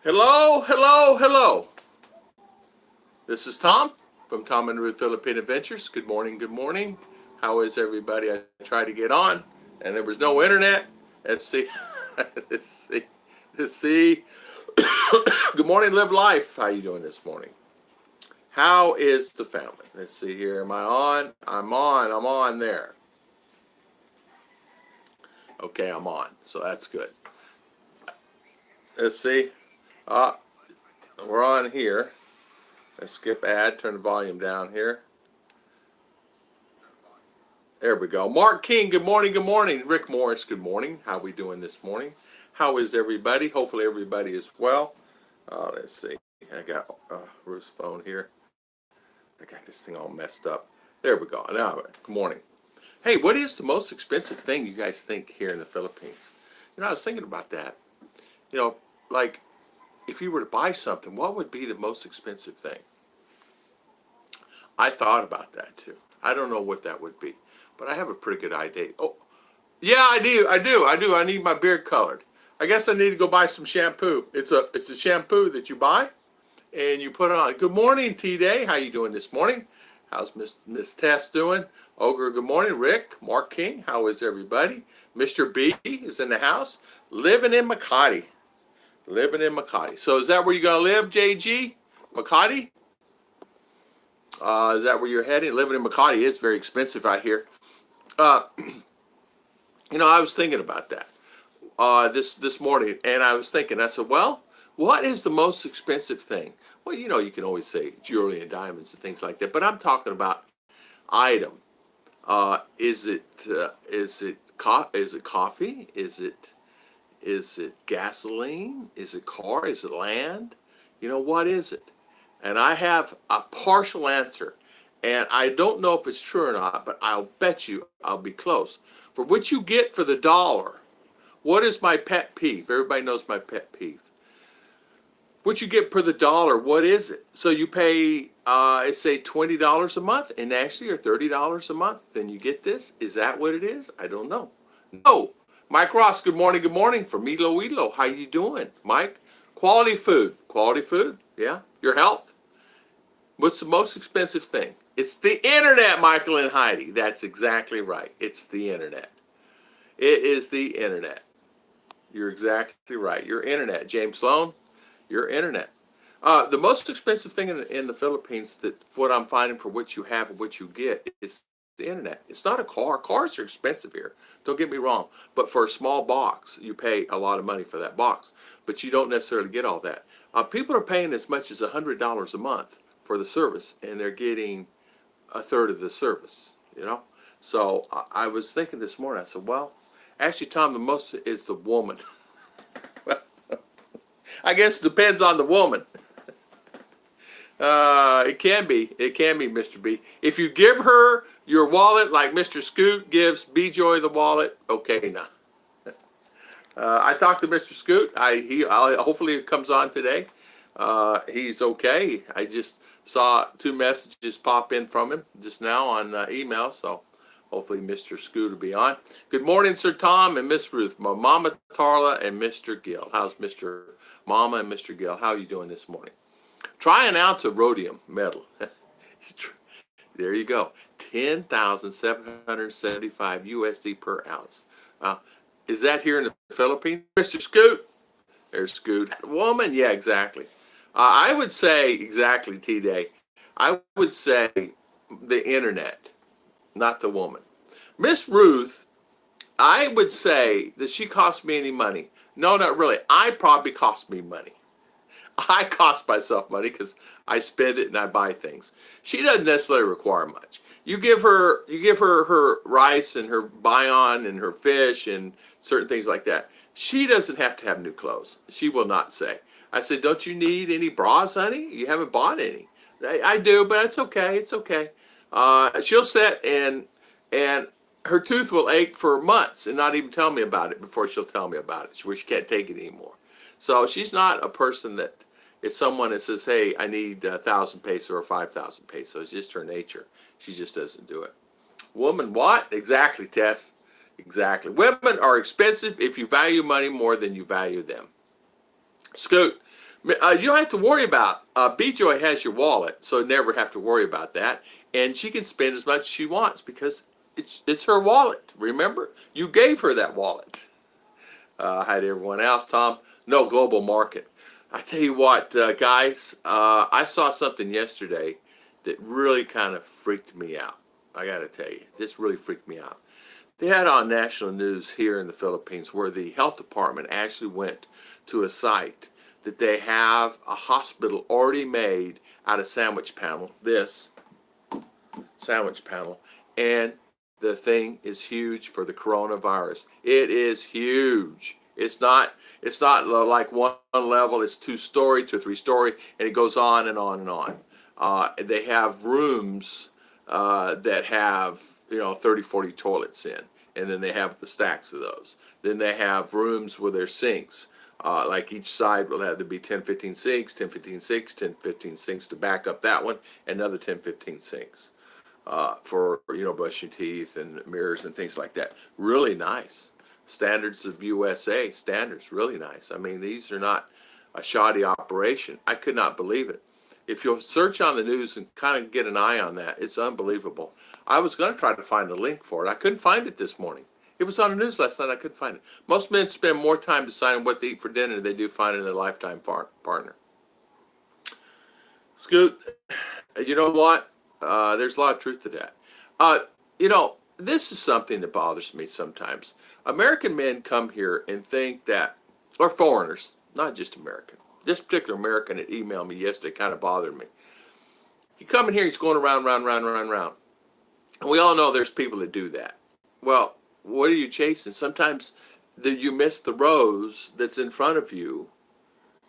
Hello, hello, hello. This is Tom from Tom and Ruth Philippine Adventures. Good morning, good morning. How is everybody? I tried to get on and there was no internet. Let's see. Let's see. Let's see. Good morning, live life. How you doing this morning? How is the family? Let's see here. Am I on? I'm on there. Okay, I'm on. So that's good. Let's see. We're on here. Let's skip ad, turn the volume down here. There we go. Mark King, good morning, good morning. Rick Morris, good morning. How we doing this morning? How is everybody? Hopefully everybody is well. Let's see. I got Ruth's phone here. I got this thing all messed up. There we go. Now, good morning. Hey, what is the most expensive thing you guys think here in the Philippines? I was thinking about that. Like if you were to buy something, what would be the most expensive thing? I thought about that too. I don't know what that would be, but I have a pretty good idea. Oh, yeah, I do. I need my beard colored. I guess I need to go buy some shampoo. It's a shampoo that you buy and you put it on. Good morning, T-Day. How you doing this morning? How's Miss Tess doing? Ogre, good morning. Rick, Mark King, how is everybody? Mr. B is in the house. Living in Makati. Living in Makati. So is that where you're going to live, JG? Makati? Is that where you're heading? Living in Makati is very expensive out here. I was thinking about that this morning, and I was thinking, I said, well, what is the most expensive thing? Well, you can always say jewelry and diamonds and things like that, but I'm talking about item. Is it coffee? Is it gasoline? Is it car? Is it land? What is it? And I have a partial answer. And I don't know if it's true or not, but I'll bet you I'll be close. For what you get for the dollar, what is my pet peeve? Everybody knows my pet peeve. What you get per the dollar, what is it? So you pay, let's say $20 a month and actually or $30 a month, then you get this? Is that what it is? I don't know. No. Mike Ross, good morning from Iloilo. How you doing, Mike? Quality food. Quality food, yeah. Your health. What's the most expensive thing? It's the internet, Michael and Heidi. That's exactly right. It's the internet. It is the internet. You're exactly right. Your internet. James Sloan, your internet. The most expensive thing in the Philippines, that what I'm finding for what you have and what you get, is the internet. It's not a car. Cars are expensive here. Don't get me wrong. But for a small box, you pay a lot of money for that box. But you don't necessarily get all that. People are paying as much as $100 a month for the service, and they're getting a third of the service. So I was thinking this morning, I said, well, actually, Tom, the most is the woman. I guess it depends on the woman. It can be, Mr. B. If you give her your wallet like Mr. Scoot gives B-Joy the wallet, okay, now. I talked to Mr. Scoot. Hopefully it comes on today. He's okay. I just saw 2 messages pop in from him just now on email, so hopefully Mr. Scoot will be on. Good morning, Sir Tom and Miss Ruth, my Mama Tarla and Mr. Gill. How's Mr. Mama and Mr. Gill? How are you doing this morning? Try an ounce of rhodium metal. There you go. 10,775 USD per ounce. Is that here in the Philippines? Mr. Scoot? There's Scoot. Woman? Yeah, exactly. I would say, exactly, T-Day, I would say the internet, not the woman. Miss Ruth, I would say, does she cost me any money? No, not really. I probably cost me money. I cost myself money because I spend it and I buy things. She doesn't necessarily require much. You give her her rice and her bouillon and her fish and certain things like that. She doesn't have to have new clothes. She will not say. I said, don't you need any bras, honey? You haven't bought any. I do, but it's okay. It's okay. She'll sit and her tooth will ache for months and not even tell me about it before she'll tell me about it. She can't take it anymore. So she's not a person that, it's someone that says, hey, I need 1,000 pesos or 5,000 pesos. It's just her nature. She just doesn't do it. Woman, what? Exactly, Tess. Exactly. Women are expensive if you value money more than you value them. Scoot, You don't have to worry about. B-Joy has your wallet, so never have to worry about that. And she can spend as much as she wants because it's her wallet. Remember, you gave her that wallet. Hi to everyone else, Tom. No global market. I tell you what, guys, I saw something yesterday that really kind of freaked me out. I got to tell you, this really freaked me out. They had on national news here in the Philippines where the health department actually went to a site that they have a hospital already made out of sandwich panel. This sandwich panel, and the thing is huge for the coronavirus. It is huge. It's not like one level. It's 2-story to 3-story, and it goes on and on and on. They have rooms that have 30, 40 toilets in, and then they have the stacks of those. Then they have rooms with their sinks. Like each side will have to be 10, 15 sinks, 10, 15 sinks, 10, 15 sinks to back up that one, and another 10, 15 sinks for brushing teeth and mirrors and things like that. Really nice. Standards of USA standards, really nice. I mean, these are not a shoddy operation. I could not believe it. If you'll search on the news and kind of get an eye on that, it's unbelievable. I was going to try to find a link for it. I couldn't find it this morning. It was on the news last night. I couldn't find it. Most men spend more time deciding what to eat for dinner than they do finding their lifetime partner. Scoot, you know what? There's a lot of truth to that. This is something that bothers me sometimes. American men come here and think that, or foreigners, not just American. This particular American that emailed me yesterday kind of bothered me. He come in here, he's going around, round, round, round, round. And we all know there's people that do that. Well, what are you chasing? Sometimes you miss the rose that's in front of you,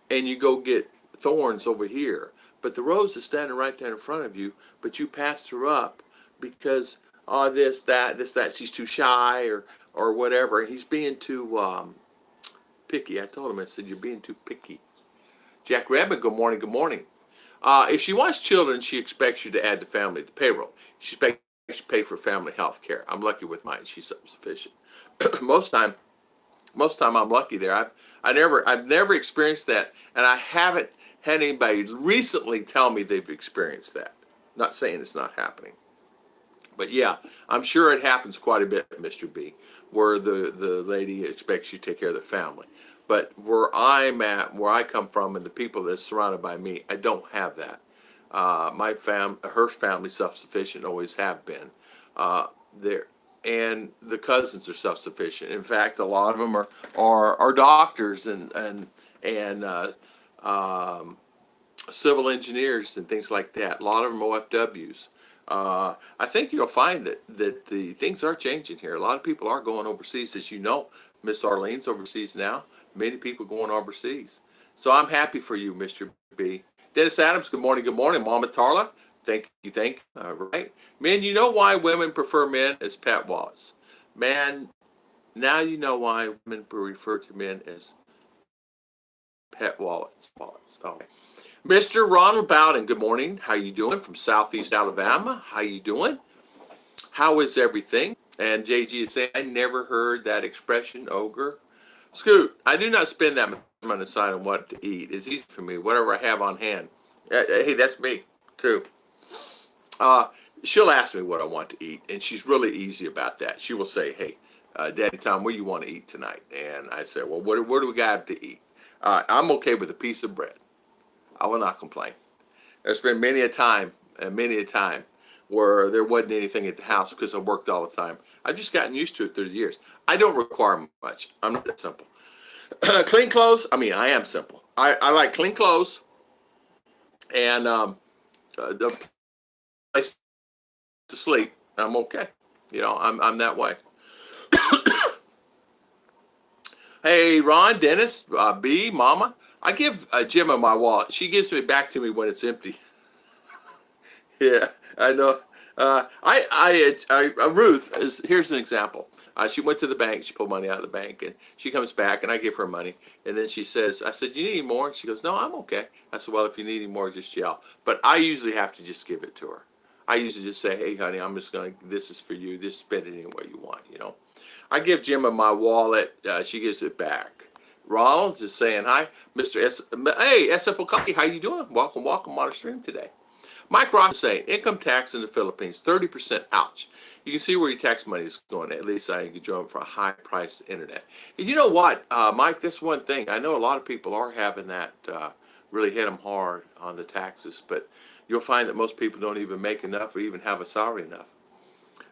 and you go get thorns over here. But the rose is standing right there in front of you, but you passed her up because this, that, she's too shy or whatever. He's being too picky. I told him, I said, you're being too picky. Jack Rabbit, good morning, good morning. If she wants children, she expects you to add the family to the payroll. She expects you to pay for family health care. I'm lucky with mine. She's self-sufficient. most time I'm lucky there. I've never experienced that, and I haven't had anybody recently tell me they've experienced that. Not saying it's not happening, but yeah, I'm sure it happens quite a bit, Mr. B, where the lady expects you to take care of the family. But where I'm at, where I come from, and the people that's surrounded by me, I don't have that. Her family self-sufficient, always have been. There, and the cousins are self-sufficient. In fact, a lot of them are doctors and civil engineers and things like that. A lot of them OFWs. I think you'll find that the things are changing here. A lot of people are going overseas, as you know. Miss Arlene's overseas now. Many people going overseas. So I'm happy for you, Mr. B. Dennis Adams, good morning, good morning. Mama Tarla, thank you. Right. Men, you know why women prefer men as pet wallets. Man, now you know why women refer to men as pet wallets. Okay. Mr. Ronald Bowden, good morning. How you doing? From Southeast Alabama. How you doing? How is everything? And JG is saying, I never heard that expression, ogre. Scoot, I do not spend that much time deciding what to eat. It's easy for me, whatever I have on hand. Hey, that's me, too. She'll ask me what I want to eat, and she's really easy about that. She will say, hey, Daddy Tom, what do you want to eat tonight? And I say, well, what do we got to eat? I'm okay with a piece of bread. I will not complain. There's been many a time where there wasn't anything at the house because I worked all the time. I've just gotten used to it through the years. I don't require much. I'm not that simple. Clean clothes. I mean, I am simple. I like clean clothes and the place to sleep. I'm okay. I'm that way. Hey, Ron, Dennis, B, Mama. I give Gemma my wallet. She gives it back to me when it's empty. Yeah, I know. Ruth here's an example. She went to the bank. She pulled money out of the bank, and she comes back, and I give her money. And then she says, I said, you need any more? And she goes, no, I'm okay. I said, well, if you need any more, just yell. But I usually have to just give it to her. I usually just say, hey, honey, this is for you. Just spend it any way you want, I give Gemma my wallet. She gives it back. Ronald is saying hi. Mr. S. Hey, S. Coffee, how you doing? Welcome on our stream today. Mike Ross is saying income tax in the Philippines 30%. Ouch. You can see where your tax money is going. At least I can join for a high price internet. And you know what, Mike? This one thing I know a lot of people are having that really hit them hard on the taxes, but you'll find that most people don't even make enough or even have a salary enough.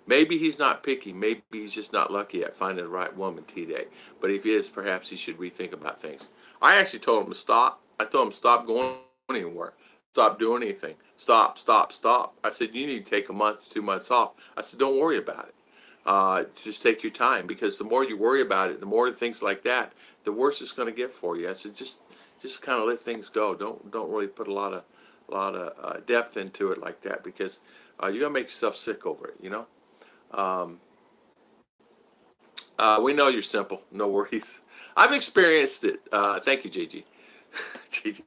Maybe he's not picky. Maybe he's just not lucky at finding the right woman today. But if he is, perhaps he should rethink about things. I actually told him to stop. I told him stop going anywhere. Stop doing anything. Stop, stop, stop. I said, you need to take a month, 2 months off. I said, don't worry about it. Just take your time, because the more you worry about it, the more things like that, the worse it's going to get for you. I said, just kind of let things go. Don't really put a lot of depth into it like that, because you're going to make yourself sick over it, you know? We know you're simple. No worries. I've experienced it. Thank you, JG. JG.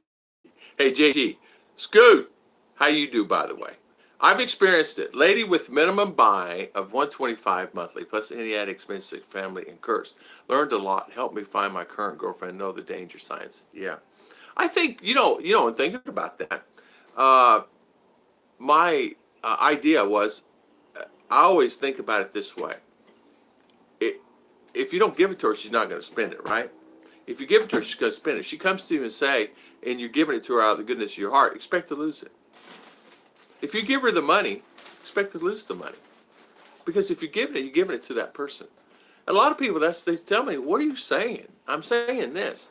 Hey, JG. Scoot. How you do, by the way? I've experienced it. Lady with minimum buy of $125 monthly, plus any added expenses family incurs. Learned a lot. Helped me find my current girlfriend. Know the danger signs. Yeah. I think, in thinking about that, my idea was, I always think about it this way. If you don't give it to her, she's not going to spend it, right? If you give it to her, she's going to spend it. If she comes to you and say, and you're giving it to her out of the goodness of your heart, expect to lose it. If you give her the money, expect to lose the money. Because if you're giving it to that person. A lot of people, they tell me, what are you saying? I'm saying this.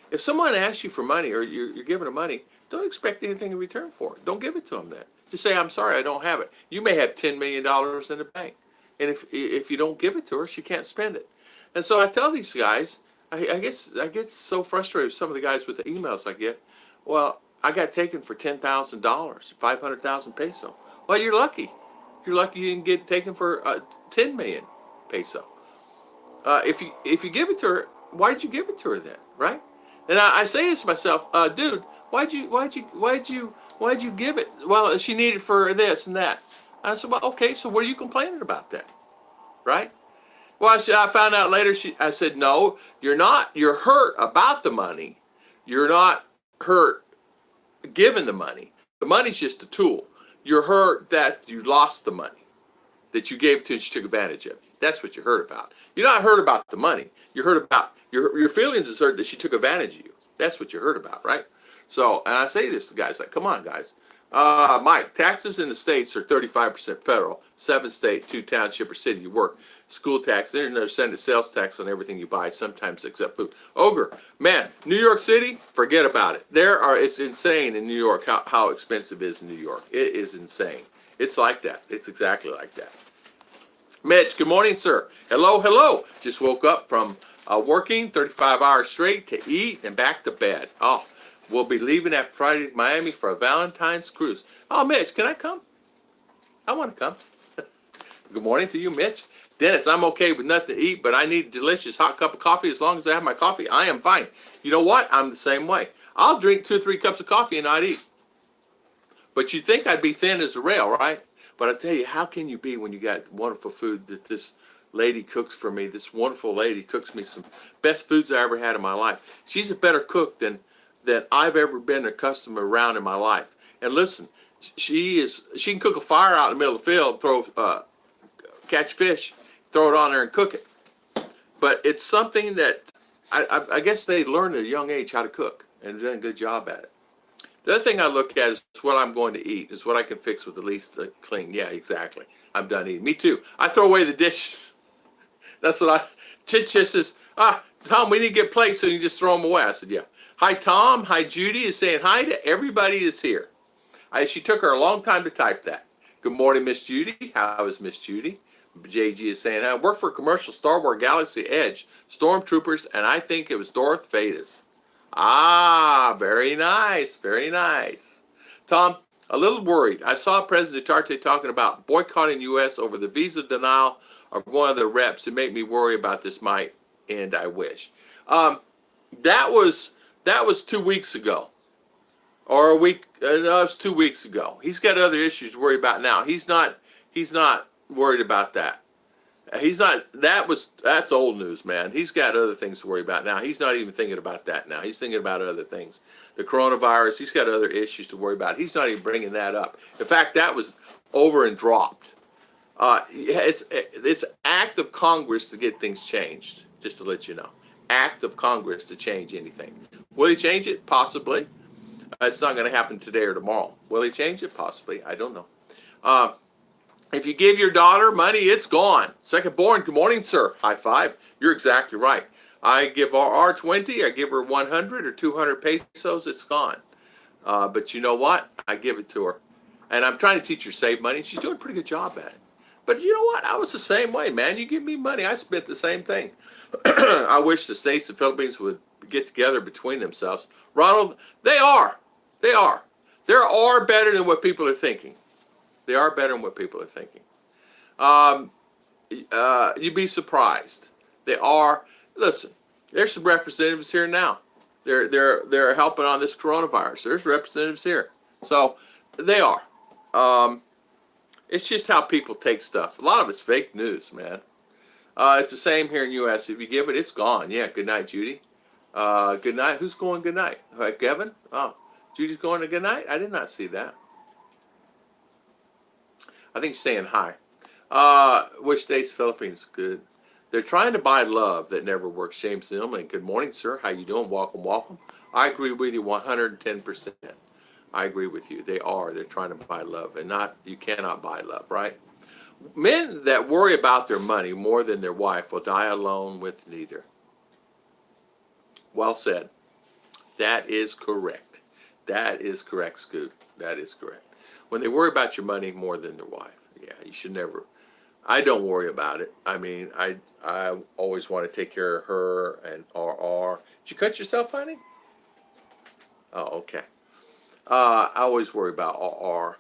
If someone asks you for money, or you're giving them money, don't expect anything in return for it. Don't give it to them then. Just say, I'm sorry, I don't have it. You may have $10 million in the bank. And if you don't give it to her, she can't spend it. And so I tell these guys, I get so frustrated with some of the guys with the emails I get. Well, I got taken for $10,000, 500,000 peso. Well, you're lucky. You're lucky you didn't get taken for 10 million peso. If you give it to her, why did you give it to her then, right? And I say this to myself, dude, why'd you give it? Well, she needed for this and that. I said, well, okay, so what are you complaining about then, right? Well, I found out later. I said, no, you're not. You're hurt about the money. You're not hurt giving the money. The money's just a tool. You're hurt that you lost the money, that you gave it to and she took advantage of you. That's what you're hurt about. You're not hurt about the money. You're hurt about your feelings is hurt that she took advantage of you. That's what you're hurt about, right? So, and I say this to guys like, come on, guys. Mike, taxes in the states are 35% federal, 7 state, 2 township or city you work. School tax, internet send sales tax on everything you buy, sometimes except food. Ogre, man, New York City, forget about it. It's insane in New York how expensive it is in New York. It is insane. It's like that. It's exactly like that. Mitch, good morning, sir. Hello. Just woke up from working 35 hours straight to eat and back to bed. Oh, we'll be leaving after Friday to Miami for a Valentine's cruise. Oh, Mitch, can I come? I want to come. Good morning to you, Mitch. Dennis, I'm okay with nothing to eat, but I need a delicious hot cup of coffee. As long as I have my coffee, I am fine. You know what? I'm the same way. I'll drink 2 or 3 cups of coffee and not eat. But you'd think I'd be thin as a rail, right? But I tell you, how can you be when you got wonderful food that this lady cooks for me? This wonderful lady cooks me some best foods I ever had in my life. She's a better cook than I've ever been accustomed around in my life. And listen, she can cook a fire out in the middle of the field, catch fish, throw it on there and cook it. But it's something that I guess they learn at a young age how to cook and done a good job at it. The other thing I look at is what I'm going to eat, is what I can fix with the least clean. Yeah, exactly. I'm done eating. Me too. I throw away the dishes. That's what Chit says, Tom, we need to get plates so you can just throw them away. I said, yeah. Hi, Tom. Hi, Judy is saying hi to everybody that's here. She took her a long time to type that. Good morning, Miss Judy. How is Miss Judy? JG is saying, I work for a commercial Star Wars Galaxy Edge, Stormtroopers, and I think it was Darth Vader's. Ah, very nice, very nice. Tom, a little worried. I saw President Duterte talking about boycotting U.S. over the visa denial of one of the reps. It made me worry about this might end, I wish. That was 2 weeks ago. Or a week, no, it was 2 weeks ago. He's got other issues to worry about now. He's not worried about that. He's not. That's old news, man. He's got other things to worry about now. He's not even thinking about that now. He's thinking about other things. The coronavirus. He's got other issues to worry about. He's not even bringing that up. In fact, that was over and dropped. It's act of Congress to get things changed. Just to let you know, act of Congress to change anything. Will he change it? Possibly. It's not going to happen today or tomorrow. Will he change it? Possibly. I don't know. If you give your daughter money, it's gone. Second born, good morning, sir. High five. You're exactly right. I give R 20, I give her 100 or 200 pesos, it's gone. But you know what? I give it to her. And I'm trying to teach her to save money. She's doing a pretty good job at it. But you know what? I was the same way, man. You give me money, I spent the same thing. I wish the states and Philippines would get together between themselves. Ronald, they are. They are. They are better than what people are thinking. They are better than what people are thinking. You'd be surprised. They are. Listen, there's some representatives here now. They're helping on this coronavirus. There's representatives here. So they are. It's just how people take stuff. A lot of it's fake news, man. It's the same here in the U.S. If you give it, it's gone. Yeah, good night, Judy. Good night. Who's going good night? Kevin? Oh, Judy's going to good night? I did not see that. I think she's saying hi. Which states, Philippines? Good. They're trying to buy love that never works. James Nillman, good morning, sir. How you doing? Welcome, welcome. I agree with you 110%. I agree with you. They are. They're trying to buy love, and you cannot buy love, right? Men that worry about their money more than their wife will die alone with neither. Well said. That is correct. That is correct, Scoot. That is correct. When they worry about your money more than their wife, yeah, you should never. I don't worry about it. I mean, I always want to take care of her and RR. Did you cut yourself, honey? Oh, okay. I always worry about RR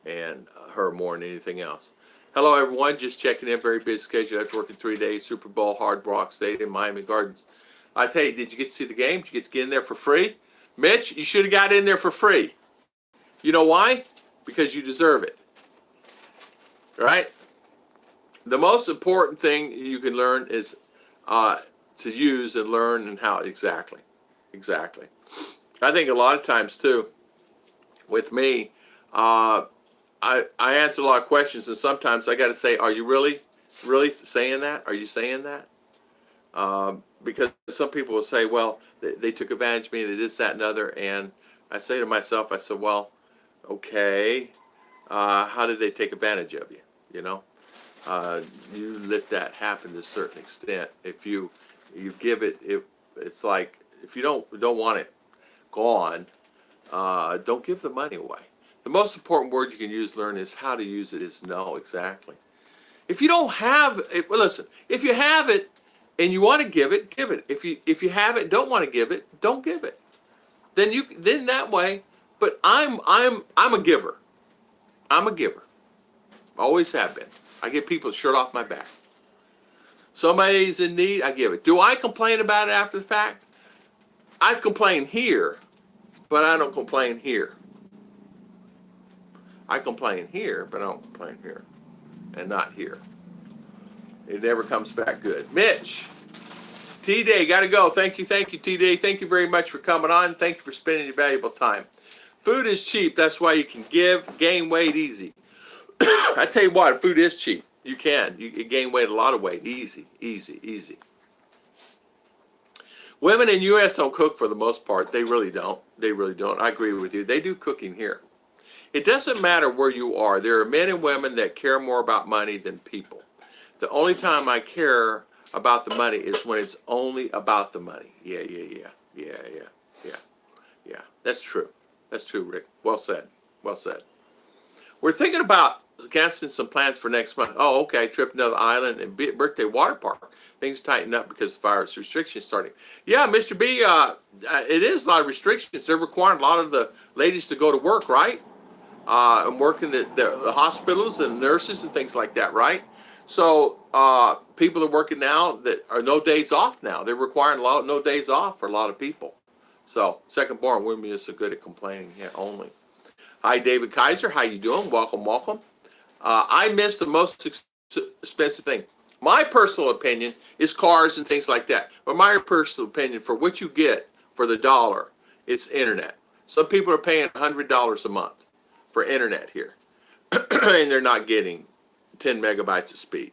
and her more than anything else. Hello, everyone. Just checking in. Very busy schedule after working 3 days. Super Bowl, Hard Rock Stadium, Miami Gardens. I tell you, did you get to see the game? Did you get to get in there for free? Mitch, you should have got in there for free. You know why? Because you deserve it. Right? The most important thing you can learn is to use and learn and how exactly. Exactly. I think a lot of times too, with me, I answer a lot of questions, and sometimes I got to say, are you really saying that? Are you saying that? Because some people will say, well, they took advantage of me, they did this, that, and other, and I say to myself, I said, well, okay, how did they take advantage of you? You know, you let that happen to a certain extent. If you give it, it's like if you don't want it gone, don't give the money away. The most important word you can use, learn, is how to use it. Is know exactly. If you don't have it, well, listen. If you have it and you want to give it, give it. If you have it and don't want to give it, don't give it. Then that way. But I'm a giver. I'm a giver. Always have been. I give people a shirt off my back. Somebody's in need, I give it. Do I complain about it after the fact? I complain here, but I don't complain here. I complain here, but I don't complain here. And not here. It never comes back good. Mitch, T-Day, got to go. Thank you, T-Day. Thank you very much for coming on. Thank you for spending your valuable time. Food is cheap. That's why you can gain weight easy. I tell you what, food is cheap. You can. You gain weight, a lot of weight. Easy. Women in U.S. don't cook for the most part. They really don't. I agree with you. They do cooking here. It doesn't matter where you are. There are men and women that care more about money than people. The only time I care about the money is when it's only about the money. Yeah. That's true, Rick. Well said. We're thinking about canceling some plans for next month. Oh, okay. Trip to another island and birthday water park. Things tighten up because of virus restrictions starting. Yeah, Mr. B, it is a lot of restrictions. They're requiring a lot of the ladies to go to work, right? And work in the hospitals and nurses and things like that, right? So people are working now that are no days off now. They're requiring no days off for a lot of people. So second born women are so good at complaining here only. Hi, David Kaiser. How you doing? Welcome. I missed the most expensive thing. My personal opinion is cars and things like that. But my personal opinion, for what you get for the dollar, it's internet. Some people are paying $100 a month for internet here, and they're not getting 10 megabytes of speed.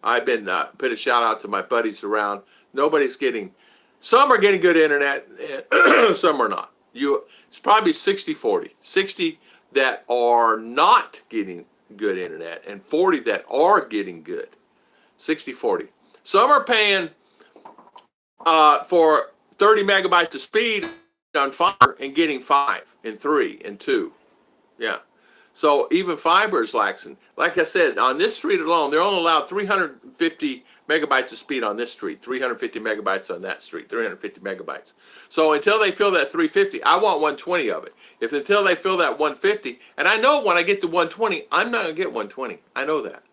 I've been put a shout out to my buddies around. Nobody's getting. Some are getting good internet, and some are not. It's probably 60-40. 60 that are not getting good internet, and 40 that are getting good. 60-40. Some are paying for 30 megabytes of speed on fiber and getting 5 and 3 and 2. Yeah. So even fiber is laxing. Like I said, on this street alone, they're only allowed 350 megabytes of speed on this street, 350 megabytes on that street, 350 megabytes. So until they fill that 350, I want 120 of it. If until they fill that 150, and I know when I get to 120, I'm not going to get 120. I know that.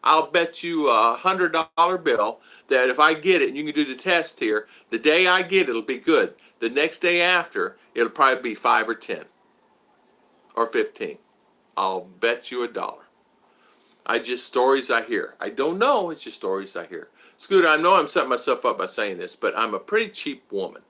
I'll bet you $100 bill that if I get it, and you can do the test here, the day I get it, it'll be good. The next day after, it'll probably be 5 or 10 or 15. I'll bet you $1. Stories I hear. I don't know, it's just stories I hear. Scooter, I know I'm setting myself up by saying this, but I'm a pretty cheap woman.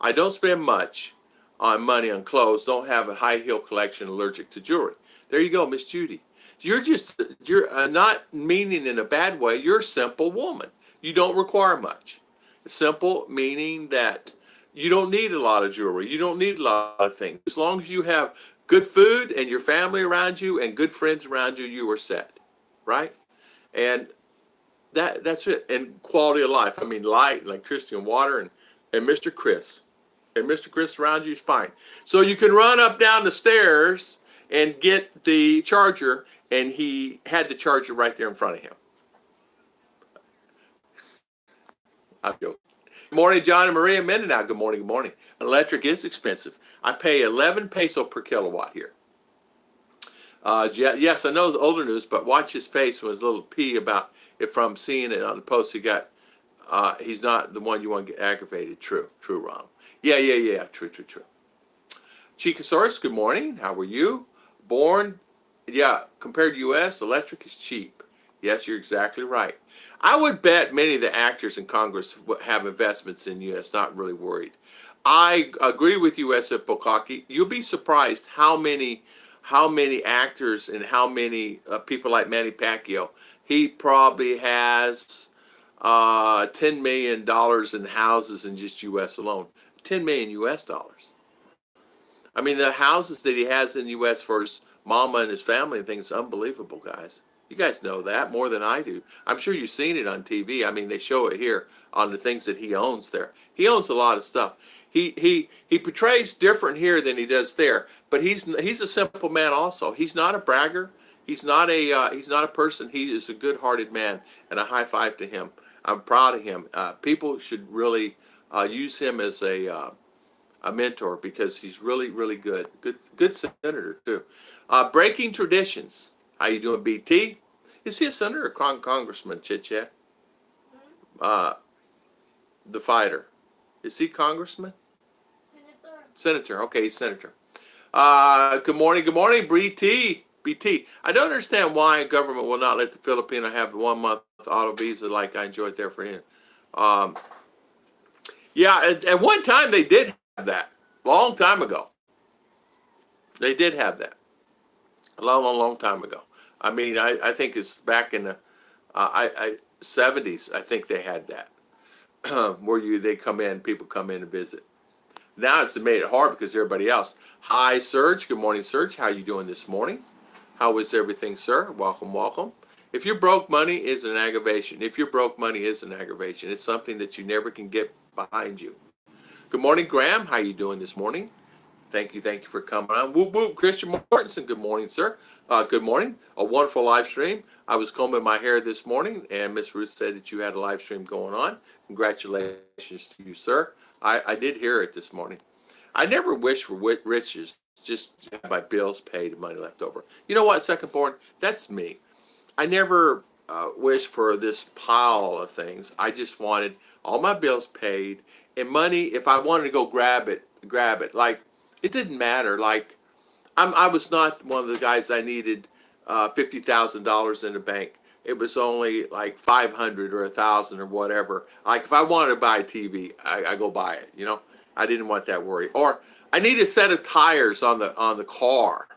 I don't spend much on money on clothes, don't have a high heel collection, allergic to jewelry. There you go, Miss Judy. You're not meaning in a bad way, you're a simple woman. You don't require much. Simple meaning that you don't need a lot of jewelry, you don't need a lot of things. As long as you have good food and your family around you and good friends around you, you are set, right? And that's it. And quality of life. I mean, light, electricity, and water, and Mr. Chris. And Mr. Chris around you is fine. So you can run up down the stairs and get the charger, and he had the charger right there in front of him. I'm joking. Good morning, John and Maria Mindinao. Good morning, good morning. Electric is expensive. I pay 11 peso per kilowatt here. Yes, I know the older news, but watch his face when his little pee about it from seeing it on the post. He's not the one you want to get aggravated. True, Ron. Yeah. True. Chicasaurus, good morning. How are you? Compared to U.S., electric is cheap. Yes, you're exactly right. I would bet many of the actors in Congress have investments in U.S., not really worried. I agree with you, S.F. Bokaki. You'll be surprised how many actors and how many people like Manny Pacquiao. He probably has $10 million in houses in just U.S. alone. 10 million U.S. dollars. I mean, the houses that he has in the U.S. for his mama and his family and things, unbelievable, guys. You guys know that more than I do. I'm sure you've seen it on TV. I mean, they show it here on the things that he owns there. He owns a lot of stuff. He portrays different here than he does there, but he's a simple man also. He's not a bragger. He's not a person. He is a good-hearted man, and a high five to him. I'm proud of him. People should really use him as a mentor because he's really, really good. Good senator too. Breaking traditions. How you doing, BT? Is he a senator or congressman, Chit Chat? The fighter. Is he congressman? Senator. Okay, he's senator. Good morning, BT. I don't understand why government will not let the Filipino have the 1 month auto visa like I enjoyed there for him. At one time they did have that. Long time ago. They did have that. A long time ago. I mean, I think it's back in the 70s. I think they had that, where people come in to visit. Now it's made it hard because everybody else. Hi, Serge. Good morning, Serge. How you doing this morning? How is everything, sir? Welcome. If you're broke, money is an aggravation. It's something that you never can get behind you. Good morning, Graham. How you doing this morning? Thank you for coming on. Whoop whoop, Christian Mortensen. Good morning, sir. Good morning. A wonderful live stream. I was combing my hair this morning, and Miss Ruth said that you had a live stream going on. Congratulations to you, sir. I did hear it this morning. I never wish for riches, just have my bills paid and money left over. You know what, second born? That's me. I never wished for this pile of things. I just wanted all my bills paid and money. If I wanted to go grab it. Like, it didn't matter. Like, I was not one of the guys I needed $50,000 in the bank it was only like 500 or 1,000 or whatever. Like if I wanted to buy a TV, I go buy it. You know, I didn't want that worry. Or I need a set of tires on the car.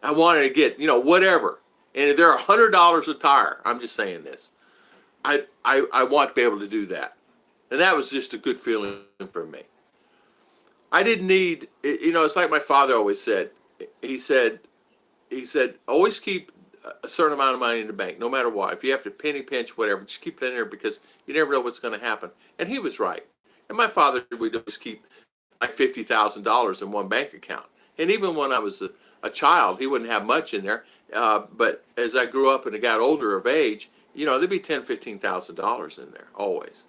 I wanted to get, whatever. And they're $100 a tire. I'm just saying this. I want to be able to do that. And that was just a good feeling for me. I didn't need, it's like my father always said. He said, always keep a certain amount of money in the bank, no matter what. If you have to penny pinch, whatever, just keep that in there because you never know what's going to happen. And he was right. And my father would always keep like $50,000 in one bank account. And even when I was a child, he wouldn't have much in there. But as I grew up and I got older of age, there'd be $10,000, $15,000 in there always.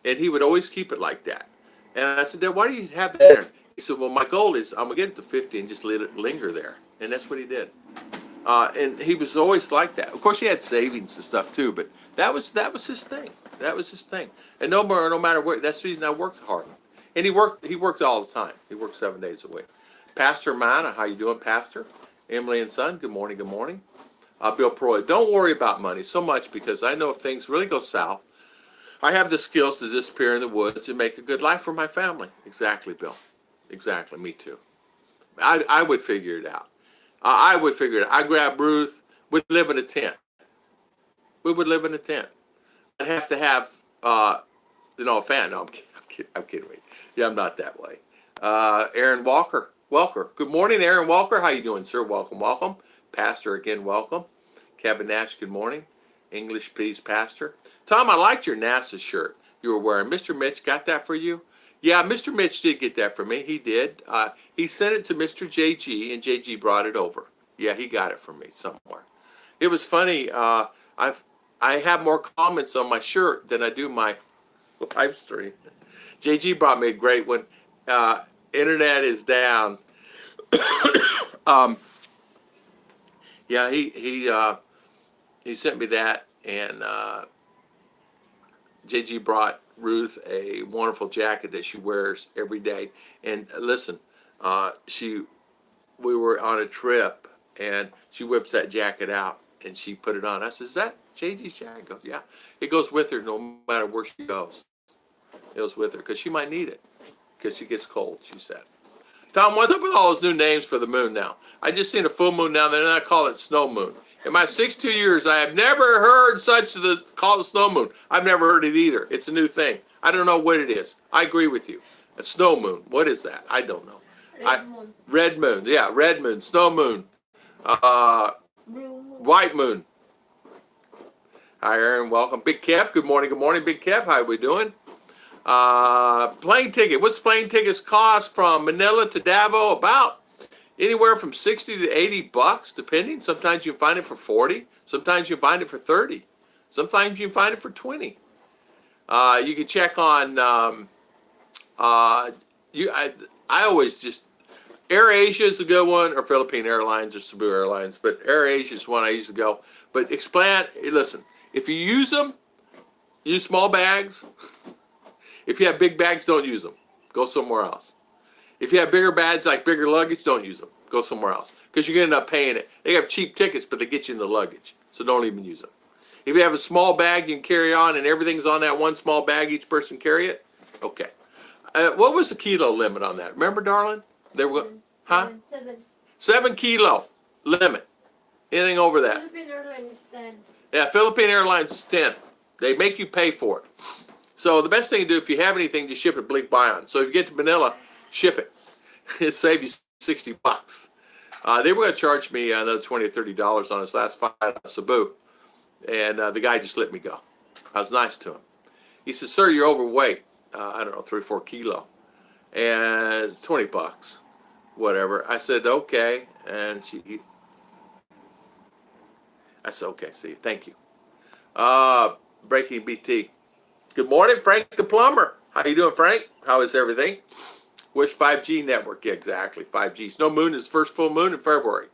And he would always keep it like that. And I said, Dad, why do you have that there? He said, well, my goal is I'm going to get it to 50 and just let it linger there. And that's what he did. And he was always like that. Of course, he had savings and stuff too, but that was his thing. That was his thing. And no matter what, that's the reason I worked hard. And he worked all the time. He worked 7 days a week. Pastor Mana, how you doing, Pastor? Emily and son, good morning, good morning. Bill Proy, don't worry about money so much because I know if things really go south, I have the skills to disappear in the woods and make a good life for my family. Exactly, Bill. Exactly, me too. I would figure it out. I would figure it out. I grabbed Ruth. We'd live in a tent. We would live in a tent. I'd have to have, a fan. No, I'm kidding. Yeah, I'm not that way. Aaron Walker. Good morning, Aaron Walker. How you doing, sir? Welcome. Pastor, again, welcome. Kevin Nash, good morning. English, please, Pastor. Tom, I liked your NASA shirt you were wearing. Mr. Mitch got that for you? Yeah, Mr. Mitch did get that for me. He did. He sent it to Mr. JG, and JG brought it over. Yeah, he got it from me somewhere. It was funny. I have more comments on my shirt than I do my live stream. JG brought me a great one. Internet is down. Yeah, he sent me that, and JG brought Ruth a wonderful jacket that she wears every day. And listen, we were on a trip, and she whips that jacket out, and she put it on. I said, is that JG's jacket? Goes, yeah. It goes with her no matter where she goes. It goes with her because she might need it because she gets cold, she said. Tom, what's up with all those new names for the moon now? I just seen a full moon down there, and I call it snow moon. In my 62 years, I have never heard such call it snow moon. I've never heard it either. It's a new thing. I don't know what it is. I agree with you. A snow moon. What is that? I don't know. Red moon. Red moon. Yeah, red moon. Snow moon. White moon. Hi, Aaron. Welcome. Big Kev. Good morning. Good morning, Big Kev. How are we doing? Plane ticket. What's plane tickets cost from Manila to Davao? About anywhere from 60 to 80 bucks, depending. Sometimes you can find it for 40. Sometimes you can find it for 30. Sometimes you can find it for 20. You can check on. I always just AirAsia is a good one, or Philippine Airlines or Cebu Airlines, but AirAsia is one I used to go. But listen, if you use them, use small bags. If you have big bags, don't use them. Go somewhere else. If you have bigger bags, like bigger luggage, don't use them. Go somewhere else. Because you're going to end up paying it. They have cheap tickets, but they get you in the luggage. So don't even use them. If you have a small bag you can carry on and everything's on that one small bag, each person carry it, okay. What was the kilo limit on that? Remember, darling? There were, huh? 7 kilo limit. Anything over that? Philippine Airlines is 10. Yeah, Philippine Airlines is 10. They make you pay for it. So the best thing to do, if you have anything, just ship it Bleak Bion. So if you get to Manila, ship it. It'll save you 60 bucks. They were going to charge me another $20 or $30 on his last flight out of Cebu. And the guy just let me go. I was nice to him. He said, sir, you're overweight. I don't know, 3 or 4 kilo. And it's 20 bucks. Whatever. I said, okay. And I said, okay, see you. Thank you. Breaking BT. Good morning, Frank the plumber. How you doing, Frank? How is everything? Which 5G network? Yeah, exactly, 5G. Snow moon is first full moon in February.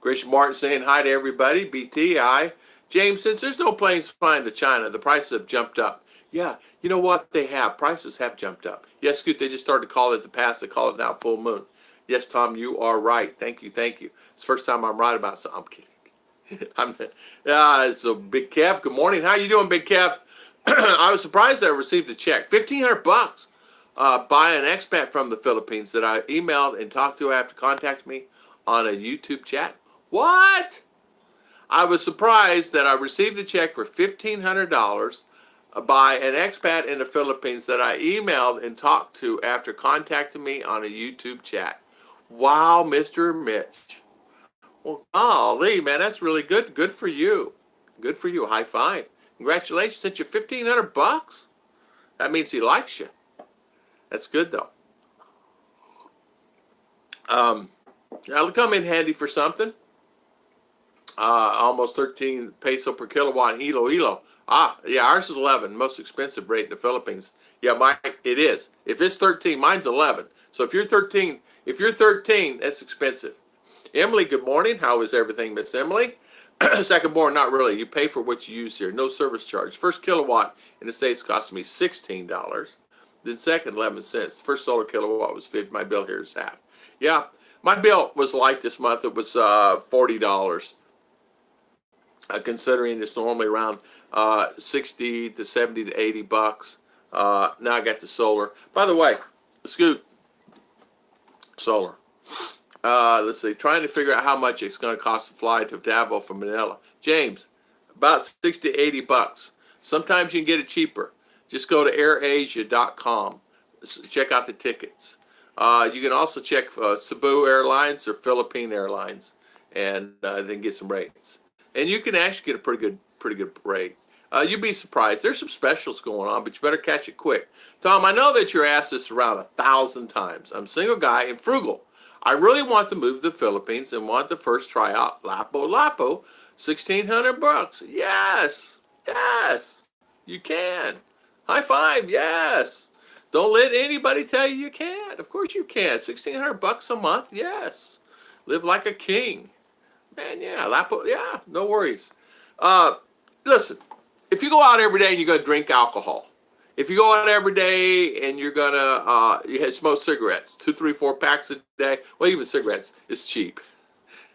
Grace Martin saying hi to everybody. BT, hi. James, since there's no planes flying to China, the prices have jumped up. Yeah, you know what? They have. Prices have jumped up. Yes, Scoot, they just started to call it the past. They call it now full moon. Yes, Tom, you are right. Thank you. It's the first time I'm right about something. I'm kidding. So Big Kev, good morning. How you doing, Big Kev? I was surprised that I received a check, $1,500, by an expat from the Philippines that I emailed and talked to after contact me on a YouTube chat. What? I was surprised that I received a check for $1,500 by an expat in the Philippines that I emailed and talked to after contacting me on a YouTube chat. Wow, Mr. Mitch. Well, golly, man, that's really good. Good for you. Good for you. High five. Congratulations. Sent you $1,500. That means he likes you. That's good though. That'll come in handy for something. Almost 13 peso per kilowatt. Hilo. Yeah, ours is 11. Most expensive rate in the Philippines. Yeah, Mike, it is. If it's 13, mine's 11. So if you're 13, that's expensive. Emily, good morning. How is everything, Miss Emily? Second born, not really. You pay for what you use here. No service charge. First kilowatt in the States cost me $16. Then second, 11 cents. First solar kilowatt was 50. My bill here is half. Yeah, my bill was light this month. It was $40. Considering it's normally around 60 to 70 to 80 bucks. Now I got the solar. By the way, Scoot, solar. Let's see, trying to figure out how much it's going to cost to fly to Davao from Manila. James, about 60 to 80 bucks. Sometimes you can get it cheaper. Just go to airasia.com. Check out the tickets. You can also check Cebu Airlines or Philippine Airlines and then get some rates. And you can actually get a pretty good rate. You'd be surprised. There's some specials going on, but you better catch it quick. Tom, I know that you're asked this around 1,000 times. I'm a single guy and frugal. I really want to move to the Philippines and want to first try out Lapu, 1,600 bucks. Yes, you can. High five, yes. Don't let anybody tell you can't. Of course you can. 1,600 bucks a month, yes. Live like a king. Man, yeah, Lapu, yeah, no worries. Listen, if you go out every day and you're going to drink alcohol, if you go out every day and you're going to you smoke cigarettes, 2, 3, 4 packs a day, well, even cigarettes is cheap.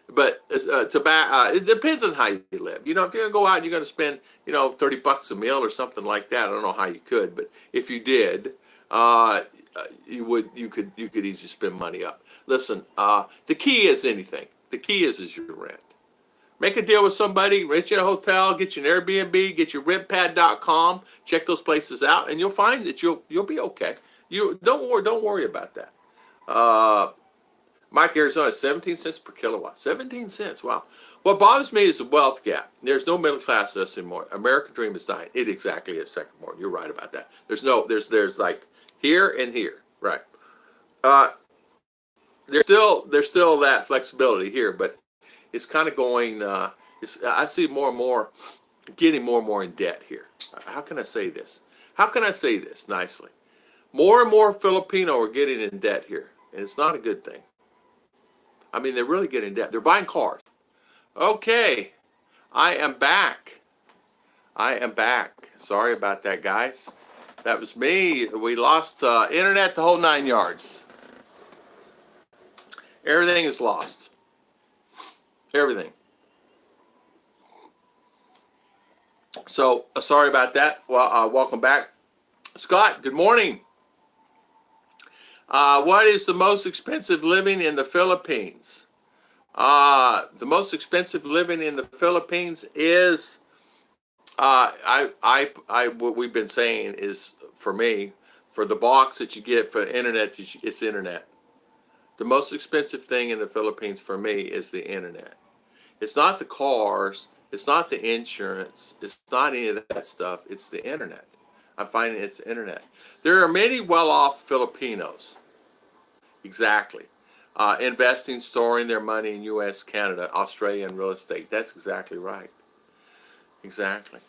But tobacco, it depends on how you live. You know, if you're going to go out and you're going to spend, 30 bucks a meal or something like that, I don't know how you could, but if you did, you could easily spend money up. Listen, the key is anything. The key is your rent. Make a deal with somebody, rent you a hotel, get you an Airbnb, get your rentpad.com, check those places out, and you'll find that you'll be okay. You don't worry about that. Mike, Arizona, 17 cents per kilowatt. 17 cents, wow. What bothers me is the wealth gap. There's no middle class to us anymore. American dream is dying. It exactly is, second born. You're right about that. There's like here and here, right? There's still that flexibility here, but it's kind of going. I see more and more getting more and more in debt here. How can I say this? How can I say this nicely? More and more Filipino are getting in debt here, and it's not a good thing. I mean, they're really getting in debt. They're buying cars. Okay, I am back. Sorry about that, guys. That was me. We lost internet the whole 9 yards. Everything is lost. Everything. So, sorry about that. Well, welcome back. Scott, good morning. What is the most expensive living in the Philippines? The most expensive living in the Philippines is, what we've been saying is, for me, for the box that you get for the internet, it's internet. The most expensive thing in the Philippines for me is the internet. It's not the cars. It's not the insurance. It's not any of that stuff. It's the internet. I'm finding it's the internet. There are many well-off Filipinos. Exactly. Investing, storing their money in U.S., Canada, Australia, and real estate. That's exactly right. Exactly.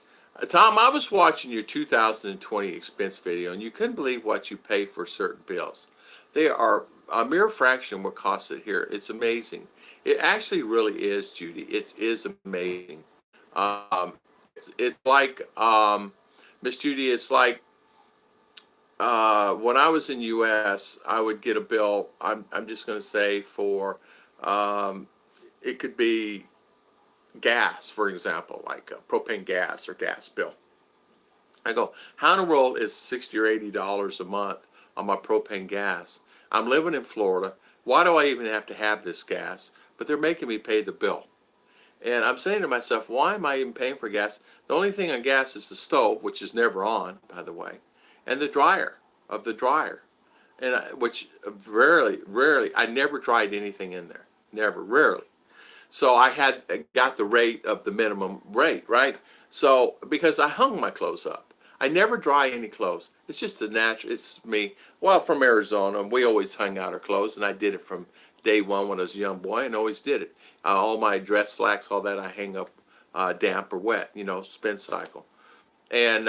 Tom, I was watching your 2020 expense video, and you couldn't believe what you pay for certain bills. They are a mere fraction of what costs it here. It's amazing. It actually really is, Judy. It is amazing. It's like, Miss Judy, it's like when I was in U.S., I would get a bill. I'm just going to say for it could be gas, for example, like propane gas or gas bill. I go, how in the world is $60 or $80 a month on my propane gas? I'm living in Florida. Why do I even have to have this gas? But they're making me pay the bill. And I'm saying to myself, why am I even paying for gas? The only thing on gas is the stove, which is never on, by the way, and the dryer of the dryer, and which rarely, I never dried anything in there, never, rarely. So I had got the rate of the minimum rate, right? So because I hung my clothes up, I never dry any clothes. It's just the natural. It's me. Well, from Arizona, we always hung out our clothes, and I did it from day one when I was a young boy, and always did it. All my dress slacks, all that, I hang up damp or wet, spin cycle, and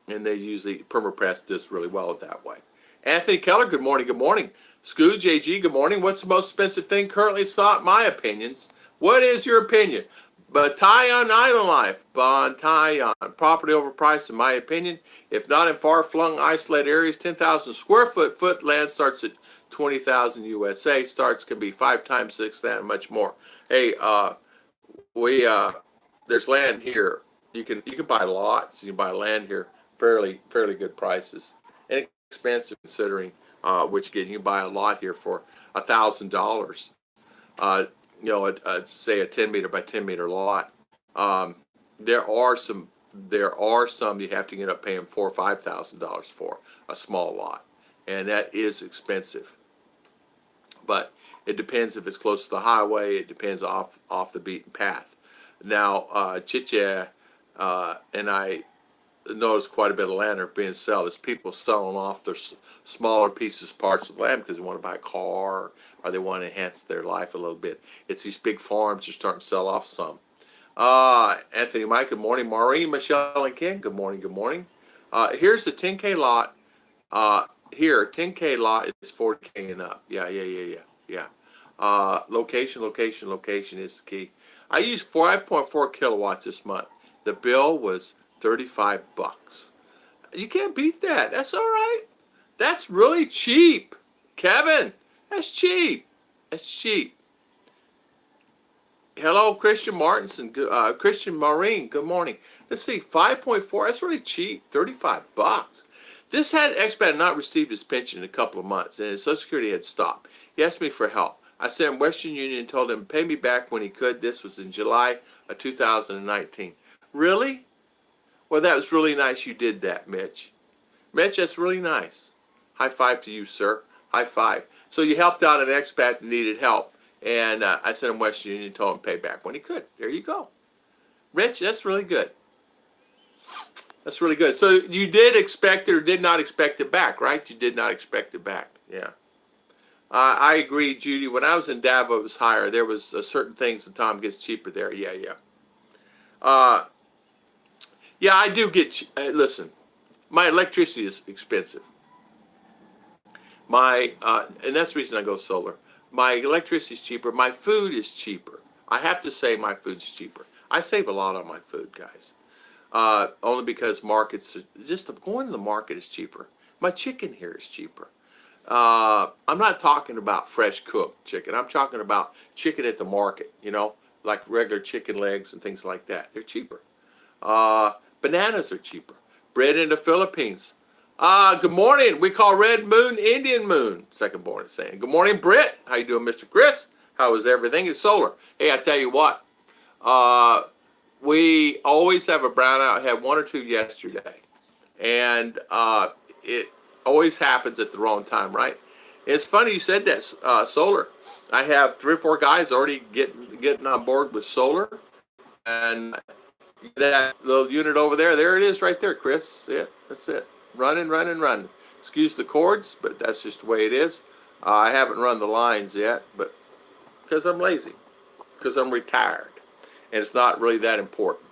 they usually permapress does really well that way. Anthony Keller, good morning, good morning. Scooge AG, good morning. What's the most expensive thing currently sought? My opinions. What is your opinion? Bataillon Island Life, Bataillon, property overpriced in my opinion. If not in far-flung isolated areas, 10,000 square foot land starts at 20,000 USA. Starts can be 5 times 6 that and much more. Hey, we there's land here. You can buy lots. You can buy land here, fairly good prices, and expensive considering which you can buy a lot here for $1,000. Say a 10 meter by 10 meter lot. There are some you have to end up paying $4,000 or $5,000 for a small lot, and that is expensive. But it depends if it's close to the highway. It depends off the beaten path. Now, Chiche and I noticed quite a bit of land are being sold. There's people selling off their smaller pieces, parts of land because they want to buy a car or they want to enhance their life a little bit. It's these big farms are starting to sell off some. Anthony, Mike, good morning. Maureen, Michelle, and Ken, good morning, good morning. Here's the 10K lot. Here, 10K lot is 40K and up. Yeah. Location is the key. I used 5.4 kilowatts this month. The bill was $35. You can't beat that. That's all right. That's really cheap. Kevin, that's cheap. That's cheap. Hello, Christian Martinson. Christian Maureen, good morning. Let's see, 5.4, that's really cheap. $35. This had expat not received his pension in a couple of months, and his Social Security had stopped. He asked me for help. I sent him Western Union and told him to pay me back when he could. This was in July of 2019. Really? Well, that was really nice you did that, Mitch. Mitch, that's really nice. High five to you, sir. High five. So you helped out an expat that needed help, and I sent him Western Union and told him to pay back when he could. There you go. Rich, that's really good. That's really good. So you did expect it or did not expect it back, right? You did not expect it back. Yeah. I agree, Judy. When I was in Davos, it was higher. There was certain things that Tom gets cheaper there. Yeah. Yeah, I do get. Listen, my electricity is expensive. And that's the reason I go solar. My electricity is cheaper. My food is cheaper. I have to say my food's cheaper. I save a lot on my food, guys. Only because markets, just going to the market is cheaper. My chicken here is cheaper. I'm not talking about fresh cooked chicken. I'm talking about chicken at the market, like regular chicken legs and things like that. They're cheaper. Bananas are cheaper. Bread in the Philippines. Good morning. We call Red Moon Indian Moon. Second born is saying. Good morning, Britt. How you doing, Mr. Chris? How is everything? It's solar. Hey, I tell you what. We always have a brownout. I had one or two yesterday. And it always happens at the wrong time, right? It's funny you said that, solar. I have 3 or 4 guys already getting on board with solar. And that little unit over there it is right there, Chris. Yeah, that's it. Running. Excuse the cords, but that's just the way it is. I haven't run the lines yet, but because I'm lazy, because I'm retired, and it's not really that important.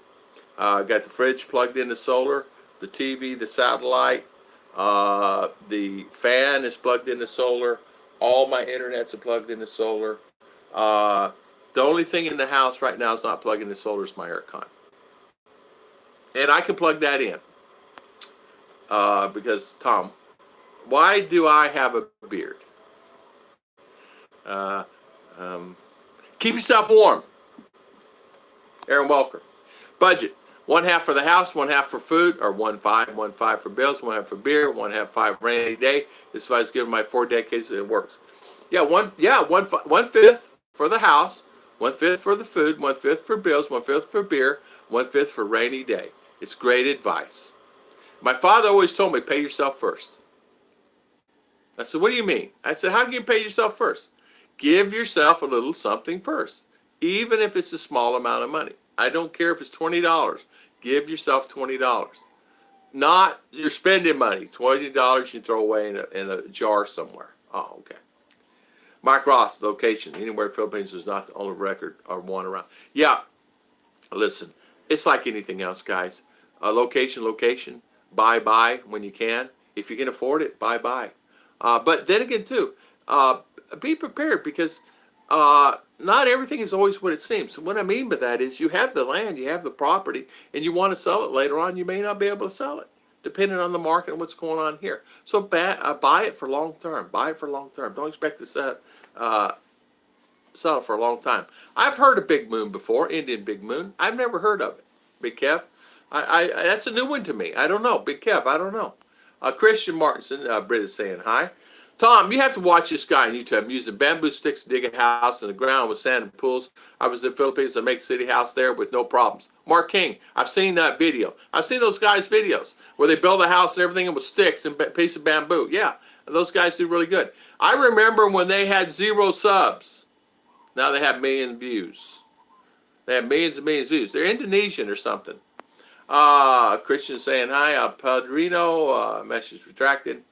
Got the fridge plugged into solar, the TV, the satellite, the fan is plugged into solar. All my internets are plugged into solar. The only thing in the house right now is not plugged into solar is my aircon. And I can plug that in. Because, Tom, why do I have a beard? Keep yourself warm. Aaron Walker. Budget. One half for the house, one half for food, or 1.5 for bills, one half for beer, 1.5 rainy day. This is why I was giving my 4 decades and it works. Yeah, one fifth for the house, 1/5 for the food, 1/5 for bills, 1/5 for beer, 1/5 for rainy day. It's great advice. My father always told me, pay yourself first. I said, what do you mean? I said, how can you pay yourself first? Give yourself a little something first, even if it's a small amount of money. I don't care if it's $20. Give yourself $20. Not you're spending money. $20 you throw away in a jar somewhere. Oh, okay. Mike Ross, location. Anywhere Philippines is not the only record or one around. Yeah, listen, it's like anything else, guys. Location. Buy when you can. If you can afford it, buy. But then again, too, be prepared because not everything is always what it seems. So what I mean by that is you have the land, you have the property, and you want to sell it later on. You may not be able to sell it, depending on the market and what's going on here. So buy it for long term. Buy it for long term. Don't expect to sell it for a long time. I've heard of Big Moon before, Indian Big Moon. I've never heard of it. Big Kev. I that's a new one to me. I don't know. Big Kev, I don't know. Christian Martinson, Britt is saying hi. Tom, you have to watch this guy on YouTube. I'm using bamboo sticks to dig a house in the ground with sand and pools. I was in the Philippines to make a city house there with no problems. Mark King, I've seen that video. I've seen those guys' videos where they build a house and everything with sticks and a piece of bamboo. Yeah, those guys do really good. I remember when they had 0 subs. Now they have millions of views. They have millions and millions of views. They're Indonesian or something. Christian saying hi. Padrino, message retracted.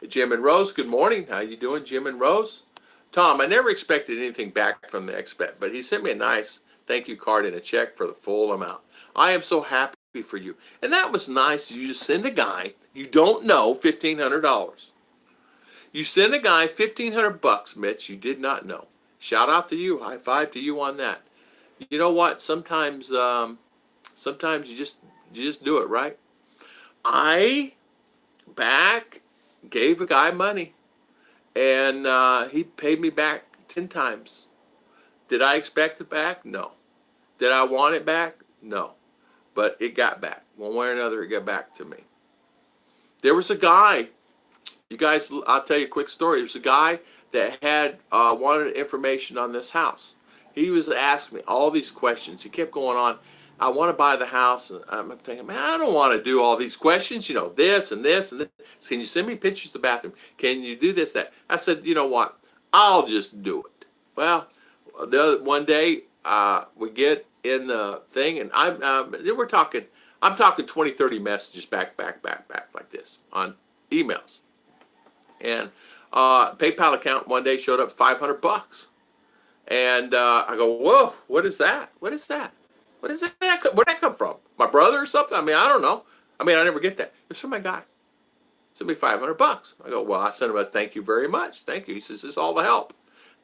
Jim and Rose, good morning. How you doing, Jim and Rose? Tom, I never expected anything back from the expat, but he sent me a nice thank you card and a check for the full amount. I am so happy for you. And that was nice. You just send a guy you don't know $1,500. You send a guy $1,500, Mitch, you did not know. Shout out to you. High five to you on that. You know what? Sometimes you just do it, right? I gave a guy money, and he paid me back 10 times. Did I expect it back? No. Did I want it back? No. But it got back. One way or another, it got back to me. There was a guy, you guys, I'll tell you a quick story. There's a guy that had wanted information on this house. He was asking me all these questions. He kept going on. I want to buy the house, and I'm thinking, man, I don't want to do all these questions. You know, this and this and this. Can you send me pictures of the bathroom? Can you do this, that? I said, you know what? I'll just do it. Well, one day we get in the thing, and I'm talking 20, 30 messages back like this on emails. And PayPal account one day showed up $500. And I go, whoa, what is that? What is that? What is that? Where'd that come from? My brother or something? I mean, I don't know. I mean, I never get that. It's from my guy. Sent me $500. I go, well, I sent him a thank you very much. Thank you. He says, this is all the help.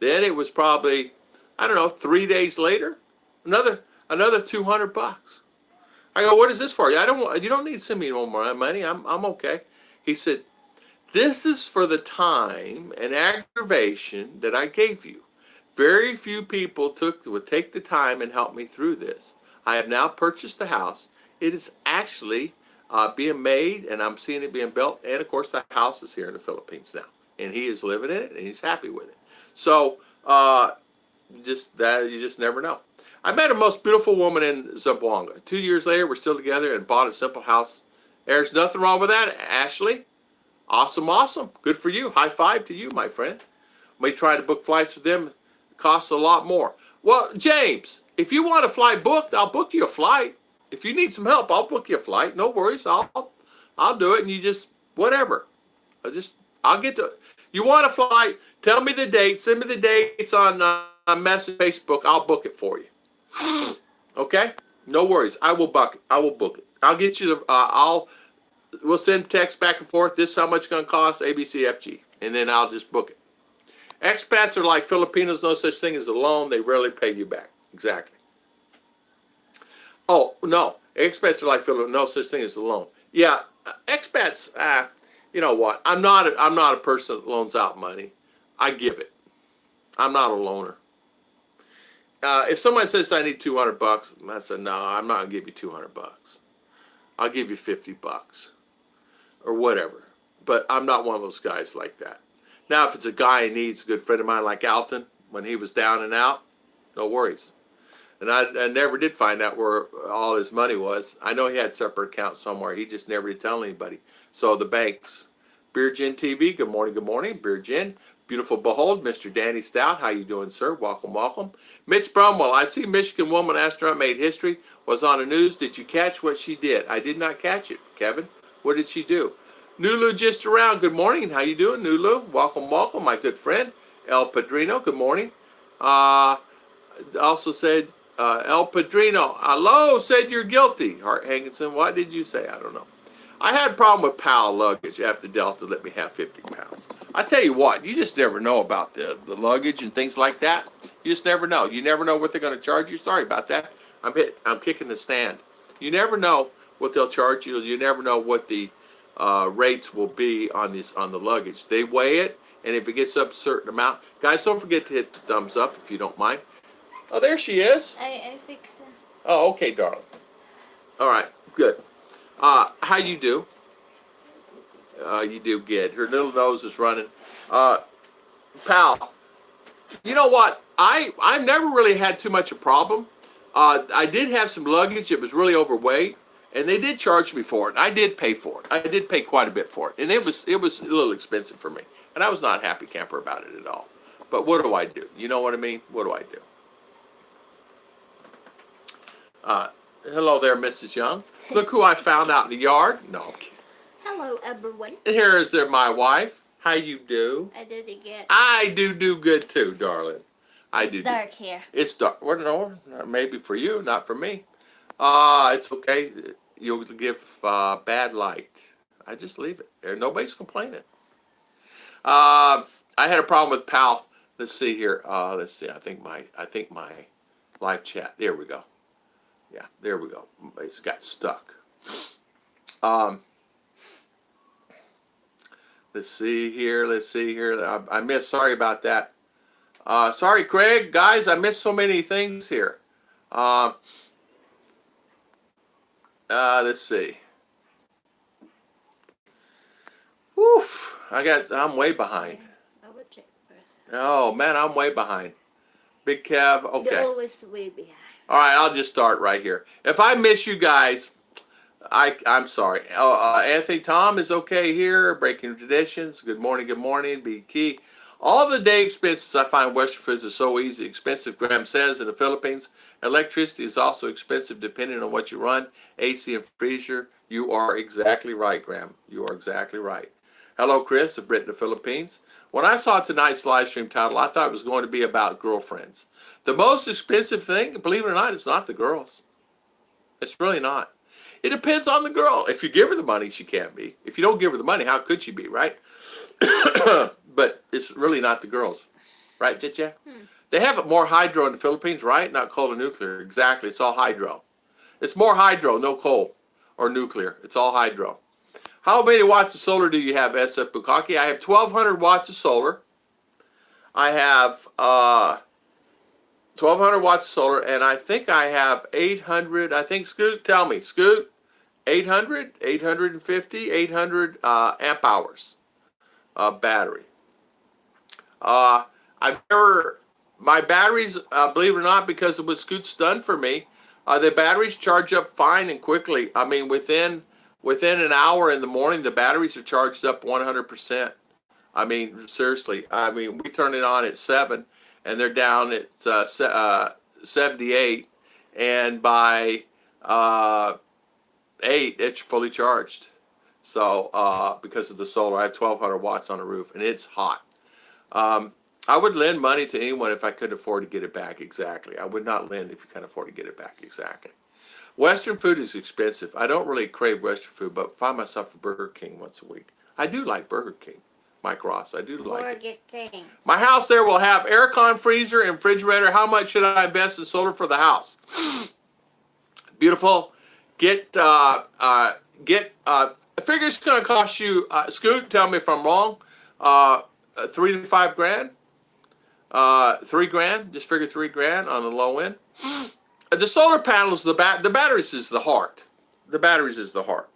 Then it was probably, I don't know, 3 days later, another $200. I go, what is this for? You don't need to send me no more money. I'm okay. He said, this is for the time and aggravation that I gave you. Very few people would take the time and help me through this. I have now purchased the house. It is actually being made, and I'm seeing it being built. And of course, the house is here in the Philippines now, and he is living in it, and he's happy with it. So, you just never know. I met a most beautiful woman in Zamboanga. 2 years later, we're still together and bought a simple house. There's nothing wrong with that, Ashley. Awesome. Good for you. High five to you, my friend. May try to book flights with them. It costs a lot more. Well, James, if you want a flight booked, I'll book you a flight. If you need some help, I'll book you a flight. No worries. I'll do it, and you just whatever. I'll get to it. You want a flight? Tell me the date. Send me the dates on message Facebook. I'll book it for you. Okay? No worries. I will book it. I'll get you the. We'll send text back and forth. This is how much it's going to cost. ABCFG, and then I'll just book it. Expats are like Filipinos. No such thing as a loan. They rarely pay you back. Exactly. Oh no, expats are like Filipinos. No such thing as a loan. Yeah, expats. You know what? I'm not a person that loans out money. I give it. I'm not a loaner. if someone says I need $200, I said, no, I'm not gonna give you $200. I'll give you $50 or whatever. But I'm not one of those guys like that. Now, if it's a guy who needs, a good friend of mine like Alton, when he was down and out, no worries. And I never did find out where all his money was. I know he had separate accounts somewhere. He just never did tell anybody. So the banks. Beer Gin TV, good morning, good morning. Beer Gin. Beautiful Behold, Mr. Danny Stout, how you doing, sir? Welcome, welcome. Mitch Brumwell, I see Michigan woman astronaut made history, was on the news. Did you catch what she did? I did not catch it, Kevin. What did she do? Nulu just around, good morning. How you doing, Nulu? Welcome, welcome, my good friend. El Padrino, good morning. Also said, El Padrino, hello, said you're guilty. Hart Hankinson, what did you say? I don't know. I had a problem with PAL luggage after Delta let me have 50 pounds. I tell you what, you just never know about the luggage and things like that. You just never know. You never know what they're going to charge you. Sorry about that. I'm kicking the stand. You never know what they'll charge you. You never know what the rates will be on the luggage. They weigh it, and if it gets up a certain amount, guys, don't forget to hit the thumbs up if you don't mind. Oh, there she is. I fixed it. Oh, okay, darling. All right, good. How you do? You do good. Her little nose is running. Pal, you know what? I've never really had too much a problem. I did have some luggage that was really overweight, and they did charge me for it. I did pay for it. I did pay quite a bit for it, and it was a little expensive for me, and I was not a happy camper about it at all. But what do I do? You know what I mean? What do I do? Hello there, Mrs. Young. Look who I found out in the yard. No, I'm kidding. Hello, everyone. Here is there my wife. How you do? I did it again. I do good too, darling. I do. It's dark here. It's dark. Well, no, maybe for you, not for me. It's okay. You'll give bad light. I just leave it. Nobody's complaining. I had a problem with PAL. Let's see here. Let's see. I think my live chat. There we go. Yeah, there we go. It's got stuck. Let's see here. I missed. Sorry about that. Sorry, Craig. Guys, I missed so many things here. Let's see. Woof. I'm way behind. I will check first. Oh, man, I'm way behind. Big Kev. Okay. You're always way behind. All right, I'll just start right here. If I miss you guys, I'm sorry. Anthony Tom is okay here. Breaking traditions. Good morning. Be key. All the day expenses I find Western foods are so easy. Expensive, Graham says, in the Philippines. Electricity is also expensive depending on what you run. AC and freezer. You are exactly right, Graham. You are exactly right. Hello, Chris of Britain, the Philippines. When I saw tonight's live stream title, I thought it was going to be about girlfriends. The most expensive thing, believe it or not, it's not the girls. It's really not. It depends on the girl. If you give her the money, she can't be. If you don't give her the money, how could she be, right? But it's really not the girls. Right, Jitja? They have more hydro in the Philippines, right? Not coal or nuclear. Exactly. It's all hydro. It's more hydro, no coal or nuclear. It's all hydro. How many watts of solar do you have, SF Bukaki? I have 1,200 watts of solar. I have 1,200 watts of solar, and I think I have 800. I think, Scoot, tell me, Scoot, 800, 850, 800 amp hours battery. My batteries, believe it or not, because of what Scoot's done for me, the batteries charge up fine and quickly. I mean, within an hour in the morning, the batteries are charged up 100%. I mean, seriously. I mean, we turn it on at 7, and they're down at 78, and by 8, it's fully charged. So, because of the solar, I have 1,200 watts on the roof, and it's hot. I would lend money to anyone if I could afford to get it back. Exactly. I would not lend if you can't afford to get it back. Exactly. Western food is expensive. I don't really crave Western food, but find myself a Burger King once a week. I do like Burger King. Mike Ross, I do like it. Burger King. My house there will have aircon, freezer, and refrigerator. How much should I invest in solar for the house? Beautiful. I figure it's going to cost you, Scoot, tell me if I'm wrong, $3 to $5 grand. $3,000. Just figure $3,000 on the low end. The solar panels, the batteries is the heart. The batteries is the heart.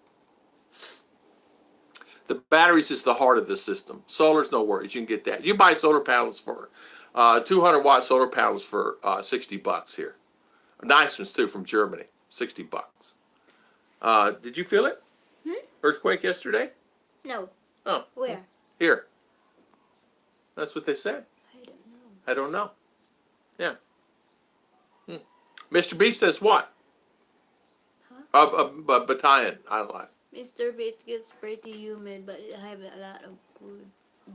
The batteries is the heart of the system. Solar's no worries. You can get that. You buy solar panels for 200-watt solar panels for $60 here. Nice ones too from Germany. $60. Did you feel it? Earthquake yesterday? No. Oh. Where? Here. That's what they said. I don't know. I don't know. Yeah. Mr. B says what? A battalion. I like. Mr. B, it gets pretty humid, but I have a lot of wood.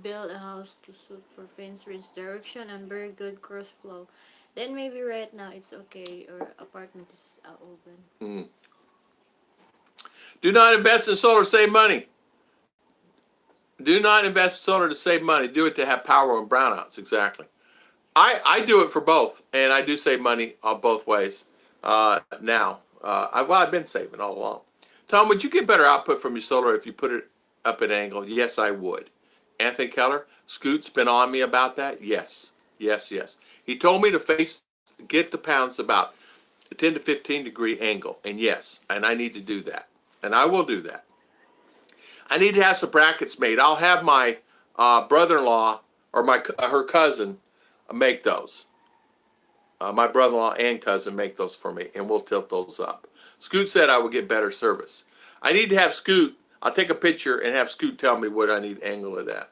Build a house to suit for fence range direction and very good cross flow. Then maybe right now it's okay, or apartment is open. Do not invest in solar to save money. Do not invest in solar to save money. Do it to have power and brownouts. Exactly. I do it for both, and I do save money both ways now. I've been saving all along. Tom, would you get better output from your solar if you put it up at an angle? Yes, I would. Anthony Keller, Scoot's been on me about that. Yes. He told me to get the pounds about a 10 to 15 degree angle, and yes, and I need to do that, and I will do that. I need to have some brackets made. I'll have my brother-in-law or her cousin make those. My brother-in-law and cousin make those for me, and we'll tilt those up. Scoot said I would get better service. I need to have Scoot. I'll take a picture and have Scoot tell me what I need to angle it at.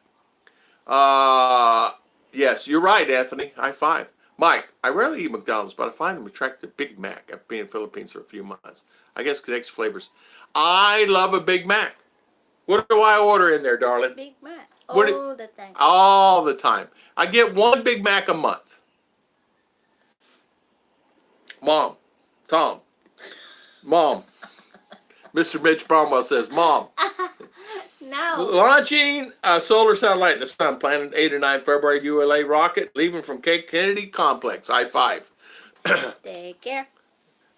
Yes, you're right, Anthony. High five. Mike, I rarely eat McDonald's, but I find them attractive. Big Mac. I've been in the Philippines for a few months. I guess connects flavors. I love a Big Mac. What do I order in there, darling? Big Mac. What All the time. All the time. I get one Big Mac a month. Mom. Tom. Mom. Mr. Mitch Bromwell says, Mom. No. Launching a solar satellite in the sun, planned 8 or 9 February, ULA rocket, leaving from Cape Kennedy Complex. High five. Take care.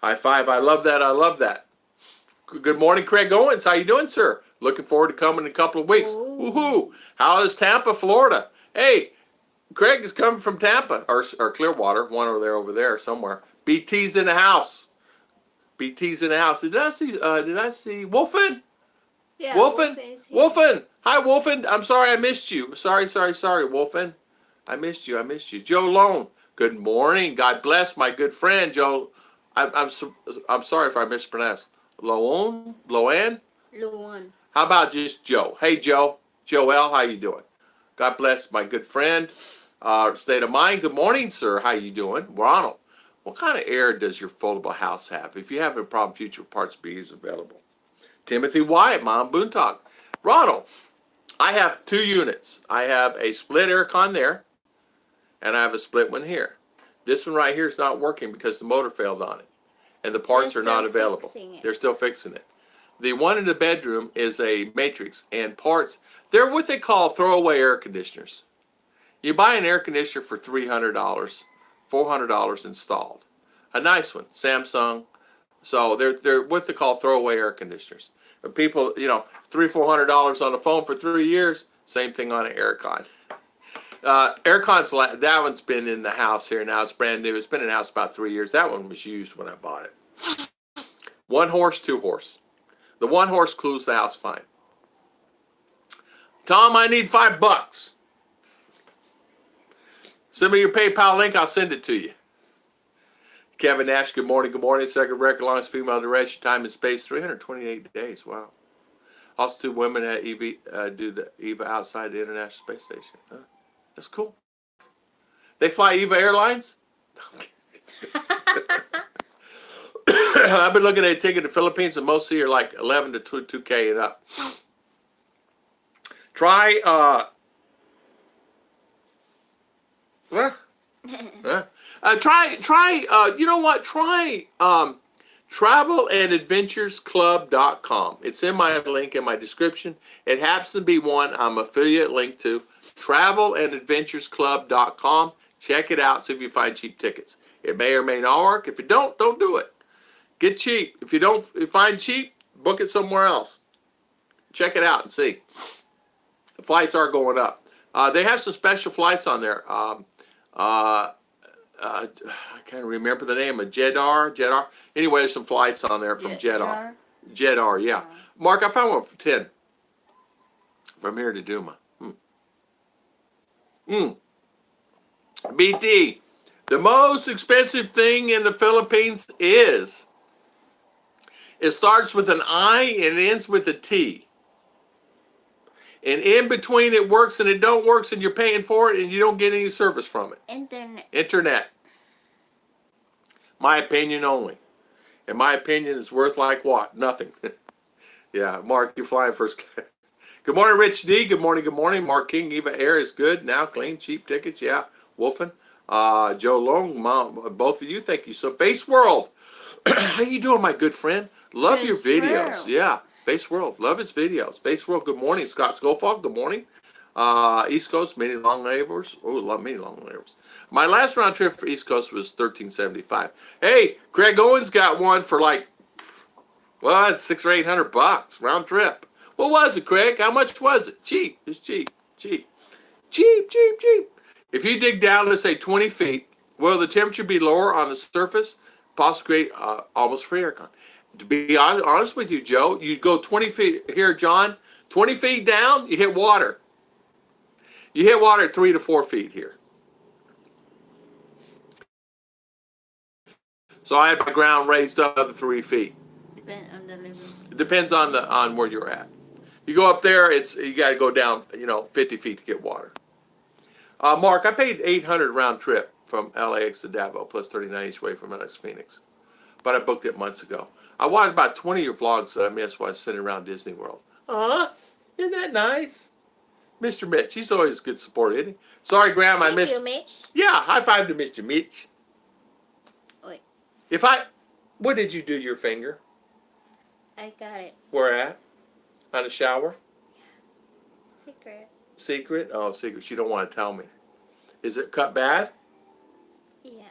High five. I love that. I love that. Good morning, Craig Owens. How you doing, sir? Looking forward to coming in a couple of weeks. Ooh. Woohoo. How is Tampa, Florida? Hey, Craig is coming from Tampa, or Clearwater, one over there somewhere. BT's in the house. BT's in the house. Did I see Wolfen? Yeah, Wolfen? is here. Wolfen! Hi, Wolfen. I'm sorry I missed you. Sorry, Wolfen. I missed you. Joe Lone. Good morning. God bless my good friend, Joe. I'm sorry if I mispronounced. Loan? Luan. How about just Joe? Hey, Joe. Joel, how you doing? God bless my good friend. State of mind. Good morning, sir. How you doing? Ronald, what kind of air does your foldable house have? If you have a problem, Future Parts B is available. Timothy Wyatt, Mom Boontalk. Ronald, I have 2 units. I have a split aircon there, and I have a split one here. This one right here is not working because the motor failed on it, and the parts They're are not still available. fixing it. They're still fixing it. The one in the bedroom is a matrix, and parts, they're what they call throwaway air conditioners. You buy an air conditioner for $300, $400 installed. A nice one, Samsung. So they're what they call throwaway air conditioners. But people, $300-$400 on the phone for 3 years. Same thing on an aircon. Aircon's that one's been in the house here now. It's brand new. It's been in the house about 3 years. That one was used when I bought it. 1 horse, 2 horse. The 1 horse cools the house fine. Tom, I need $5. Send me your PayPal link. I'll send it to you. Kevin Nash, good morning. Good morning. Second record, longest female duration, time and space, 328 days. Wow. Also, 2 women at do the EVA outside the International Space Station. That's cool. They fly EVA Airlines? I've been looking at a ticket to the Philippines, and most are like 11 to 2K and up. Try, Try travelandadventuresclub.com. It's in my link in my description. It happens to be one I'm affiliate linked to. Travelandadventuresclub.com. Check it out, see if you find cheap tickets. It may or may not work. If you don't do it. Get cheap. If you find cheap, book it somewhere else. Check it out and see. The flights are going up. They have some special flights on there. Uh, I can't remember the name of Jeddah. Anyway, there's some flights on there from Jeddah. Jeddah, yeah. Mark, I found one for 10 from here to Duma. BT, the most expensive thing in the Philippines is, it starts with an I and it ends with a T. And in between it works and it don't works and you're paying for it and you don't get any service from it. Internet. My opinion only. And my opinion is worth like what? Nothing. Yeah, Mark, you're flying first class. Good morning, Rich D. Good morning, good morning. Mark King, Eva Air is good now. Clean, cheap tickets, yeah. Wolfen. Joe Long, Mom, both of you, thank you. So, Face World. How you doing, my good friend? Love your videos. Yeah, Face World. Love his videos. Face World, good morning. Scott Schofield, good morning. East Coast, many long layovers. Oh, love many long layovers. My last round trip for East Coast was $13.75. Hey, Craig Owens got one for like, well, it's $600 or $800 round trip. What was it, Craig? How much was it? Cheap. It's cheap. Cheap. Cheap, cheap, cheap. If you dig down, let's say 20 feet, will the temperature be lower on the surface? Possibly almost free aircon. To be honest with you, Joe, you go 20 feet here, John, 20 feet down, you hit water. You hit water at 3 to 4 feet here. So I had my ground raised up another 3 feet. Depends on the level. It depends on where you're at. You go up there, you got to go down 50 feet to get water. Mark, I paid $800 round trip from LAX to Davao plus 39 each way from LAX to Phoenix, but I booked it months ago. I watched about 20 of your vlogs that I missed while I was sitting around Disney World. Isn't that nice? Mr. Mitch, he's always good support, isn't he? Sorry, Graham, I missed. Thank you, Mitch. Yeah, high five to Mr. Mitch. Wait. What did you do your finger? I got it. Where at? On the shower? Secret. Secret? Oh, secret. You don't want to tell me. Is it cut bad? Yeah.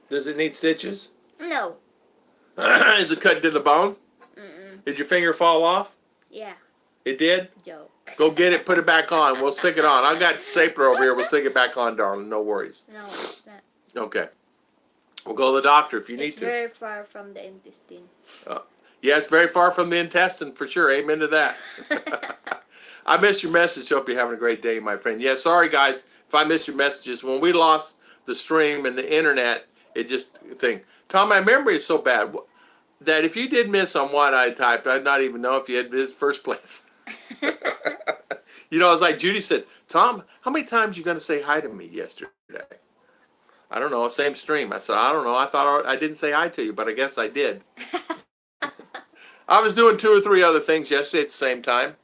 Does it need stitches? No. Is it cut to the bone? Did your finger fall off? Yeah. It did? Joke. Go get it, put it back on. We'll stick it on. I got the stapler over here. We'll stick it back on, darling. No worries. No, it's not. Okay. We'll go to the doctor if you need It's to. very far from the intestine. Yeah, it's very far from the intestine for sure. Amen to that. I missed your message. Hope you're having a great day, my friend. Yeah, sorry guys if I missed your messages. When we lost the stream and the internet, it just Tom, my memory is so bad that if you did miss on what I typed, I'd not even know if you had missed first place. It's like Judy said, Tom, how many times are you going to say hi to me yesterday? I don't know, same stream. I said, I don't know. I thought I didn't say hi to you, but I guess I did. I was doing 2 or 3 other things yesterday at the same time.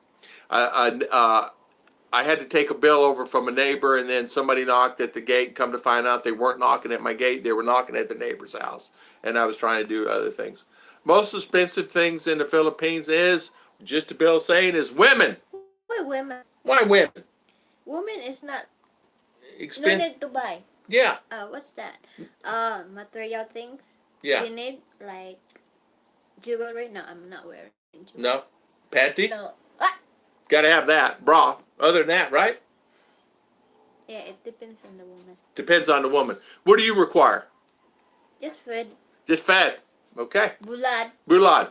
I had to take a bill over from a neighbor, and then somebody knocked at the gate. Come to find out they weren't knocking at my gate. They were knocking at the neighbor's house, and I was trying to do other things. Most expensive things in the Philippines is, just a bill saying, is women. Why women? Why women? Women is not. No Expensive. need to buy. Yeah. What's that? Material things. Yeah. You need like jewelry. No, I'm not wearing jewelry. No. Panty? No. Gotta have that. Bra. Other than that, right? Yeah, it depends on the woman. Depends on the woman. What do you require? Just food. Just fat. Okay. Bulad. Bulad.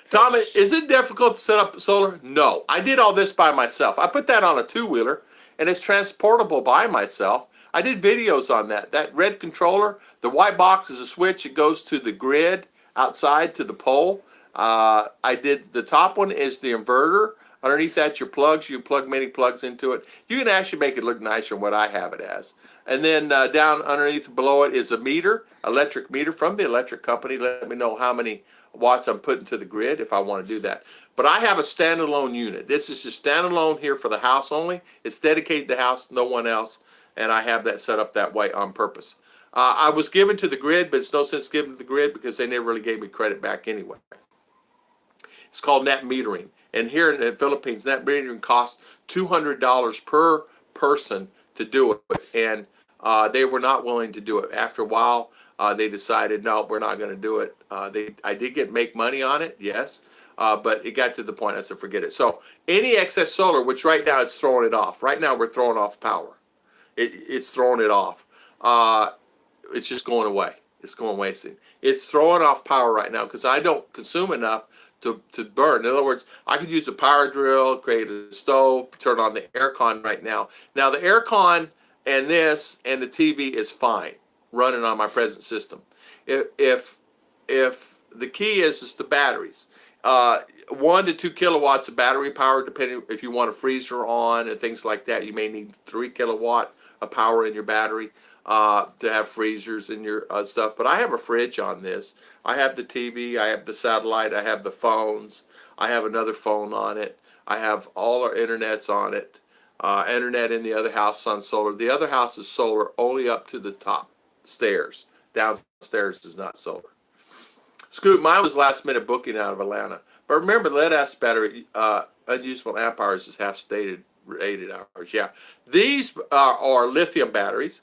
Tom, is it difficult to set up solar? No. I did all this by myself. I put that on a 2-wheeler, and it's transportable by myself. I did videos on that. That red controller, the white box is a switch. It goes to the grid outside to the pole. I did the top one is the inverter. Underneath that, your plugs. You can plug many plugs into it. You can actually make it look nicer than what I have it as. And then down underneath below it is a meter, electric meter from the electric company. Let me know how many watts I'm putting to the grid if I want to do that. But I have a standalone unit. This is just standalone here for the house only. It's dedicated to the house, no one else. And I have that set up that way on purpose. I was given to the grid, but it's no sense giving to the grid because they never really gave me credit back anyway. It's called net metering. And here in the Philippines, net metering costs $200 per person to do it. And they were not willing to do it. After a while, they decided, no, we're not going to do it. I did make money on it, yes. But it got to the point I said, forget it. So any excess solar, which right now it's throwing it off. Right now we're throwing off power. It's throwing it off. It's just going away. It's going wasting. It's throwing off power right now because I don't consume enough to burn. In other words, I could use a power drill, create a stove, turn on the aircon right now. Now the aircon and this and the TV is fine running on my present system. If the key is the batteries, 1 to 2 kilowatts of battery power, depending if you want a freezer on and things like that. You may need 3 kilowatt of power in your battery to have freezers in your stuff. But I have a fridge on this. I have the TV, I have the satellite, I have the phones, I have another phone on it. I have all our internets on it. Internet in the other house on solar. The other house is solar only up to the top stairs. Downstairs is not solar. Scoot, mine was last minute booking out of Atlanta. But remember, lead acid battery, unusable amp hours is half stated rated hours. Yeah. These are lithium batteries.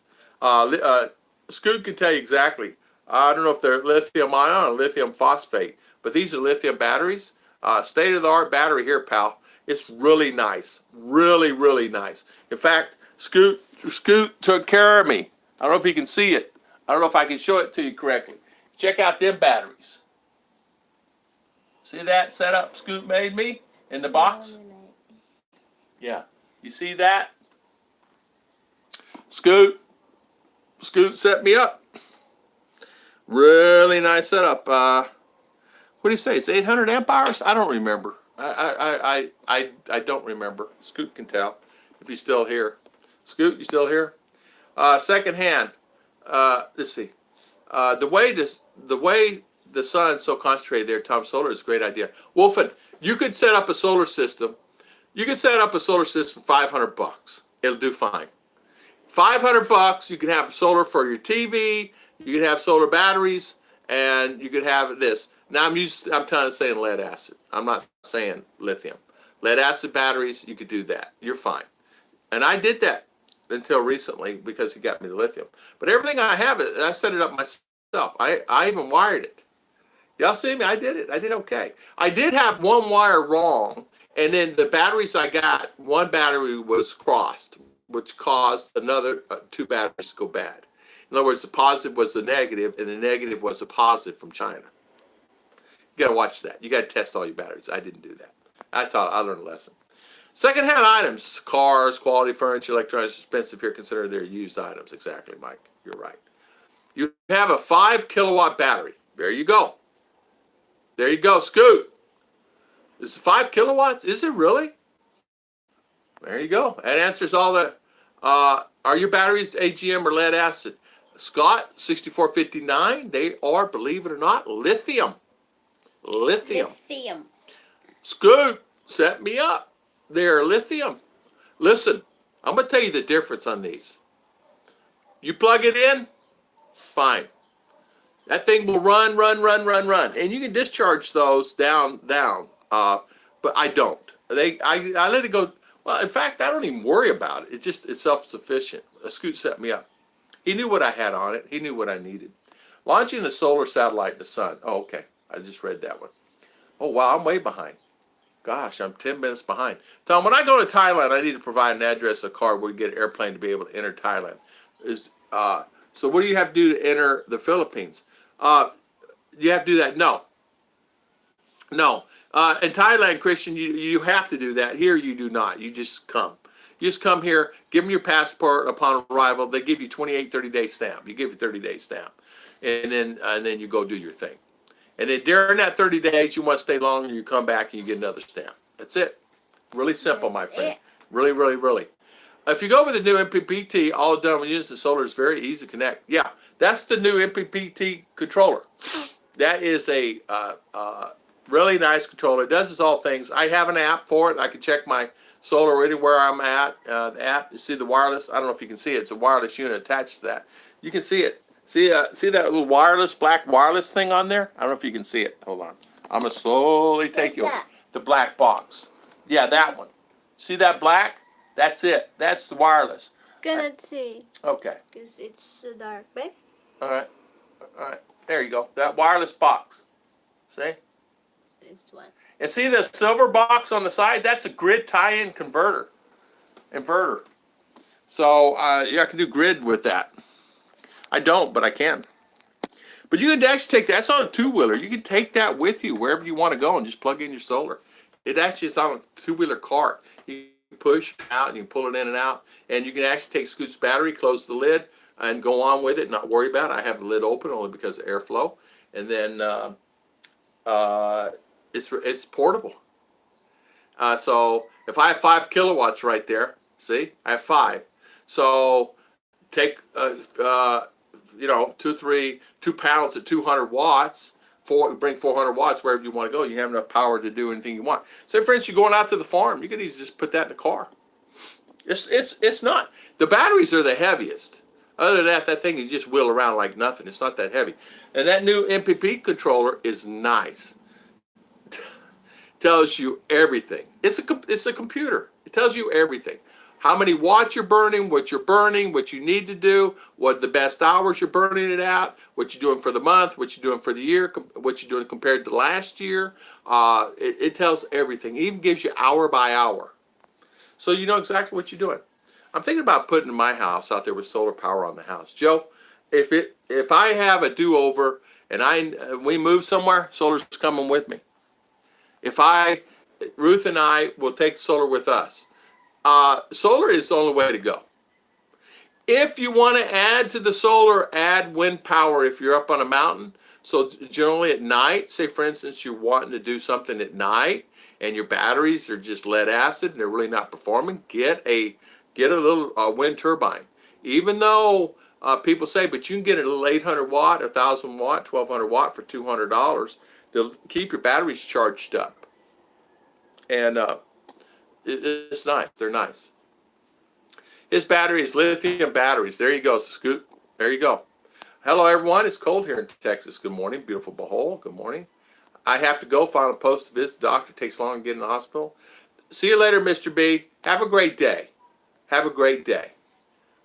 Scoot can tell you exactly. I don't know if they're lithium ion or lithium phosphate, but these are lithium batteries. State of the art battery here, pal. It's really nice. Really, really nice. In fact, Scoot took care of me. I don't know if you can see it. I don't know if I can show it to you correctly. Check out them batteries. See that setup Scoot made me in the box? Yeah. You see that? Scoot set me up. Really nice setup. What do you say? It's 800 amp hours? I don't remember. I don't remember. Scoot can tell if he's still here. Scoot, you still here? Second hand. Let's see. The way the sun's so concentrated there, Tom, solar is a great idea. Wolfen, you could set up a solar system. You could set up a solar system for $500. It'll do fine. $500. You can have solar for your TV. You can have solar batteries, and you could have this. Now I'm saying lead acid. I'm not saying lithium. Lead acid batteries. You could do that. You're fine. And I did that until recently because he got me the lithium. But everything I have, I set it up myself. I even wired it. Y'all see me? I did it. I did okay. I did have one wire wrong, and then the batteries I got, one battery was crossed, which caused another 2 batteries to go bad. In other words, the positive was the negative, and the negative was the positive from China. You got to watch that. You got to test all your batteries. I didn't do that. I learned a lesson. Secondhand items, cars, quality furniture, electronics, expensive here. Consider they're used items. Exactly, Mike. You're right. You have a 5 kilowatt battery. There you go. There you go, Scoot. Is it 5 kilowatts? Is it really? There you go. That answers all the. Are your batteries AGM or lead acid? Scott, 6459. They are, believe it or not, lithium. Lithium. Scoot, set me up. They're lithium. Listen, I'm going to tell you the difference on these. You plug it in, fine. That thing will run. And you can discharge those down. But I don't. I let it go. Well, in fact, I don't even worry about it. It's self-sufficient. Scoot set me up. He knew what I had on it. He knew what I needed. Launching a solar satellite in the sun. Oh, okay. I just read that one. Oh, wow, I'm way behind. Gosh, I'm 10 minutes behind. Tom, when I go to Thailand, I need to provide an address, a card where you get an airplane to be able to enter Thailand. So what do you have to do to enter the Philippines? You have to do that? No. In Thailand, Christian, you have to do that. Here, you do not. You just come. You just come here, give them your passport upon arrival. They give you 28, 30-day stamp. You give you 30-day stamp. And then you go do your thing. And then during that 30 days, you want to stay longer, you come back and you get another stamp. That's it. Really simple, my friend. Really, really, really. If you go with the new MPPT, all done when using the solar is very easy to connect. Yeah, that's the new MPPT controller. That is a really nice controller. It does all things. I have an app for it. I can check my solar anywhere I'm at. The app, you see the wireless. I don't know if you can see it. It's a wireless unit attached to that. You can see it. See that little black wireless thing on there? I don't know if you can see it. Hold on. I'm going to slowly take you over. The black box. Yeah, that one. See that black? That's it. That's the wireless. Cannot see. Okay. Because it's so dark, babe. All right. There you go. That wireless box. See? This one. And see the silver box on the side? That's a grid tie-in inverter. So yeah, I can do grid with that. I don't, but I can. But you can actually take that. That's on a two-wheeler. You can take that with you wherever you want to go and just plug in your solar. It actually is on a two-wheeler cart. You push it out and you pull it in and out. And you can actually take Scoot's battery, close the lid, and go on with it, not worry about it. I have the lid open only because of airflow. And then it's portable. So if I have 5 kilowatts right there, see, I have 5. So take you know 2 pounds at 200 watts. Bring 400 watts wherever you want to go. You have enough power to do anything you want. Say, for instance, you're going out to the farm. You can easily just put that in the car. It's not. The batteries are the heaviest. Other than that, that thing you just wheel around like nothing. It's not that heavy. And that new MPP controller is nice. Tells you everything. It's a computer. It tells you everything. How many watts you're burning, what you need to do, what the best hours you're burning it at, what you're doing for the month, what you're doing for the year, what you're doing compared to last year. It tells everything. It even gives you hour by hour. So you know exactly what you're doing. I'm thinking about putting my house out there with solar power on the house. Joe, if I have a do-over and we move somewhere, solar's coming with me. Ruth and I will take solar with us. Solar is the only way to go. If you want to add to the solar, add wind power if you're up on a mountain. So generally at night, say for instance you're wanting to do something at night and your batteries are just lead acid and they're really not performing, get a little wind turbine. Even though people say, but you can get a little 800 watt, 1,000 watt, 1,200 watt for $200 to keep your batteries charged up. And it's nice. They're nice. His battery is lithium batteries. There you go, Scoot. There you go. Hello, everyone. It's cold here in Texas. Good morning. Beautiful Bohol. Good morning. I have to go find a post to visit the doctor. It takes long to get in the hospital. See you later, Mr. B. Have a great day. Have a great day.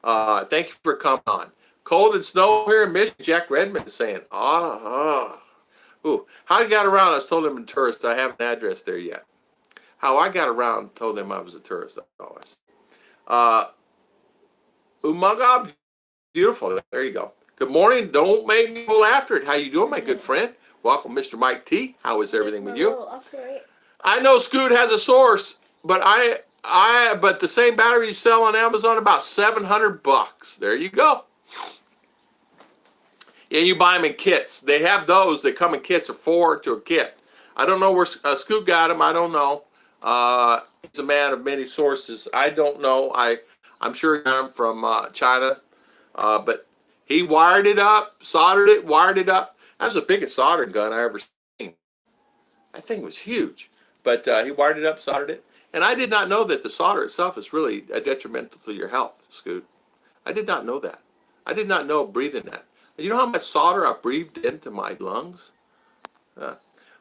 Thank you for coming on. Cold and snow here in Michigan. Jack Redmond is saying, Ooh, how I got around, I was told him I'm a tourist. I have an address there yet. How I got around, told them I was a tourist. Always. Umaga, beautiful. There you go. Good morning. Don't make me go after it. How you doing, my good friend? Welcome, Mr. Mike T. How is everything with you? I know Scoot has a source, but but the same battery you sell on Amazon about $700. There you go. And you buy them in kits. They have those that come in kits of 4 to a kit. I don't know where Scoot got them. I don't know. He's a man of many sources. I don't know. I'm sure he got them from China. But he wired it up, soldered it, wired it up. That was the biggest soldering gun I ever seen. That thing was huge. But he wired it up, soldered it. And I did not know that the solder itself is really detrimental to your health, Scoot. I did not know that. I did not know breathing that. You know how much solder I breathed into my lungs?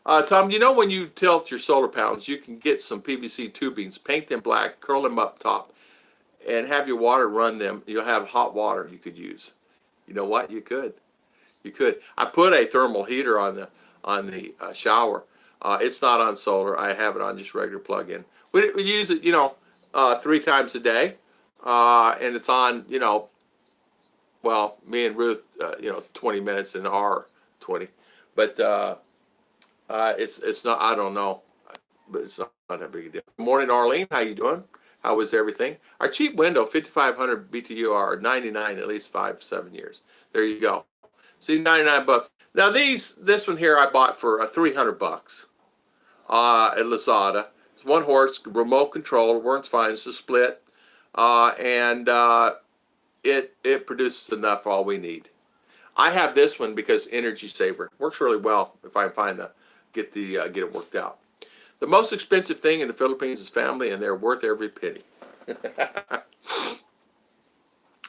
Tom, you know when you tilt your solar panels, you can get some PVC tubings, paint them black, curl them up top, and have your water run them. You'll have hot water you could use. You know what? You could. You could. I put a thermal heater on the shower. It's not on solar. I have it on just regular plug-in. We use it, 3 times a day, and it's on, well, me and Ruth, 20 minutes an hour, 20, but it's not. I don't know, but it's not that big a deal. Good morning, Arlene. How you doing? How was everything? Our cheap window, 5,500 BTU, are 99 at least 5-7 years. There you go. See, $99. Now this one here I bought for $300 at Lazada. It's 1 horse, remote control, works fine. It's a split, and it produces enough for all we need. I have this one because energy saver works really well. If I find get it worked out. The most expensive thing in the Philippines is family, and they're worth every penny.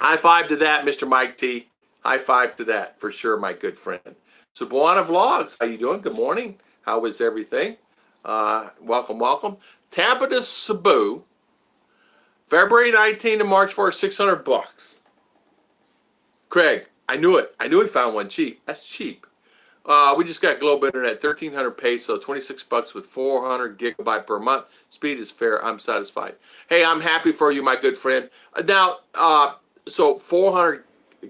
High five to that, Mr. Mike T. High five to that for sure, my good friend. Cebuana Vlogs, how you doing? Good morning. How is everything? Welcome, welcome. Tampa to Cebu, February 19 to March 4, $600. Craig, I knew it. I knew he found one cheap. That's cheap. We just got Globe Internet, 1,300 peso, 26 bucks with 400 gigabyte per month. Speed is fair. I'm satisfied. Hey, I'm happy for you, my good friend. Now, so 400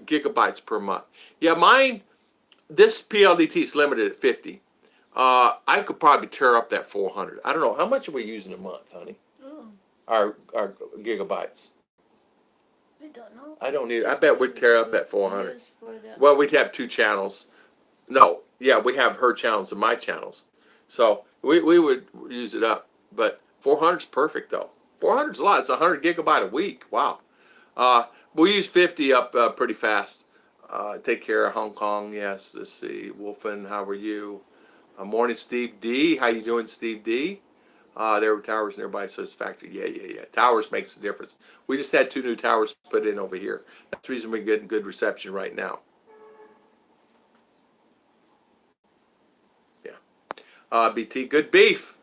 gigabytes per month. Yeah, mine, this PLDT is limited at 50. I could probably tear up that 400. I don't know. How much are we using a month, honey? Oh, Our gigabytes. I don't know. I don't need, I bet we'd tear up that 400. Use for the Well, we'd have two channels. No, yeah, we have her channels and my channels. So we would use it up. But 400's perfect, though. 400's a lot. It's 100 gigabyte a week. Wow. We use 50 up pretty fast. Take care of Hong Kong. Yes, let's see. Wolfen, how are you? Morning, Steve D. How you doing, Steve D? There were towers nearby, so it's factory. Yeah. Towers makes a difference. We just had 2 new towers put in over here. That's the reason we're getting good reception right now. Yeah. BT, good beef.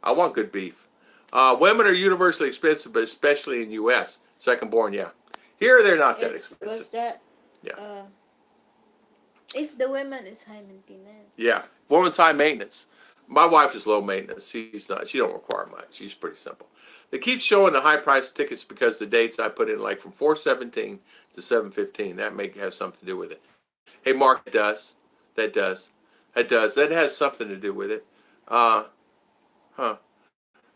I want good beef. Women are universally expensive, but especially in U.S. Second born, yeah. Here they're not that it's expensive. because that Yeah. if the woman is high maintenance. Yeah. Woman's high maintenance. My wife is low maintenance. She's not. She don't require much. She's pretty simple. They keep showing the high price tickets because the dates I put in, like from 4/17 to 7/15, that may have something to do with it. Hey, Mark, it does. That does. That does. That has something to do with it. Uh, huh.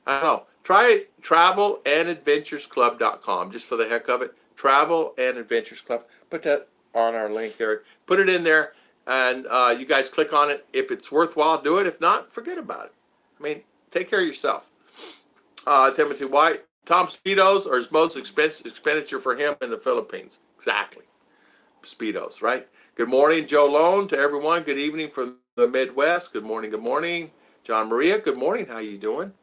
I don't know. Try travelandadventuresclub.com just for the heck of it. Travel and Adventures Club. Put that on our link there. Put it in there, and you guys click on it. If it's worthwhile, do it. If not, forget about it. I mean, take care of yourself. Timothy White. Tom Speedos are his most expensive expenditure for him in the Philippines. Exactly. Speedos, right? Good morning, Joe Lone, to everyone. Good evening from the Midwest. Good morning, good morning. John Maria, good morning. How you doing?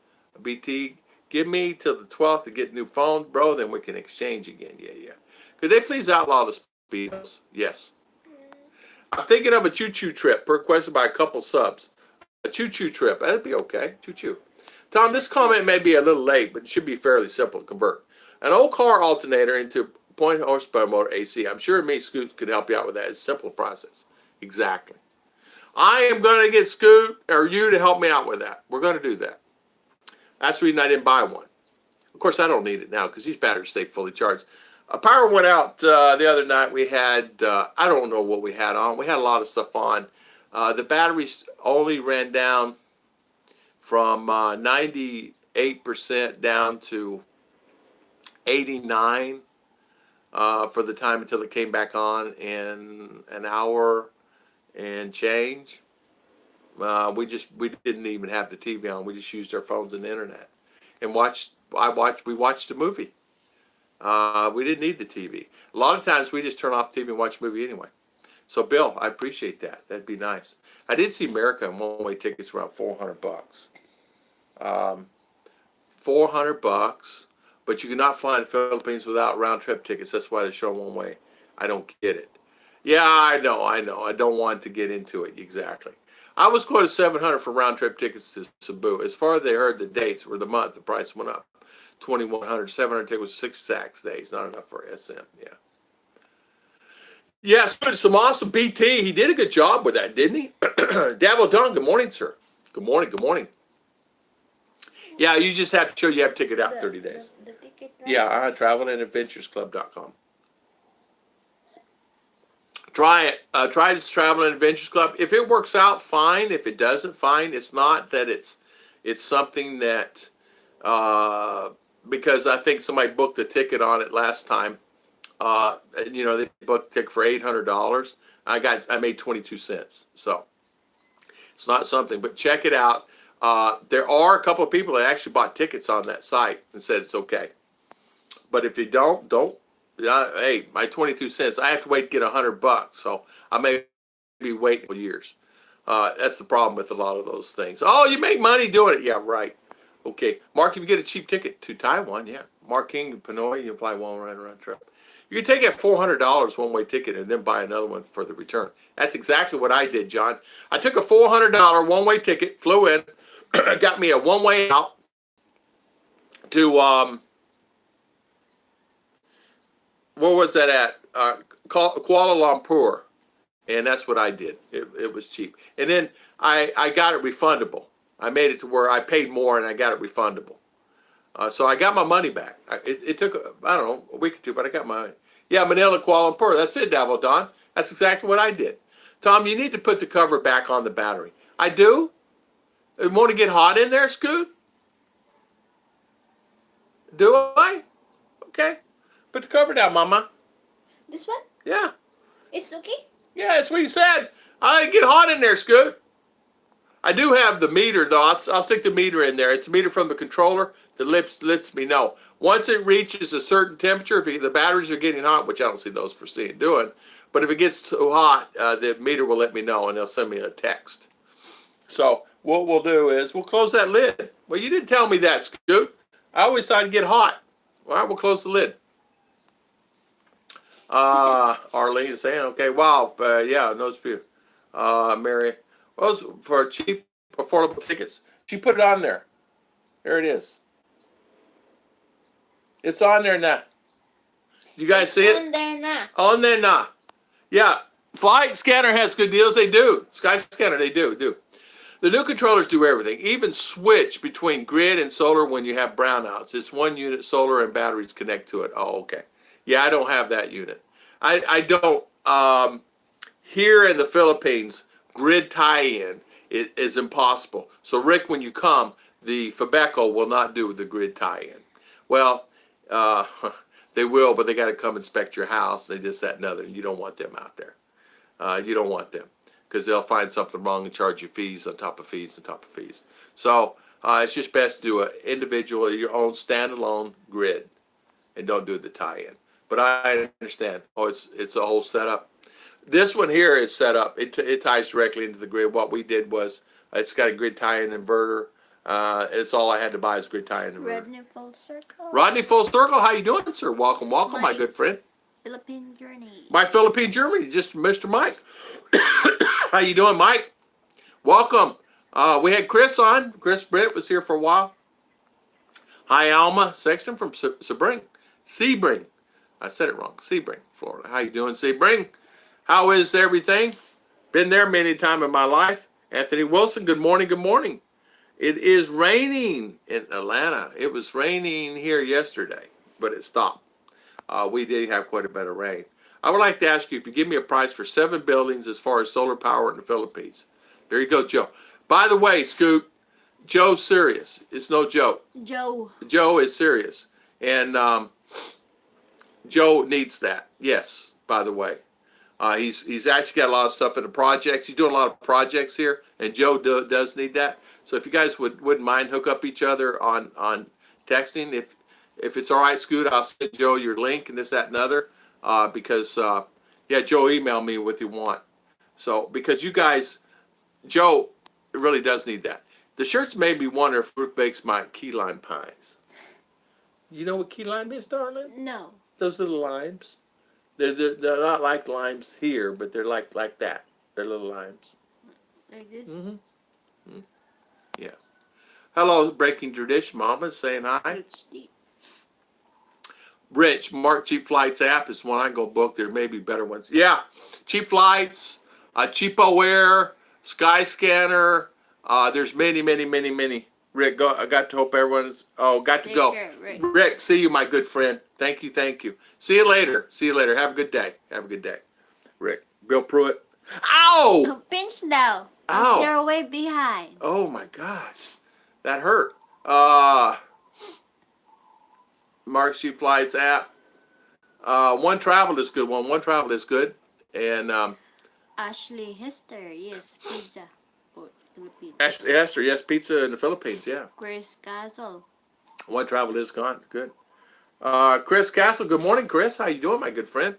BT, give me till the 12th to get new phones, bro, then we can exchange again. Yeah. Could they please outlaw the Speedos? Yes. I'm thinking of a choo-choo trip, per requested by a couple subs. A choo-choo trip, that'd be okay. Choo-choo. Tom, this comment may be a little late, but it should be fairly simple to convert. An old car alternator into point horsepower motor AC. I'm sure me, Scoot, could help you out with that. It's a simple process. Exactly. I am going to get Scoot or you to help me out with that. We're going to do that. That's the reason I didn't buy one. Of course, I don't need it now because these batteries stay fully charged. Power went out the other night. We had, I don't know what we had on. We had a lot of stuff on. The batteries only ran down from 98% down to 89 for the time until it came back on in an hour and change. We didn't even have the TV on. We just used our phones and the internet and we watched a movie. We didn't need the TV. A lot of times we just turn off the TV and watch a movie anyway. So Bill, I appreciate that. That'd be nice. I did see America and one-way tickets around $400. 400 bucks, but you cannot fly in the Philippines without round-trip tickets. That's why they show one way. I don't get it. Yeah, I know. I don't want to get into it exactly. I was quoted 700 for round-trip tickets to Cebu. As far as they heard the dates or the month, the price went up. 2,100, 700 tickets was 6 tax days. Not enough for SM. Yeah. Yes, good. Some awesome BT. He did a good job with that, didn't he? Davo Dunn, good morning, sir. Good morning. Yeah, you just have to show you have a ticket out 30 days. The ticket, right? Yeah, travelandadventuresclub.com. Try it. Try this Travel and Adventures Club. If it works out, fine. If it doesn't, fine. It's not that it's something that because I think somebody booked a ticket on it last time. They booked a ticket for $800. I made 22 cents. So it's not something, but check it out. There are a couple of people that actually bought tickets on that site and said it's okay. But if you don't. Hey, my 22 cents. I have to wait to get $100, so I may be waiting for years. That's the problem with a lot of those things. Oh, you make money doing it. Yeah, right. Okay, Mark, if you get a cheap ticket to Taiwan, yeah. Mark King, Pinoy, you can fly one round trip. You can take a $400 one-way ticket and then buy another one for the return. That's exactly what I did, John. I took a $400 one-way ticket, flew in, got me a one-way out to where was that at? Kuala Lumpur. And that's what I did. It was cheap. And then I got it refundable. I made it to where I paid more and I got it refundable. So I got my money back. It took, I don't know, a week or two, but I got my, yeah, Manila, Kuala Lumpur. That's it, Davo Don. That's exactly what I did. Tom, you need to put the cover back on the battery. I do? It want to get hot in there, Scoot? Do I? Okay. Put the cover down, Mama. This one? Yeah. It's okay? Yeah, that's what you said. I get hot in there, Scoot. I do have the meter, though. I'll stick the meter in there. It's a meter from the controller that lets me know. Once it reaches a certain temperature, if the batteries are getting hot, which I don't see those foreseeing doing, but if it gets too hot, the meter will let me know, and they'll send me a text. So what we'll do is we'll close that lid. Well, you didn't tell me that, Scoot. I always thought it'd get hot. All right, we'll close the lid. Arlene is saying, okay, wow, yeah, those people. Mary, those for cheap, affordable tickets. She put it on there. There it is. It's on there now. You guys see it? On there now. On there now. Yeah, Flight Scanner has good deals. They do. Skyscanner, they do. The new controllers do everything. Even switch between grid and solar when you have brownouts. It's one unit solar and batteries connect to it. Oh, okay. Yeah, I don't have that unit. I don't. Here in the Philippines, grid tie-in is impossible. So, Rick, when you come, the Fabeco will not do the grid tie-in. Well, they will, but they got to come inspect your house. They this, that, and other. And you don't want them out there. You don't want them because they'll find something wrong and charge you fees on top of fees on top of fees. So, it's just best to do an individual, your own standalone grid, and don't do the tie-in. But I understand. Oh, it's a whole setup. This one here is set up. It ties directly into the grid. What we did was it's got a grid tie-in inverter. It's all I had to buy is grid tie-in inverter. Rodney Full Circle. Rodney Full Circle, how you doing, sir? Welcome, my good friend. Philippine journey. My Philippine journey, just Mr. Mike. How you doing, Mike? Welcome. We had Chris on. Chris Britt was here for a while. Hi, Alma Sexton from Sebring. I said it wrong. Sebring, Florida. How you doing, Sebring? How is everything? Been there many times in my life. Anthony Wilson, good morning, good morning. It is raining in Atlanta. It was raining here yesterday, but it stopped. We did have quite a bit of rain. I would like to ask you if you give me a price for 7 buildings as far as solar power in the Philippines. There you go, Joe. By the way, Scoot, Joe's serious. It's no joke. Joe is serious. And Joe needs that. Yes, by the way. He's actually got a lot of stuff in the projects. He's doing a lot of projects here, and Joe does need that. So if you guys wouldn't mind hook up each other on texting, if it's all right, Scoot, I'll send Joe your link and this, that, and other. Because yeah, Joe emailed me what you want. So because you guys, Joe really does need that. The shirts made me wonder if Ruth bakes my key lime pies. You know what key lime is, darling? No. Those little limes. They're not like limes here, but they're like that. They're little limes. Like this? Mm-hmm. Yeah. Hello, Breaking Tradition. Mama's saying hi. Rich, Mark Cheap Flights app is one I go book. There may be better ones. Yeah. Cheap Flights, Cheapo Air, Skyscanner. There's many. Rick, I got to hope everyone's, got to go. Care, Rick, see you, my good friend. Thank you. See you later. Have a good day. Rick. Bill Pruitt. Ow! Oh, pinch now. Ow. You're way behind. Oh my gosh. That hurt. Mark Cheap Flights app. One Travel is good. One Travel is good. And Ashley Hester, yes, pizza. Philippines. Ashley Hester, yes, pizza in the Philippines, yeah. Chris Castle. One Travel is gone. Good. Chris Castle, good morning, Chris. How you doing, my good friend?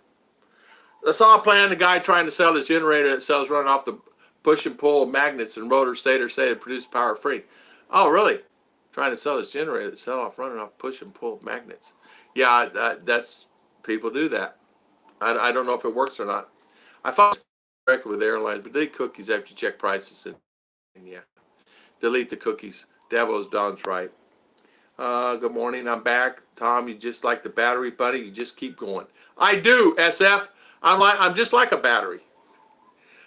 I saw a plan, the guy trying to sell his generator that sells running off the push and pull magnets and rotor stator say to produce power free. Oh, really? Trying to sell his generator that sell off running off push and pull magnets. Yeah, that's people do that. I don't know if it works or not. I found directly with airlines, but they cookies after you check prices and yeah, delete the cookies. Davo's Don's right. Good morning. I'm back. Tom, you just like the battery, buddy. You just keep going. I do, SF. I'm just like a battery.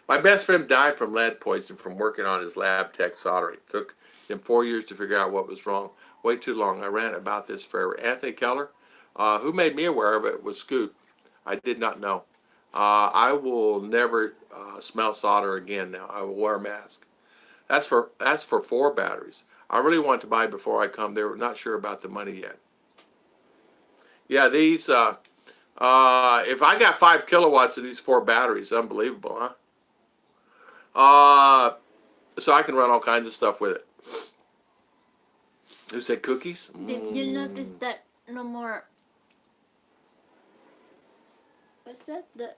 My best friend died from lead poisoning from working on his lab tech soldering. It took him 4 years to figure out what was wrong. Way too long. I ran about this forever. Anthony Keller, who made me aware of it, was Scoot. I did not know. I will never smell solder again now. I will wear a mask. That's for 4 batteries. I really want to buy before I come. They're not sure about the money yet. Yeah, these. If I got 5 kilowatts of these 4 batteries, unbelievable, huh? So I can run all kinds of stuff with it. Who said cookies? Did you notice that no more? What's that? The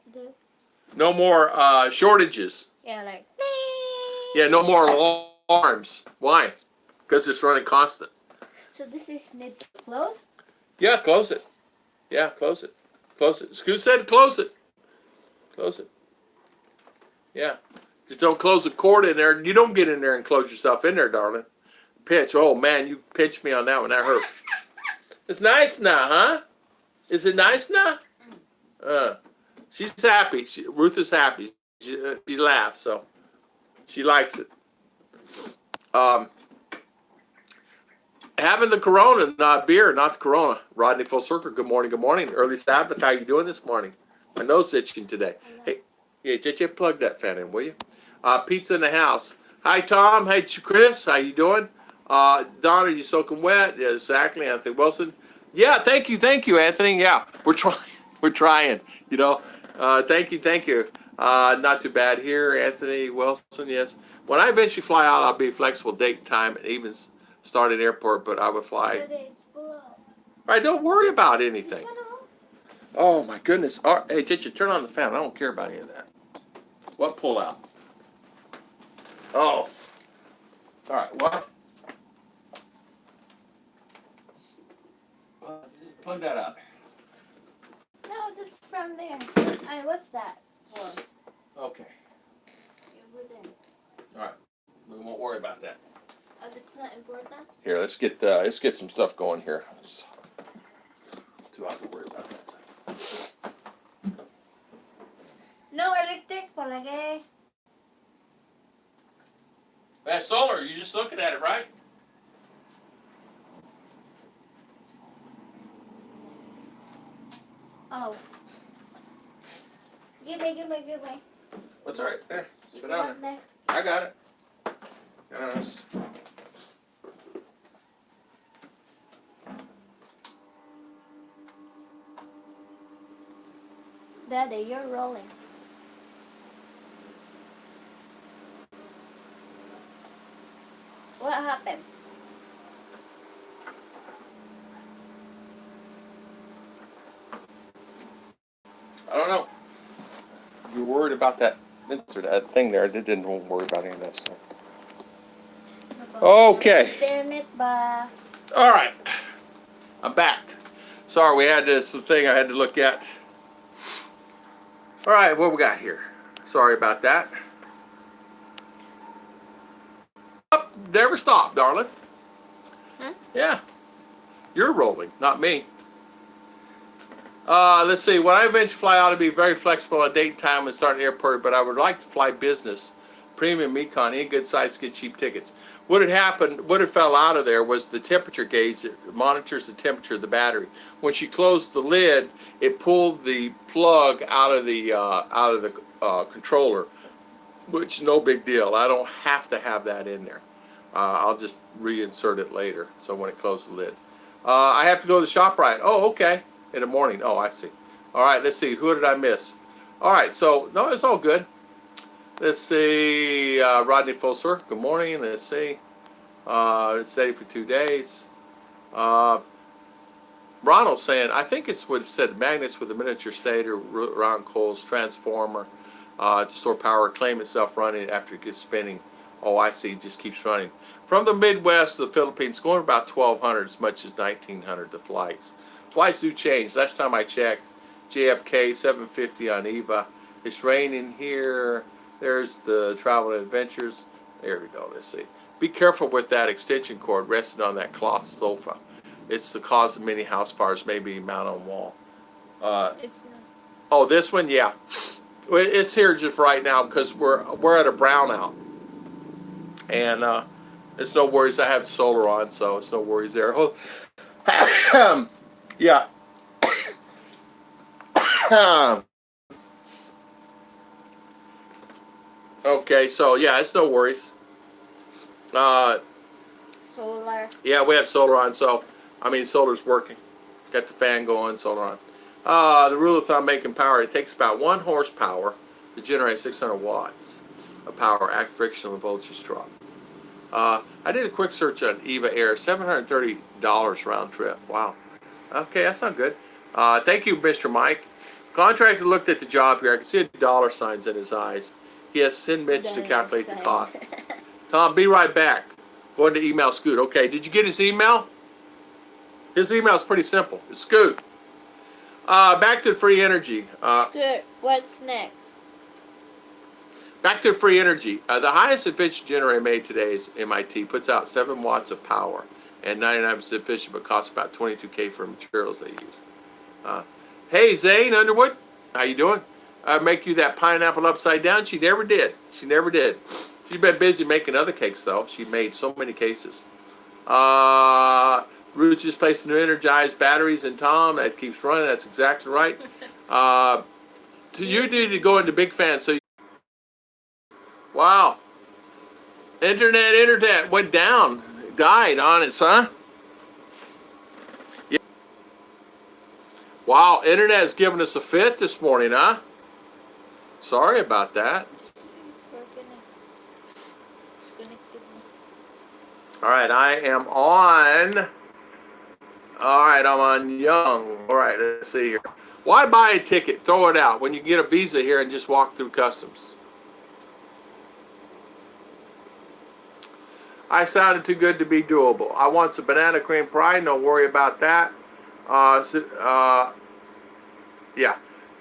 No more shortages. yeah, like. Yeah, no more alarms. Why? Because it's running constant. So this is need to close. Yeah, close it. Yeah, close it. Close it. Scoot said close it. Close it. Yeah. Just don't close the cord in there. You don't get in there and close yourself in there, darling. Pinch. Oh, man, you pinched me on that one. That hurt. It's nice now, huh? Is it nice now? She's happy. Ruth is happy. She laughs, so she likes it. Having the Corona, not beer, not the Corona. Rodney Full Circle, good morning, good morning. Early Sabbath, how you doing this morning? My nose itching today. Hey, yeah, JJ, plug that fan in, will you? Pizza in the house. Hi, Tom. Hey, Chris, how you doing? Don, are you soaking wet? Yeah, exactly, Anthony Wilson. Yeah, thank you, Anthony. Yeah, we're trying, you know. Thank you. Not too bad here, Anthony Wilson, yes. When I eventually fly out, I'll be flexible date and time and even start at airport, but I would fly. All right, don't worry about anything. Oh, my goodness. All right, hey, JJ, turn on the fan. I don't care about any of that. What pull out? Oh. All right, what? Plug that out. No, that's from there. What's that for? Okay. All right. We won't worry about that. Oh, that's not important? Here, let's get some stuff going here. Too hard to worry about that. No electric palagi. That's solar. You're just looking at it, right? Oh. Give me. What's all right? There. Sit down there. I got it. Yes. Daddy, you're rolling. What happened? I don't know. You're worried about that thing there. I didn't worry about any of that stuff. Okay. Damn it, ba. All right. I'm back. Sorry, we had this thing I had to look at. All right, what we got here? Sorry about that. Oh, never stop, darling. Huh? Yeah. You're rolling, not me. Let's see. When I eventually fly out, I'll be very flexible on date and time and start an airport, but I would like to fly business. Premium econ, any good sites get cheap tickets. What had happened, what had fell out of there was the temperature gauge that monitors the temperature of the battery. When she closed the lid, it pulled the plug out of the controller, which no big deal. I don't have to have that in there. I'll just reinsert it later. So when it closed the lid, I have to go to the ShopRite. Oh, okay. In the morning. Oh, I see. All right. Let's see. Who did I miss? All right. So no, it's all good. Let's see, Rodney Full Circle, good morning. Let's see, it's steady for 2 days. Ronald's saying, I think it's what it said, magnets with a miniature stator, round coils, transformer, to store power, claim itself running after it gets spinning. Oh, I see, it just keeps running. From the Midwest to the Philippines, going about 1,200 as much as 1,900 the flights. Flights do change. Last time I checked, JFK, 750 on EVA. It's raining here. There's the Travel and Adventures. There we go. Let's see. Be careful with that extension cord resting on that cloth sofa. It's the cause of many house fires, maybe mount on wall. It's not. Oh, this one? Yeah. It's here just right now because we're at a brownout, and it's no worries. I have solar on, so it's no worries there. Yeah. Okay, so yeah, it's no worries. Uh, Solar. yeah, we have solar on, so I mean, solar's working. Got the fan going, solar on. The rule of thumb making power, it takes about 1 horsepower to generate 600 watts of power at frictional voltage drop. I did a quick search on EVA Air, $730 round trip. Wow. Okay, that's not good. Thank you, Mr. Mike. Contractor looked at the job here. I can see dollar signs in his eyes. He has sent Mitch to calculate the cost. Tom, be right back. Going to email Scoot. Okay, did you get his email? His email is pretty simple. It's Scoot. Back to the free energy. Good. What's next? Back to free energy. The highest efficient generator made today is MIT. Puts out 7 watts of power and 99% efficient, but costs about $22K for materials they used. Hey, Zane Underwood. How you doing? Make you that pineapple upside down? She never did. She never did. She's been busy making other cakes, though. She made so many cases. Ruth just placed new energized batteries in Tom. That keeps running. That's exactly right. You need to go into big fan. So, wow. Internet went down. Died on us, huh? Yeah. Wow, internet's giving us a fit this morning, huh? Sorry about that. All right, I am on. All right, I'm on Young. All right, let's see here. Why buy a ticket? Throw it out when you get a visa here and just walk through customs. I sounded too good to be doable. I want some banana cream pie. No worry about that. Yeah.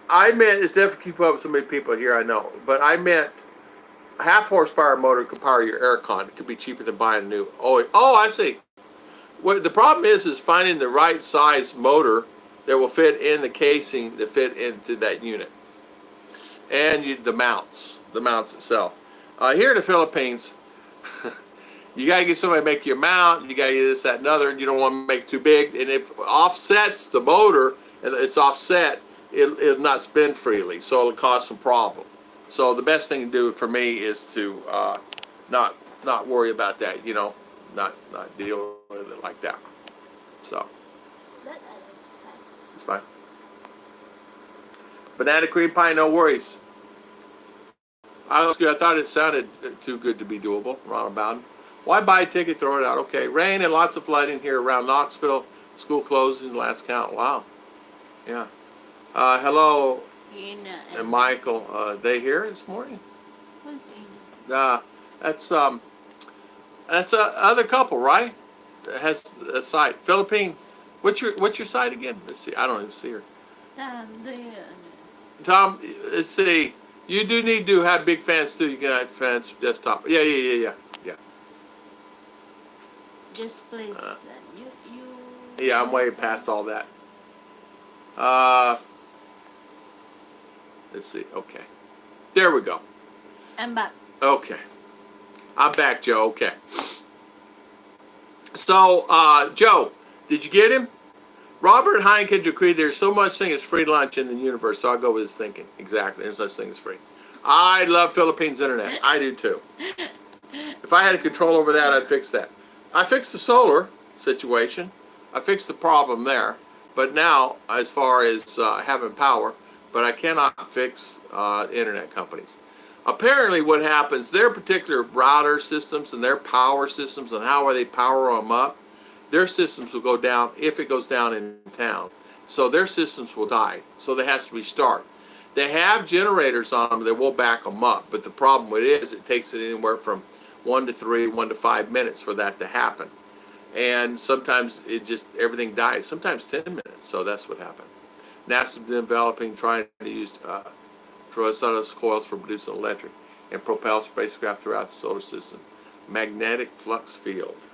I meant, it's difficult to keep up with so many people here, I know. But I meant a half horsepower motor could power your aircon. It could be cheaper than buying a new. Oh, I see. What the problem is finding the right size motor that will fit in the casing to fit into that unit. And the mounts itself. Here in the Philippines, you gotta get somebody to make you a mount. You gotta get this, that, and other, and you don't want to make it too big. And if it offsets the motor, and it's offset, it'll not spin freely, so it'll cause some problem. So the best thing to do for me is to not worry about that. You know, not deal with it like that. So it's fine. Banana cream pie, no worries. I thought it sounded too good to be doable. Roundabout. Why buy a ticket? Throw it out. Okay. Rain and lots of flooding here around Knoxville. School closing last count. Wow. Yeah. Hello. Ina And Michael. They here this morning? Who's Ina? That's a other couple, right? That has a site. Philippine. What's your site again? Let's see. I don't even see her. Do you? Tom, let's see. You do need to have big fans too. You can have fans desktop. Yeah. Just please. You. Yeah, I'm way past all that. Let's see. Okay. There we go. I'm back. Okay. I'm back, Joe. Okay. So, Joe, did you get him? Robert Heineken decreed there's so much thing as free lunch in the universe, so I'll go with his thinking. Exactly. There's such thing as free. I love Philippines internet. I do too. If I had control over that, I'd fix that. I fixed the solar situation. I fixed the problem there. But now, as far as having power, but I cannot fix internet companies. Apparently what happens, their particular router systems and their power systems and how they power them up, their systems will go down if it goes down in town. So their systems will die. So they have to restart. They have generators on them that will back them up. But the problem with it is it takes it anywhere from 1 to 3, 1 to 5 minutes for that to happen. And sometimes it just, everything dies. Sometimes 10 minutes. So that's what happened. NASA's been developing, trying to use Troyes coils for producing electric and propel spacecraft throughout the solar system. Magnetic flux field.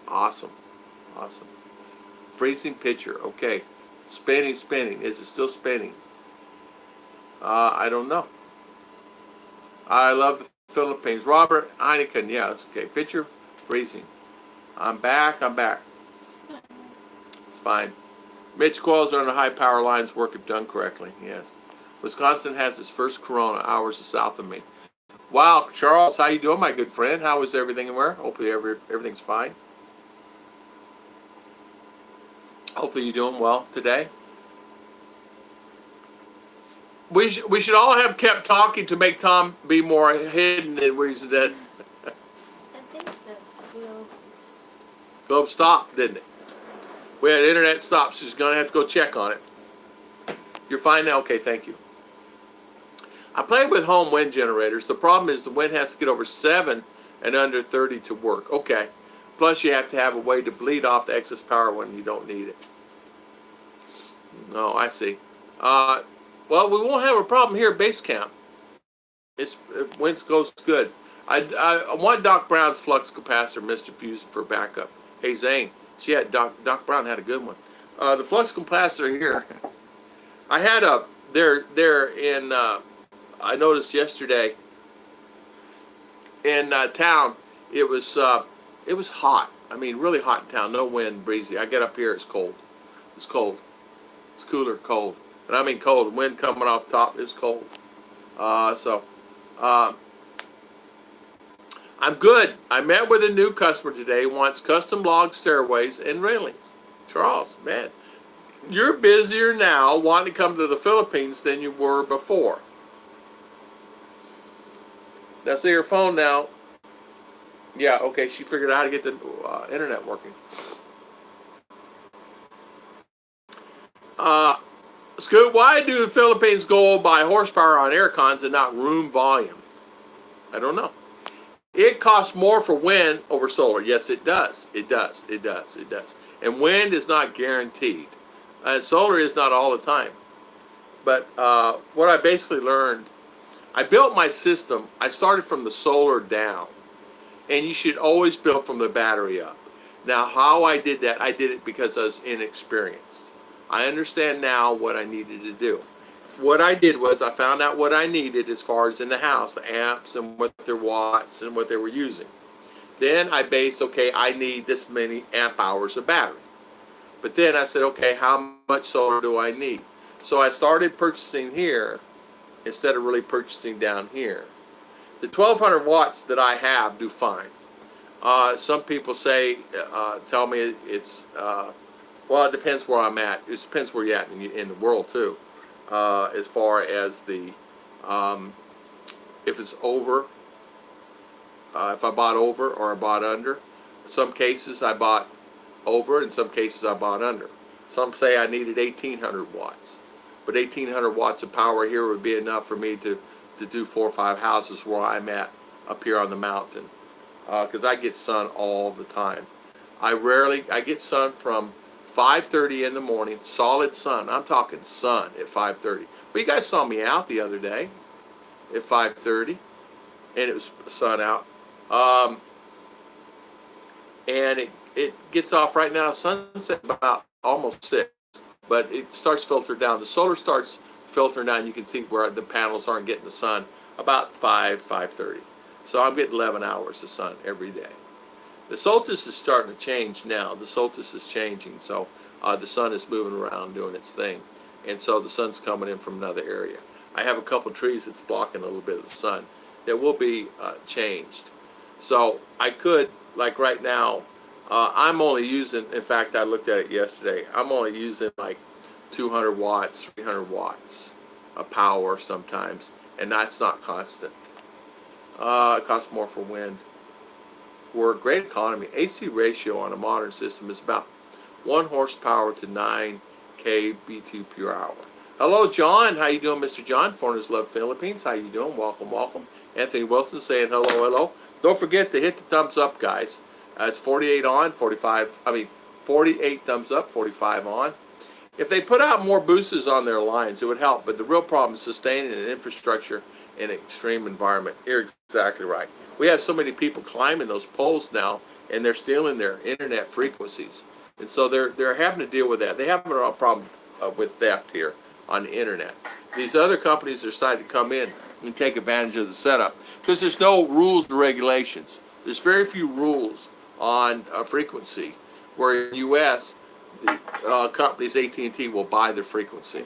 Awesome. Awesome. Freezing picture. Okay. Spinning. Is it still spinning? I don't know. I love the Philippines. Robert Heineken, yeah, it's okay. Picture freezing. I'm back. It's fine. Mitch coils are on the high power lines work if done correctly. Yes. Wisconsin has its first corona hours south of me. Wow, Charles, how you doing, my good friend? How is everything in where? Hopefully everything's fine. Hopefully you're doing well today. We should all have kept talking to make Tom be more hidden than where he's dead. I think that globe is. Globe stopped, didn't it? We had internet stop, so she's gonna have to go check on it. You're fine now? Okay, thank you. I play with home wind generators. The problem is the wind has to get over 7 and under 30 to work. Okay. Plus you have to have a way to bleed off the excess power when you don't need it. No, I see. Well, we won't have a problem here at base camp. It's winds goes good. I want Doc Brown's flux capacitor, Mr. Fusion, for backup. Hey Zane, she had Doc Brown had a good one. The flux capacitor here, I had a there in. I noticed yesterday in town it was hot. I mean, really hot in town. No wind, breezy. I get up here, it's cold. It's cold. It's cooler, cold. And I mean cold. Wind coming off top. It's cold. I'm good. I met with a new customer today who wants custom log stairways and railings. Charles, man, you're busier now wanting to come to the Philippines than you were before. Now see your phone now. Yeah, okay, she figured out how to get the internet working. Scoot, why do the Philippines go by horsepower on air cons and not room volume? I don't know. It costs more for wind over solar. Yes, it does. It does. And wind is not guaranteed. And solar is not all the time. But what I basically learned, I built my system. I started from the solar down. And you should always build from the battery up. Now, how I did that, I did it because I was inexperienced. I understand now what I needed to do. What I did was I found out what I needed as far as in the house, the amps and what their watts and what they were using. Then I based, okay, I need this many amp hours of battery. But then I said, okay, how much solar do I need? So I started purchasing here instead of really purchasing down here. The 1200 watts that I have do fine. Some people say, tell me it's, well, it depends where I'm at. It depends where you're at in the world too. As far as the, if it's over, if I bought over or I bought under. Some cases I bought over, in some cases I bought under. Some say I needed 1800 watts. But 1800 watts of power here would be enough for me to do 4 or 5 houses where I'm at up here on the mountain. Because I get sun all the time. I get sun from 5:30 in the morning, solid sun. I'm talking sun at 5:30. But you guys saw me out the other day at 5:30, and it was sun out. And it gets off right now, sunset about almost 6, but it starts filtered down. The solar starts filtering down. You can see where the panels aren't getting the sun about 5:30. So I'm getting 11 hours of sun every day. The solstice is starting to change now. The solstice is changing, so the sun is moving around doing its thing. And so the sun's coming in from another area. I have a couple trees that's blocking a little bit of the sun that will be changed. So I could, like right now, I'm only using, in fact, I looked at it yesterday, I'm only using like 200 watts, 300 watts of power sometimes, and that's not constant. It costs more for wind. For a great economy, AC ratio on a modern system is about 1 horsepower to 9 kB2 per hour. Hello, John. How you doing, Mr. John? Foreigners Love Philippines. How you doing? Welcome, welcome. Anthony Wilson saying hello, hello. Don't forget to hit the thumbs up, guys. It's 48 on, 48 thumbs up, 45 on. If they put out more boosters on their lines, it would help. But the real problem is sustaining an infrastructure in an extreme environment. You're exactly right. We have so many people climbing those poles now, and they're stealing their internet frequencies. And so they're having to deal with that. They have a problem with theft here on the internet. These other companies decided to come in and take advantage of the setup, because there's no rules or regulations. There's very few rules on frequency, where in the U.S., the companies AT&T will buy the frequency.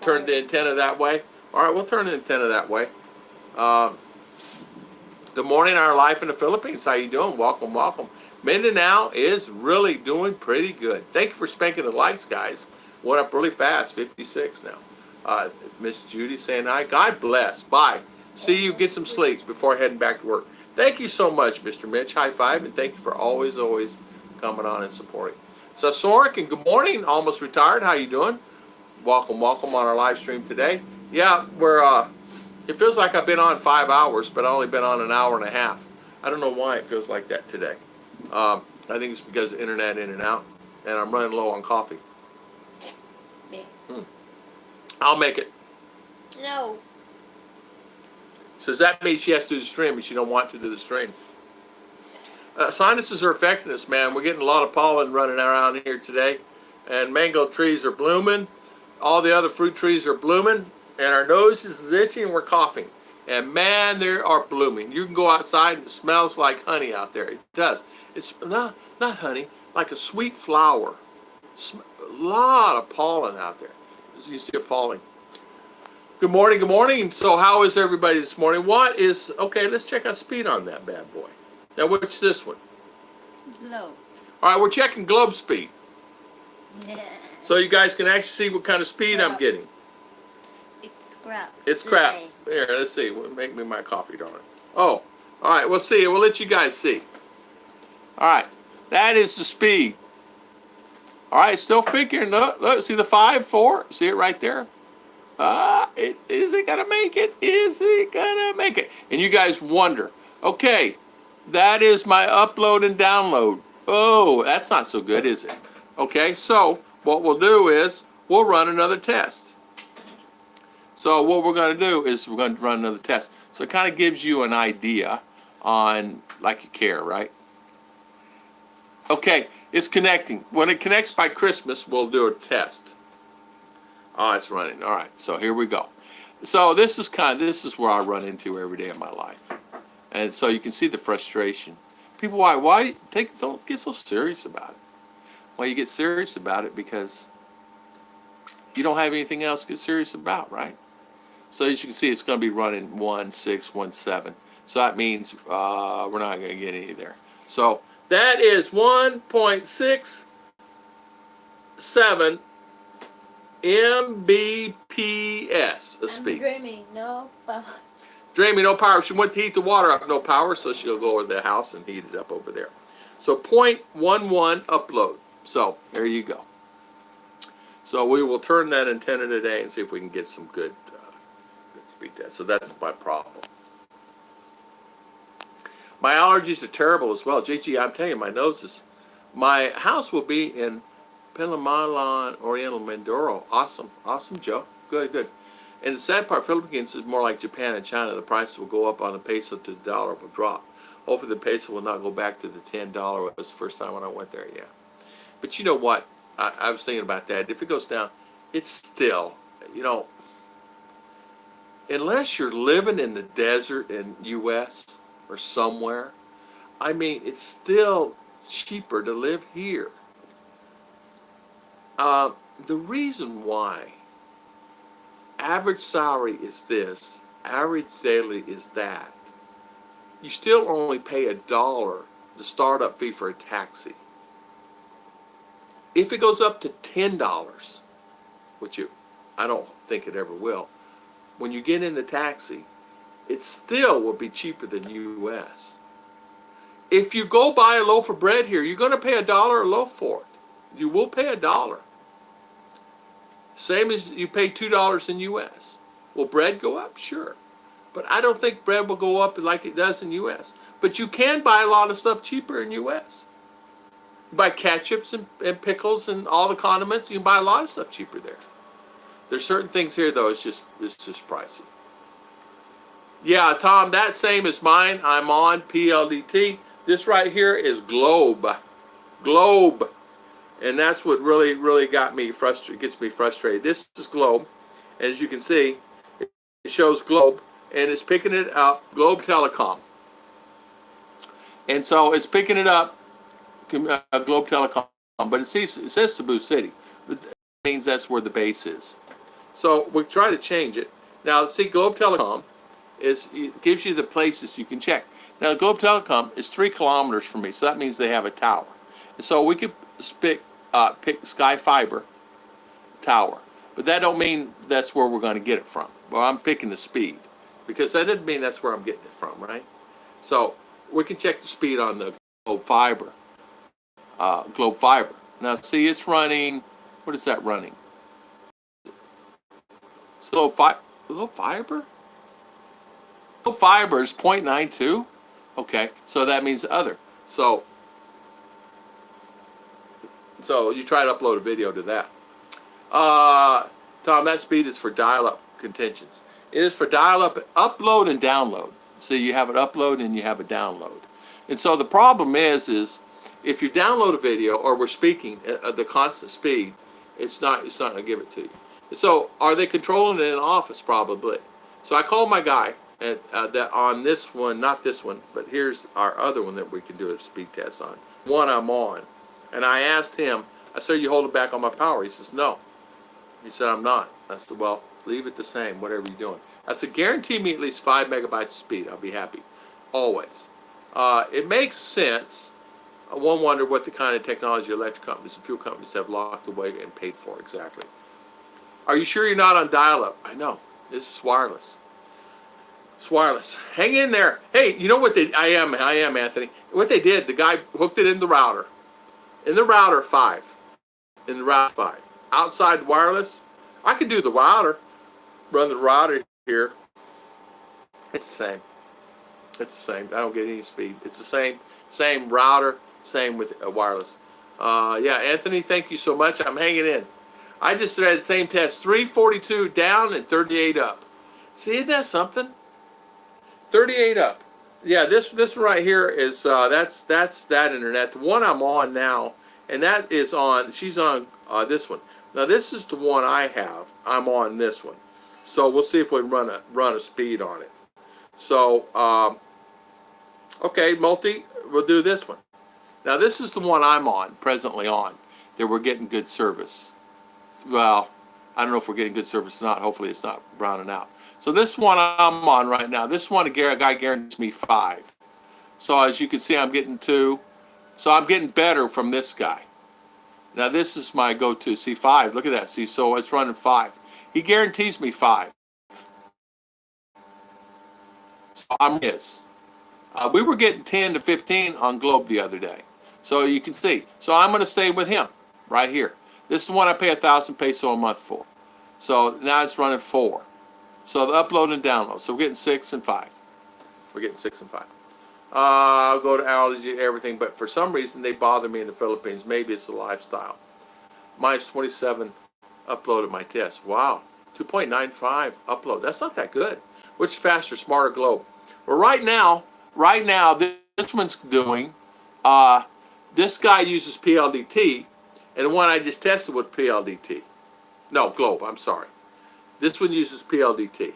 Turn the antenna that way. All right, we'll turn the antenna that way. Good morning, our life in the Philippines. How you doing? Welcome, welcome. Mindinao is really doing pretty good. Thank you for spanking the likes, guys. Went up really fast, 56 now. Miss Judy saying hi. God bless. Bye. See you. Get some sleep before heading back to work. Thank you so much, Mr. Mitch. High five, and thank you for always coming on and supporting. So, Sorik, and good morning. Almost retired. How you doing? Welcome, welcome on our live stream today. Yeah, it feels like I've been on 5 hours, but I've only been on an hour and a half. I don't know why it feels like that today. I think it's because of internet in and out, and I'm running low on coffee. I'll make it. No. So that means she has to do the stream, and she don't want to do the stream. Sinuses are affecting us, man. We're getting a lot of pollen running around here today, and mango trees are blooming. All the other fruit trees are blooming, and our nose is itchy, and we're coughing. And man, they are blooming. You can go outside, and it smells like honey out there. It does. It's not honey, like a sweet flower. A lot of pollen out there. As you see it falling. Good morning, good morning. So how is everybody this morning? Okay, let's check out speed on that bad boy. Now, what's this one? Glow. All right, we're checking globe speed. Yeah. So you guys can actually see what kind of speed I'm getting. It's crap. It's crap. Here, let's see. Make me my coffee, darling. Oh, all right, we'll see. We'll let you guys see. All right, that is the speed. All right, still figuring. Look, see the 5, 4? See it right there? Is it gonna make it? Is it gonna make it? And you guys wonder, okay, that is my upload and download. Oh, that's not so good, is it? Okay, so what we'll do is we'll run another test. So what we're going to do is we're going to run another test. So it kind of gives you an idea on, like, you care, right? Okay, it's connecting. When it connects by Christmas, we'll do a test. Oh, it's running. All right, so here we go. So this is where I run into every day of my life. And so you can see the frustration. People, don't get so serious about it. Well, you get serious about it because you don't have anything else to get serious about, right? So as you can see, it's going to be running 1617. So that means we're not going to get any there. So that is 1.67 Mbps of speed. Dreaming, no power. Dreaming, no power. She went to heat the water up, no power, so she'll go over to the house and heat it up over there. So 0.11 upload. So there you go. So we will turn that antenna today and see if we can get some good speed test. So that's my problem. My allergies are terrible as well. JG, I'm telling you, my house will be in Pilimalan, Oriental Mindoro. Awesome, Joe. Good. And the sad part, Philippines is more like Japan and China. The price will go up on the peso to the dollar will drop. Hopefully the peso will not go back to the $10 it was the first time when I went there, yeah. But you know what? I was thinking about that. If it goes down, it's still, unless you're living in the desert in U.S. or somewhere, I mean, it's still cheaper to live here. The reason why average salary is this, average daily is that, you still only pay $1 the startup fee for a taxi. If it goes up to $10, which I don't think it ever will, when you get in the taxi, it still will be cheaper than U.S. If you go buy a loaf of bread here, you're going to pay $1 a loaf for it. You will pay $1. Same as you pay $2 in U.S. Will bread go up? Sure. But I don't think bread will go up like it does in U.S. But you can buy a lot of stuff cheaper in U.S. You buy ketchups and pickles and all the condiments. You can buy a lot of stuff cheaper there. There's certain things here, though, it's just pricey. Yeah, Tom, that same as mine. I'm on PLDT. This right here is Globe. And that's what really, really gets me frustrated. This is Globe. And as you can see, it shows Globe, and it's picking it up, Globe Telecom. And so it's picking it up, Globe Telecom, but it says Cebu City. That means that's where the base is. So we try to change it. Now, see, Globe Telecom it gives you the places you can check. Now, Globe Telecom is 3 kilometers from me, so that means they have a tower. And so we could pick Sky Fiber tower, but that don't mean that's where we're going to get it from. Well, I'm picking the speed because that doesn't mean that's where I'm getting it from, right? So we can check the speed on the Globe Fiber. Now, see, it's running. What is that running? So Globe Fiber. Globe Fiber is 0.92. Okay, so that means other. So you try to upload a video to that. Tom, that speed is for dial-up contentions. It is for dial-up, upload and download. So you have an upload and you have a download. And so the problem is if you download a video or we're speaking at the constant speed, it's not going to give it to you. So are they controlling it in the office? Probably. So I called my guy that on this one, not this one, but here's our other one that we can do a speed test on. One I'm on. And I asked him, I said, "Are you holding back on my power?" He says, "No." He said, "I'm not." I said, "Well, leave it the same, whatever you're doing." I said, "Guarantee me at least 5 megabytes of speed. I'll be happy." Always. It makes sense. One wonder what the kind of technology electric companies and fuel companies have locked away and paid for exactly. Are you sure you're not on dial-up? I know. This is wireless. It's wireless. Hang in there. Hey, you know what I am, Anthony. What they did, the guy hooked it in the router. In the router 5. In the router 5. Outside wireless, I could do the router. Run the router here. It's the same. It's the same. I don't get any speed. It's the same router, same with wireless. Yeah, Anthony, thank you so much. I'm hanging in. I just read the same test. 342 down and 38 up. See, isn't that something? 38 up. Yeah, this right here is that's that internet. The one I'm on now, and that is on. She's on this one. Now this is the one I have. I'm on this one. So we'll see if we can run a speed on it. So okay, multi. We'll do this one. Now this is the one I'm on, presently on. That we're getting good service. Well, I don't know if we're getting good service or not. Hopefully it's not browning out. So this one I'm on right now. This one a guy guarantees me 5. So as you can see, I'm getting 2. So I'm getting better from this guy. Now this is my go-to. See, 5. Look at that. See, so it's running 5. He guarantees me 5. So I'm his. We were getting 10 to 15 on Globe the other day. So you can see. So I'm going to stay with him right here. This is the one I pay 1,000 peso a month for. So now it's running 4. So the upload and download. So we're getting 6 and 5. We're getting 6 and 5. I'll go to allergy, everything, but for some reason they bother me in the Philippines. Maybe it's the lifestyle. Minus 27 uploaded my test. Wow. 2.95 upload. That's not that good. Which is faster, smarter Globe? Well, right now, this one's doing, this guy uses PLDT, and the one I just tested with PLDT. No, Globe, I'm sorry. This one uses PLDT.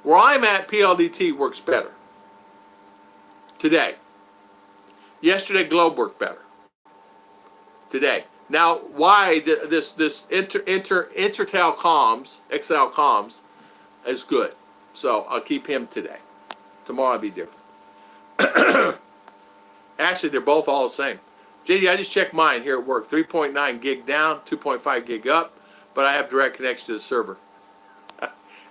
Where I'm at, PLDT works better. Today. Yesterday, Globe worked better. Today. Now, why this Intertel comms, XL comms, is good. So I'll keep him today. Tomorrow I'll be different. Actually, they're both all the same. JD, I just checked mine here at work. 3.9 gig down, 2.5 gig up, but I have direct connection to the server.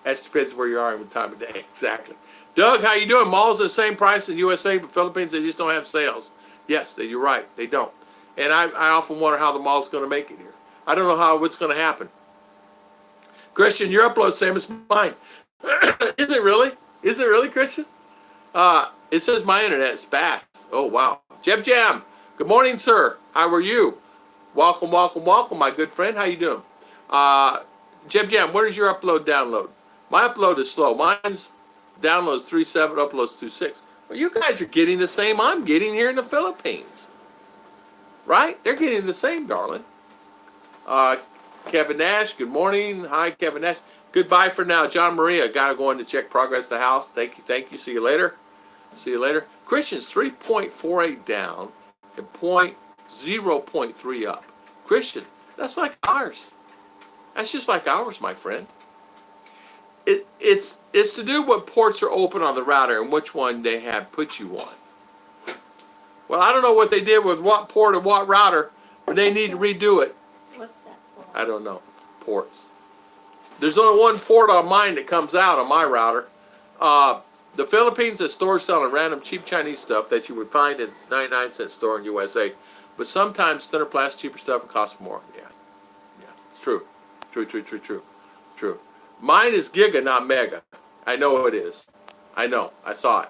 That depends where you are in the time of day. Exactly. Doug, how you doing? Malls are the same price in USA, but Philippines, they just don't have sales. Yes, you're right. They don't. And I often wonder how the mall's going to make it here. I don't know what's going to happen. Christian, your upload same as mine. Is it really? Is it really, Christian? It says my internet is fast. Oh, wow. Jeb Jam, good morning, sir. How are you? Welcome, welcome, welcome, my good friend. How you doing? Jeb Jam, what is your upload download? My upload is slow. Mine's downloads 3.7, uploads 2.6. Well, you guys are getting the same I'm getting here in the Philippines. Right? They're getting the same, darling. Kevin Nash, good morning. Hi, Kevin Nash. Goodbye for now. John Maria, got to go in to check progress of the house. Thank you, thank you. See you later. See you later. Christian's 3.48 down and 0.3 up. Christian, that's like ours. That's just like ours, my friend. It's to do what ports are open on the router and which one they have put you on. Well, I don't know what they did with what port or what router, but they need to redo it. What's that for? I don't know. Ports. There's only one port on mine that comes out on my router. The Philippines is stores selling random cheap Chinese stuff that you would find in 99-cent store in USA. But sometimes thinner plastic, cheaper stuff, it costs more. Yeah. Yeah. It's true. True. Mine is Giga, not Mega. I know it is. I know. I saw it.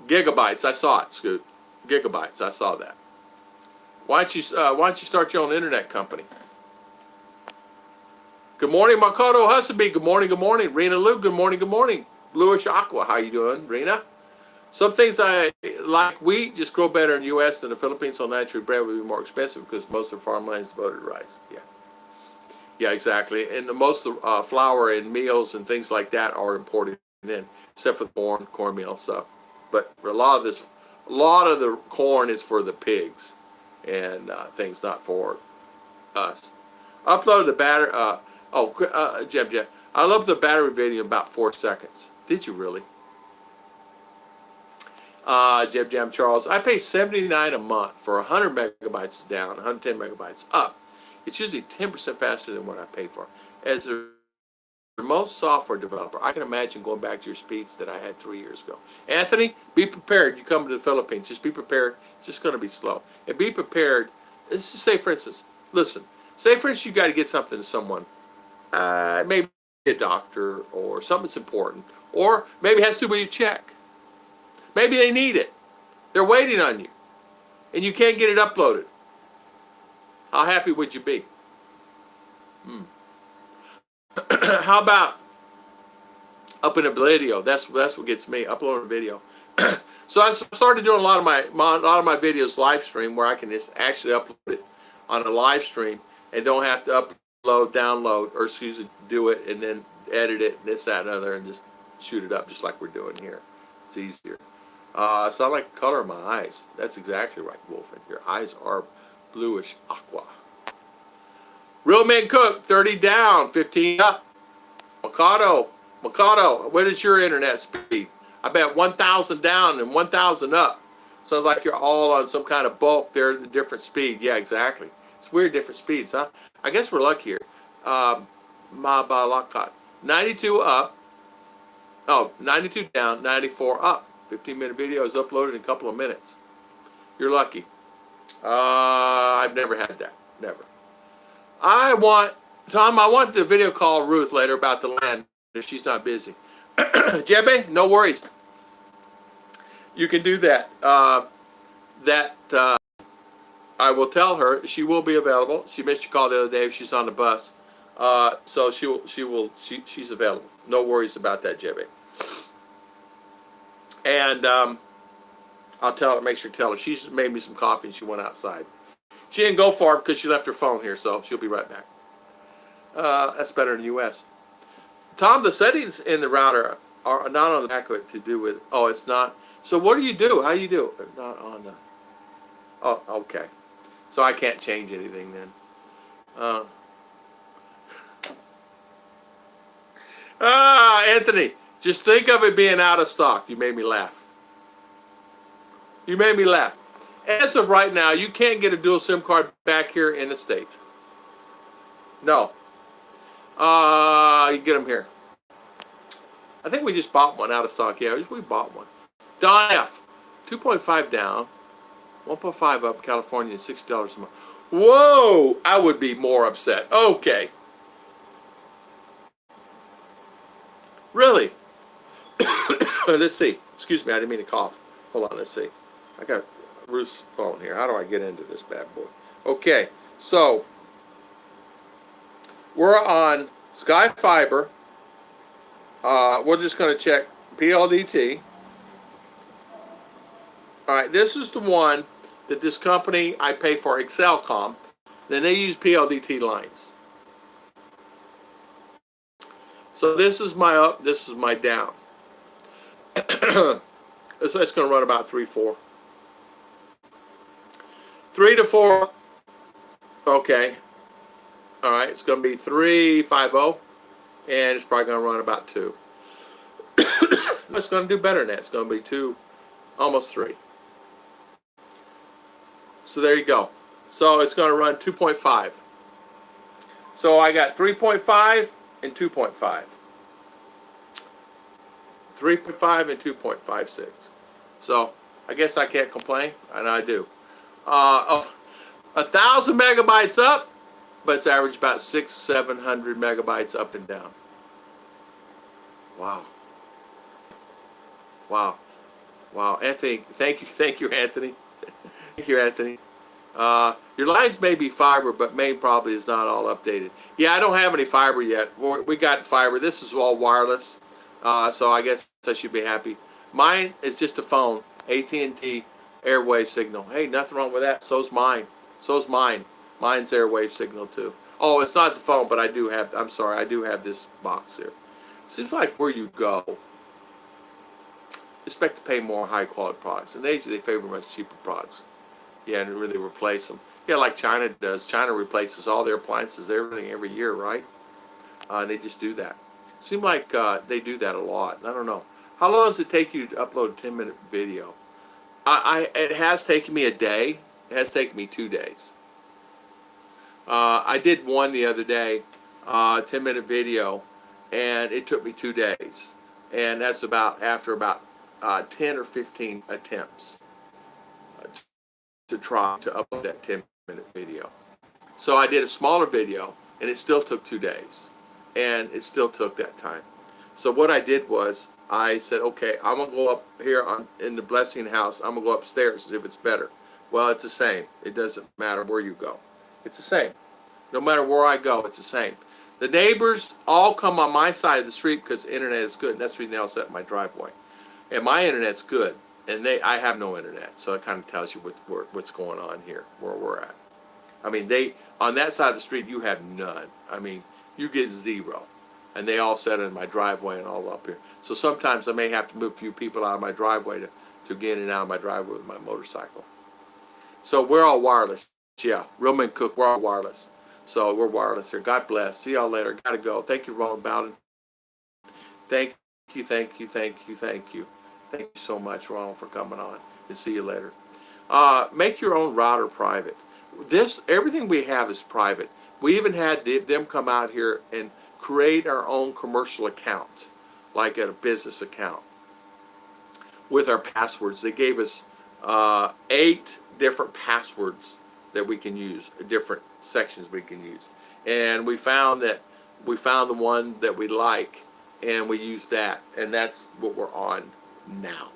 Gigabytes. I saw it, Scoot. Gigabytes. I saw that. Why don't you start your own internet company? Good morning, Makoto Husaby. Good morning. Rena Lou, good morning. Bluish Aqua, how you doing, Rena? Some things I like wheat just grow better in the U.S. than the Philippines, so naturally bread would be more expensive because most of the farmland is devoted to rice. Yeah, exactly. And most of the flour and meals and things like that are imported in, except for the cornmeal stuff. But a lot of the corn is for the pigs and things, not for us. Upload the battery. Jeb, I love the battery video in about 4 seconds. Did you really? Jeb Jam Charles, I pay $79 a month for 100 megabytes down, 110 megabytes up. It's usually 10% faster than what I pay for. As a remote software developer, I can imagine going back to your speeds that I had 3 years ago. Anthony, be prepared. You come to the Philippines, just be prepared. It's just going to be slow. And be prepared. Let's just say, for instance, you got to get something to someone. Maybe a doctor or something that's important. Or maybe it has to do with your check. Maybe they need it. They're waiting on you. And you can't get it uploaded. How happy would you be? How about uploading a video? That's what gets me, uploading a video. So I started doing a lot of my videos live stream where I can just actually upload it on a live stream and don't have to upload, download, or do it and then edit it, and this, that, and other, and just shoot it up just like we're doing here. It's easier. So I like the color of my eyes. That's exactly right, Wolfen. Your eyes are bluish aqua. Real Men Cook, 30 down, 15 up. Mikado, what is your internet speed? I bet 1,000 down and 1,000 up. Sounds like you're all on some kind of bulk there at a different speed. Yeah, exactly. It's weird, different speeds, huh? I guess we're lucky here. Mabalakat, 92 up. Oh, 92 down, 94 up. 15-minute video is uploaded in a couple of minutes. You're lucky. I've never had that. Never. Tom, I want the video call Ruth later about the land if she's not busy. Jebe, no worries. You can do that. I will tell her she will be available. She missed your call the other day if she's on the bus. So she's available. No worries about that, Jebe. And I'll tell her, make sure to tell her. She's made me some coffee and she went outside. She didn't go far because she left her phone here, so she'll be right back. That's better in the U.S. Tom, the settings in the router are not on the back of it to do with. Oh, it's not. So what do you do? How do you do? Not on the. Oh, okay. So I can't change anything then. Anthony, just think of it being out of stock. You made me laugh. As of right now, you can't get a dual SIM card back here in the States. No. You can get them here. I think we just bought one out of stock. Yeah, we bought one. Don F. 2.5 down. 1.5 up, California, $60 a month. Whoa! I would be more upset. Okay. Really? Let's see. Excuse me, I didn't mean to cough. Hold on, let's see. I got Ruth's phone here. How do I get into this bad boy? Okay, so we're on Sky Fiber. We're just going to check PLDT. All right, this is the one that this company I pay for, Excelcom. Then they use PLDT lines. So this is my up, this is my down. It's going to run about 3-4. 3 to 4. Okay. All right. It's going to be 3.50, and it's probably going to run about 2. It's going to do better than that. It's going to be 2, almost 3. So there you go. So it's going to run 2.5. So I got 3.5 and 2.5. 3.5 and 2.56. So I guess I can't complain, and I do. 1,000 megabytes up, but it's average about 600-700 megabytes up and down. Wow. Wow. Wow. Anthony, thank you, Anthony. Thank you, Anthony. Your lines may be fiber, but main probably is not all updated. Yeah, I don't have any fiber yet. We got fiber. This is all wireless, so I guess I should be happy. Mine is just a phone, AT&T airwave signal. Hey, nothing wrong with that. So's mine. So's mine. Mine's airwave signal too. Oh, it's not the phone, but I do have. I'm sorry, I do have this box here. Seems like where you go, expect to pay more high quality products, and they favor much cheaper products. Yeah, and really replace them. Yeah, like China does. China replaces all their appliances, everything every year, right? They just do that. Seems like they do that a lot. I don't know. How long does it take you to upload a 10-minute video? It has taken me a day. It has taken me 2 days. I did one the other day, 10-minute video, and it took me 2 days. And that's after about 10 or 15 attempts to try to upload that 10-minute video. So I did a smaller video, and it still took 2 days. And it still took that time. So what I did was, I said, okay, I'm going to go up here in the blessing house. I'm going to go upstairs and see if it's better. Well, it's the same. It doesn't matter where you go. It's the same. No matter where I go, it's the same. The neighbors all come on my side of the street because the internet is good. And that's the reason they all set in my driveway. And my internet's good. And I have no internet. So it kind of tells you what's going on here, where we're at. I mean, on that side of the street, you have none. I mean, you get 0. And they all set in my driveway and all up here. So sometimes I may have to move a few people out of my driveway to get in and out of my driveway with my motorcycle. So we're all wireless. Yeah, Real Men Cook, we're all wireless. So we're wireless here. God bless. See y'all later. Gotta go. Thank you, Ronald Bowden. Thank you, thank you, thank you, thank you. Thank you so much, Ronald, for coming on. And see you later. Make your own router private. Everything we have is private. We even had them come out here and create our own commercial account, like a business account, with our passwords. They gave us 8 different passwords that we can use, different sections we can use. And we found the one that we like, and we use that, and that's what we're on now.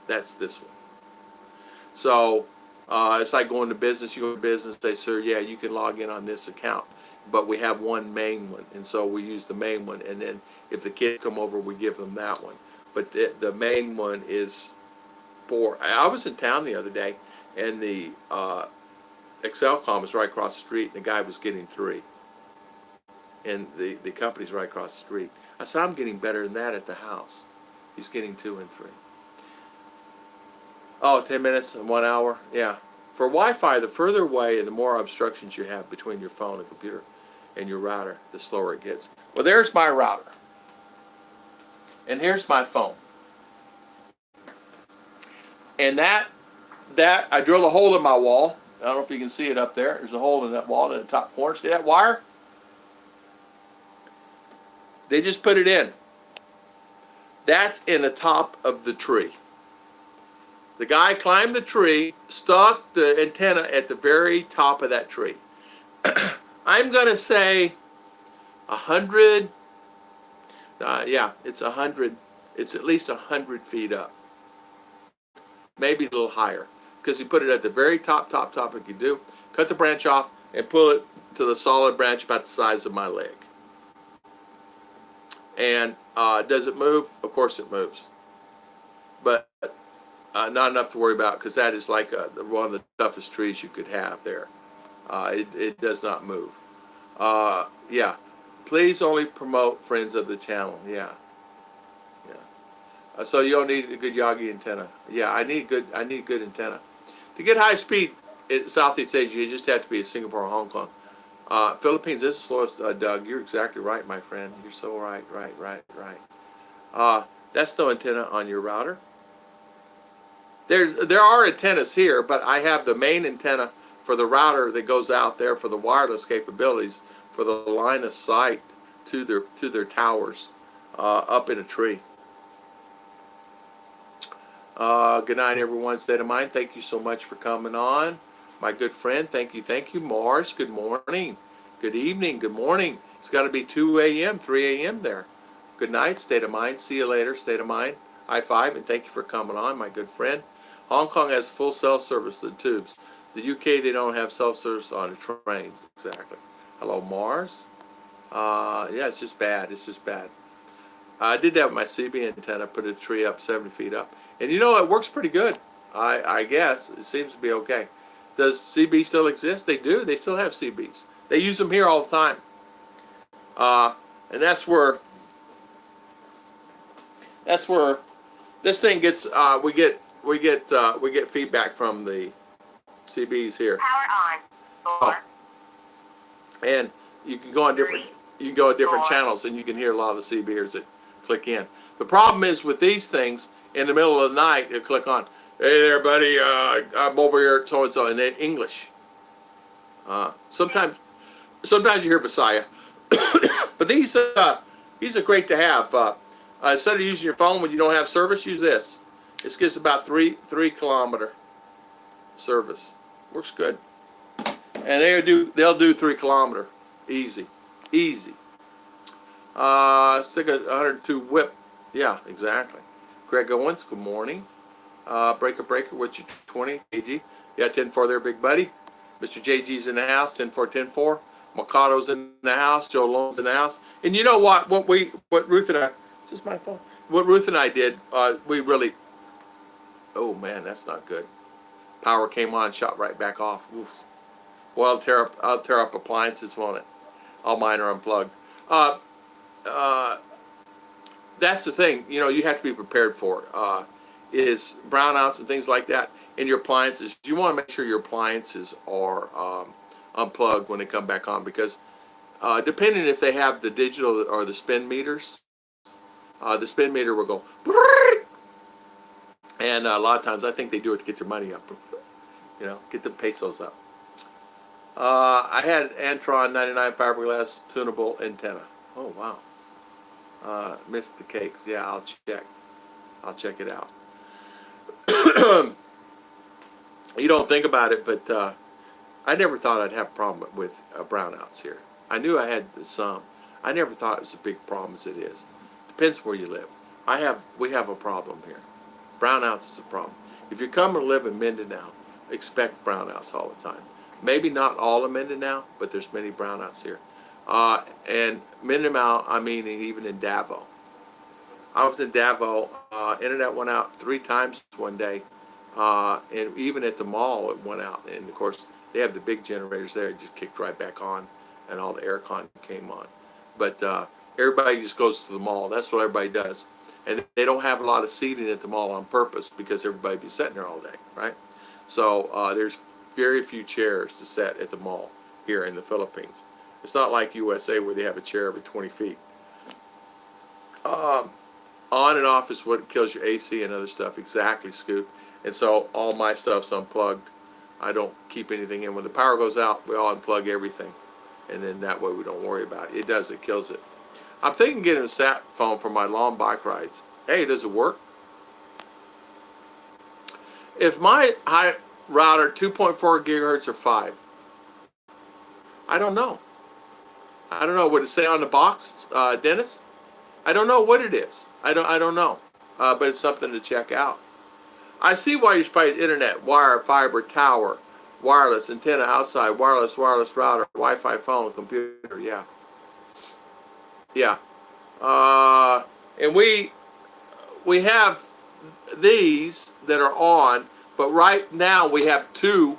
That's this one. So it's like going to business. You go to business, they say, yeah, you can log in on this account. But we have one main one, and so we use the main one, and then if the kids come over, we give them that one. But the main one is for, I was in town the other day, and the Excelcom was right across the street, and the guy was getting 3. And the company's right across the street. I said, I'm getting better than that at the house. He's getting 2 and 3. Oh, 10 minutes and 1 hour? Yeah. For Wi-Fi, the further away and the more obstructions you have between your phone and computer and your router, the slower it gets. Well, there's my router. And here's my phone. And that I drilled a hole in my wall. I don't know if you can see it up there. There's a hole in that wall in the top corner. See that wire? They just put it in. That's in the top of the tree. The guy climbed the tree, stuck the antenna at the very top of that tree. I'm going to say 100, yeah, it's 100, it's at least 100 feet up. Maybe a little higher, because he put it at the very top it could do. Cut the branch off and pull it to the solid branch about the size of my leg. And does it move? Of course it moves. But not enough to worry about, because that is like one of the toughest trees you could have there. It does not move. Yeah, Please only promote friends of the channel. Yeah, yeah. So you don't need a good Yagi antenna. Yeah, I need good antenna. To get high speed in Southeast Asia, you just have to be in Singapore or Hong Kong. Philippines is the slowest, Doug. You're exactly right, my friend. You're so right. That's no antenna on your router. There are antennas here, but I have the main antenna for the router that goes out there for the wireless capabilities for the line of sight to their towers up in a tree. Good night, everyone. State of mind. Thank you so much for coming on, my good friend. Thank you, Mars. Good morning, good evening, good morning. It's got to be 2 a.m., 3 a.m. there. Good night, state of mind. See you later, state of mind. High five, and thank you for coming on, my good friend. Hong Kong has full cell service to the tubes. The UK, they don't have self-service on the trains. Exactly. Hello, Mars. Yeah, it's just bad. It's just bad. I did that with my CB antenna. Put a tree up 70 feet up, and you know it works pretty good. I guess it seems to be okay. Does CB still exist? They do. They still have CBs. They use them here all the time. And that's where this thing gets. We get feedback from the CBs here. Power on. 4. And you can go on different channels, and you can hear a lot of the CBers that click in. The problem is with these things, in the middle of the night, you click on, hey there, buddy, I'm over here, so and so, in English. Sometimes you hear Messiah, but these are great to have. Instead of using your phone when you don't have service, use this. This gives about 3 kilometer service. Works good, and they'll do 3 kilometer, easy. Stick a 102 whip. Yeah, exactly. Greg Owens, good morning. Breaker, what's your 20 kg? Yeah, 10-4 there, big buddy. Mr. JG's in the house, 10-4. Mikado's in the house. Joe Lone's in the house. And you know what? What Ruth and I, is this my phone? What Ruth and I did, we really, oh man, that's not good. Power came on, shot right back off. Oof. Well, I'll tear up appliances, won't it? All mine are unplugged. That's the thing, you know, you have to be prepared for is brownouts and things like that in your appliances. You want to make sure your appliances are unplugged when they come back on, because depending if they have the digital or the spin meters, the spin meter will go, and a lot of times I think they do it to get your money up, you know, get the pesos up. I had Antron 99 fiberglass tunable antenna. Oh wow. Missed the cakes. Yeah, I'll check it out. You don't think about it, but I never thought I'd have a problem with brownouts here. I knew I had some. I never thought it was a big problem as it is. Depends where you live. We have a problem here. Brownouts is a problem. If you come and live in Mindinao, expect brownouts all the time. Maybe not all of Mindinao, but there's many brownouts here. And Mindinao, I mean, even in Davao. I was in Davao. Internet went out 3 times one day, and even at the mall it went out. And of course, they have the big generators there. It just kicked right back on, and all the aircon came on. But everybody just goes to the mall. That's what everybody does. And they don't have a lot of seating at the mall on purpose because everybody be sitting there all day, right? So there's very few chairs to sit at the mall here in the Philippines. It's not like USA where they have a chair every 20 feet. On and off is what kills your AC and other stuff. Exactly, Scoot. And so all my stuff's unplugged. I don't keep anything in. When the power goes out, we all unplug everything. And then that way we don't worry about it. It kills it. I'm thinking of getting a sat phone for my long bike rides. Hey, does it work? If my high router 2.4 gigahertz or 5, I don't know. I don't know. Would it say on the box, Dennis? I don't know what it is. I don't know. But it's something to check out. I see why you spice internet, wire, fiber, tower, wireless, antenna outside, wireless router, Wi-Fi phone, computer. Yeah. Yeah. And we have these that are on, but right now we have two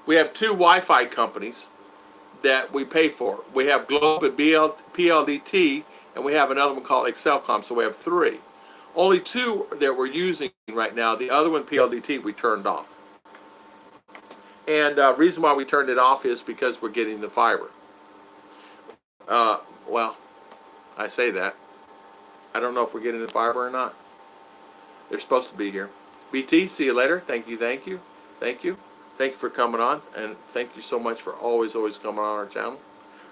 Wi-Fi companies that we pay for. We have Globe and PLDT, and we have another one called Excelcom, so we have three. Only two that we're using right now. The other one, PLDT, we turned off. And reason why we turned it off is because we're getting the fiber. Well, I say that. I don't know if we're getting the fiber or not. They're supposed to be here. BT, see you later. Thank you, thank you, thank you. Thank you for coming on, and thank you so much for always coming on our channel.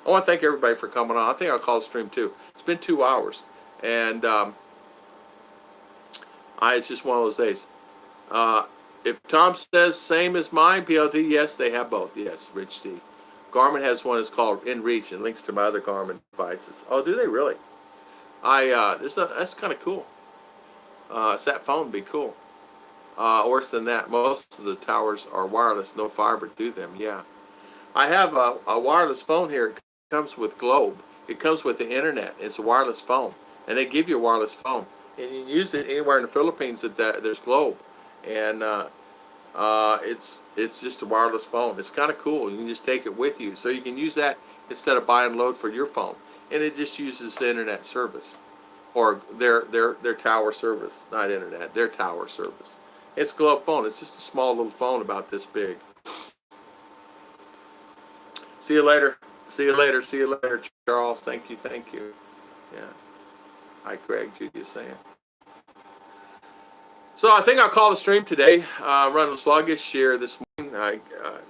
I want to thank everybody for coming on. I think I'll call the stream too. It's been 2 hours, and it's just one of those days. If Tom says same as mine, PLT, yes, they have both. Yes, Rich D. Garmin has one that's called InReach and links to my other Garmin devices. Oh, do they really? That's kind of cool. Sat phone would be cool. Worse than that, most of the towers are wireless, no fiber to them. Yeah, I have a wireless phone here. It comes with Globe. It comes with the internet. It's a wireless phone, and they give you a wireless phone, and you can use it anywhere in the Philippines that there's Globe, and it's just a wireless phone. It's kind of cool. You can just take it with you, so you can use that instead of buy and load for your phone, and it just uses the internet service, or their tower service, not internet, their tower service. It's a Globe phone. It's just a small little phone about this big. See you later. See you later. See you later, Charles. Thank you. Thank you. Yeah. Hi, Craig. Judy is saying. So I think I'll call the stream today. Running sluggish here this morning. I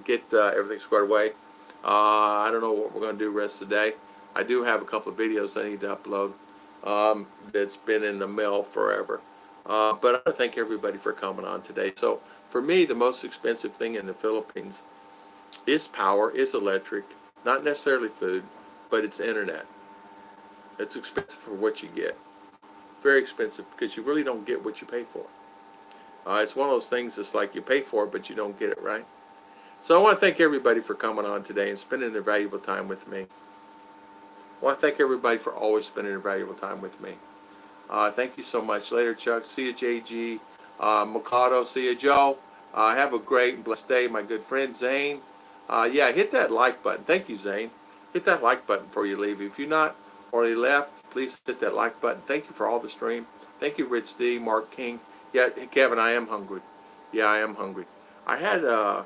get everything squared away. I don't know what we're going to do the rest of the day. I do have a couple of videos I need to upload that's been in the mail forever. But I thank everybody for coming on today. So for me, the most expensive thing in the Philippines is power, is electric, not necessarily food, but it's internet. It's expensive for what you get. Very expensive because you really don't get what you pay for. It's one of those things that's like you pay for it, but you don't get it, right? So I want to thank everybody for coming on today and spending their valuable time with me. I want to thank everybody for always spending their valuable time with me. Thank you so much. Later, Chuck. See you, JG. Mikado. See you, Joe. Have a great and blessed day, my good friend, Zane. Yeah, hit that like button. Thank you, Zane. Hit that like button before you leave. If you're not already left, please hit that like button. Thank you for all the stream. Thank you, Rich D, Mark King. Yeah, Kevin, I am hungry. Yeah, I am hungry. I had a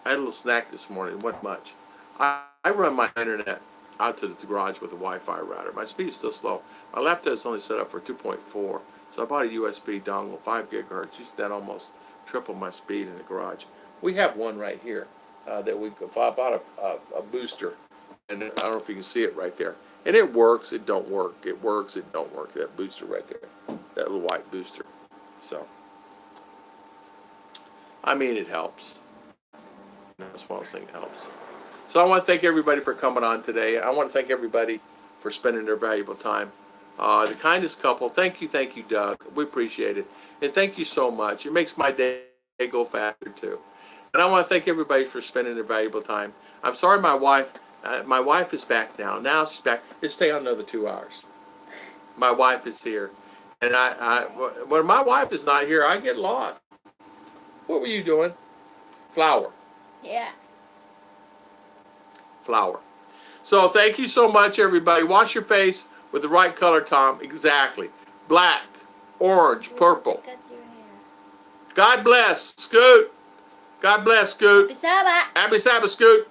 little snack this morning. It wasn't much. I run my internet out to the garage with a Wi-Fi router. My speed is still slow. My laptop is only set up for 2.4, so I bought a USB dongle, 5 gigahertz. Used that almost triple my speed in the garage. We have one right here I bought a booster, and I don't know if you can see it right there. And it works. It don't work. It works. It don't work. That booster right there, that little white booster. So, I mean, it helps. That's one of those things that helps. So I want to thank everybody for coming on today. I want to thank everybody for spending their valuable time. The kindest couple, thank you, Doug. We appreciate it. And thank you so much. It makes my day go faster, too. And I want to thank everybody for spending their valuable time. I'm sorry my wife is back now. Now she's back. Just stay on another 2 hours. My wife is here. And when my wife is not here, I get lost. What were you doing? Flower. Yeah. Flower. So thank you so much, everybody. Wash your face with the right color, Tom. Exactly. Black, orange, purple. Cut your hair. God bless, Scoot. God bless, Scoot. Happy Sabbath. Happy Sabbath, Scoot.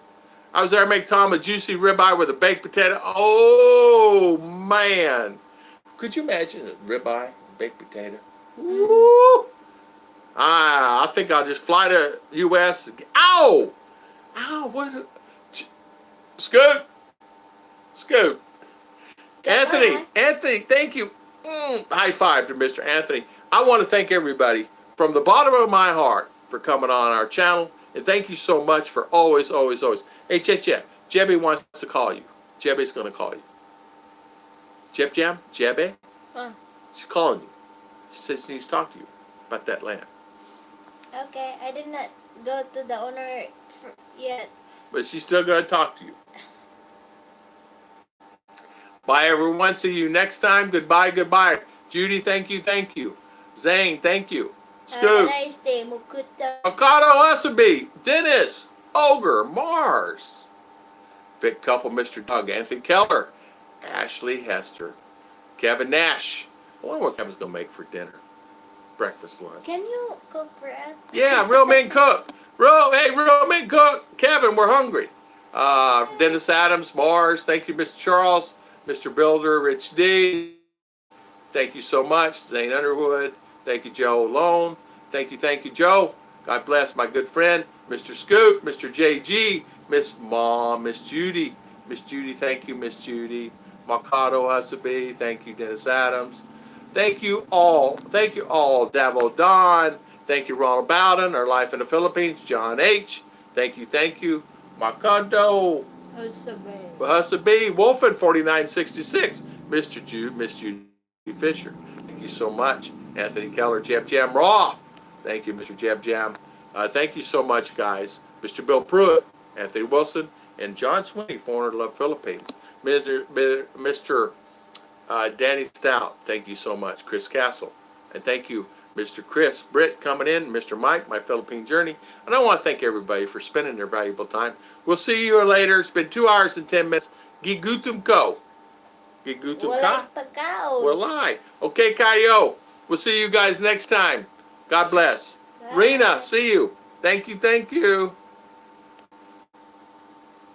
I was there to make Tom a juicy ribeye with a baked potato. Oh, man. Could you imagine a ribeye, baked potato? Woo! I think I'll just fly to U.S. Ow! Ow, what? Scoot. Scoot. Anthony, thank you. High five to Mr. Anthony. I want to thank everybody from the bottom of my heart for coming on our channel. And thank you so much for always. Hey, Chet, Jebby wants to call you. Jebby's going to call you. Jebby? Huh. She's calling you. She says she needs to talk to you about that land. Okay, I did not go to the owner yet. But she's still going to talk to you. Bye, everyone. See you next time. Goodbye. Judy, thank you. Zane, thank you. Have a Scoop. nice day, Mukuta. Mikado Wasabi. Dennis. Ogre. Mars. Vic Couple, Mr. Doug, Anthony Keller, Ashley Hester, Kevin Nash. I wonder what Kevin's going to make for dinner, breakfast, lunch. Can you cook for us? Yeah, Real Men Cook. Real Men Cook. Kevin, we're hungry. Dennis Adams, Mars. Thank you, Mr. Charles, Mr. Builder, Rich D. Thank you so much, Zane Underwood. Thank you, Joe Lone. Thank you, Joe. God bless my good friend, Mr. Scoot, Mr. JG, Miss Mom, Miss Judy. Miss Judy, thank you, Miss Judy. Makado Asabi, thank you, Dennis Adams. Thank you all. Thank you all, Davo Don. Thank you, Ronald Bowden, Our Life in the Philippines, John H. Thank you. Makando. Husabi, Wolfen 4966, Mr. Jude, Miss Judy Fisher. Thank you so much. Anthony Keller, Jab Jam Raw. Thank you, Mr. Jab Jam. Thank you so much, guys. Mr. Bill Pruitt, Anthony Wilson, and John Sweeney, Foreigner Love Philippines. Mr. Danny Stout, thank you so much. Chris Castle, and thank you, Mr. Chris Britt coming in, Mr. Mike, My Philippine Journey. And I want to thank everybody for spending their valuable time. We'll see you later. It's been 2 hours and 10 minutes. Gigutum ko. Gigutum ka? Walay. Okay, Kayo. We'll see you guys next time. God bless. Bye. Rena, see you. Thank you.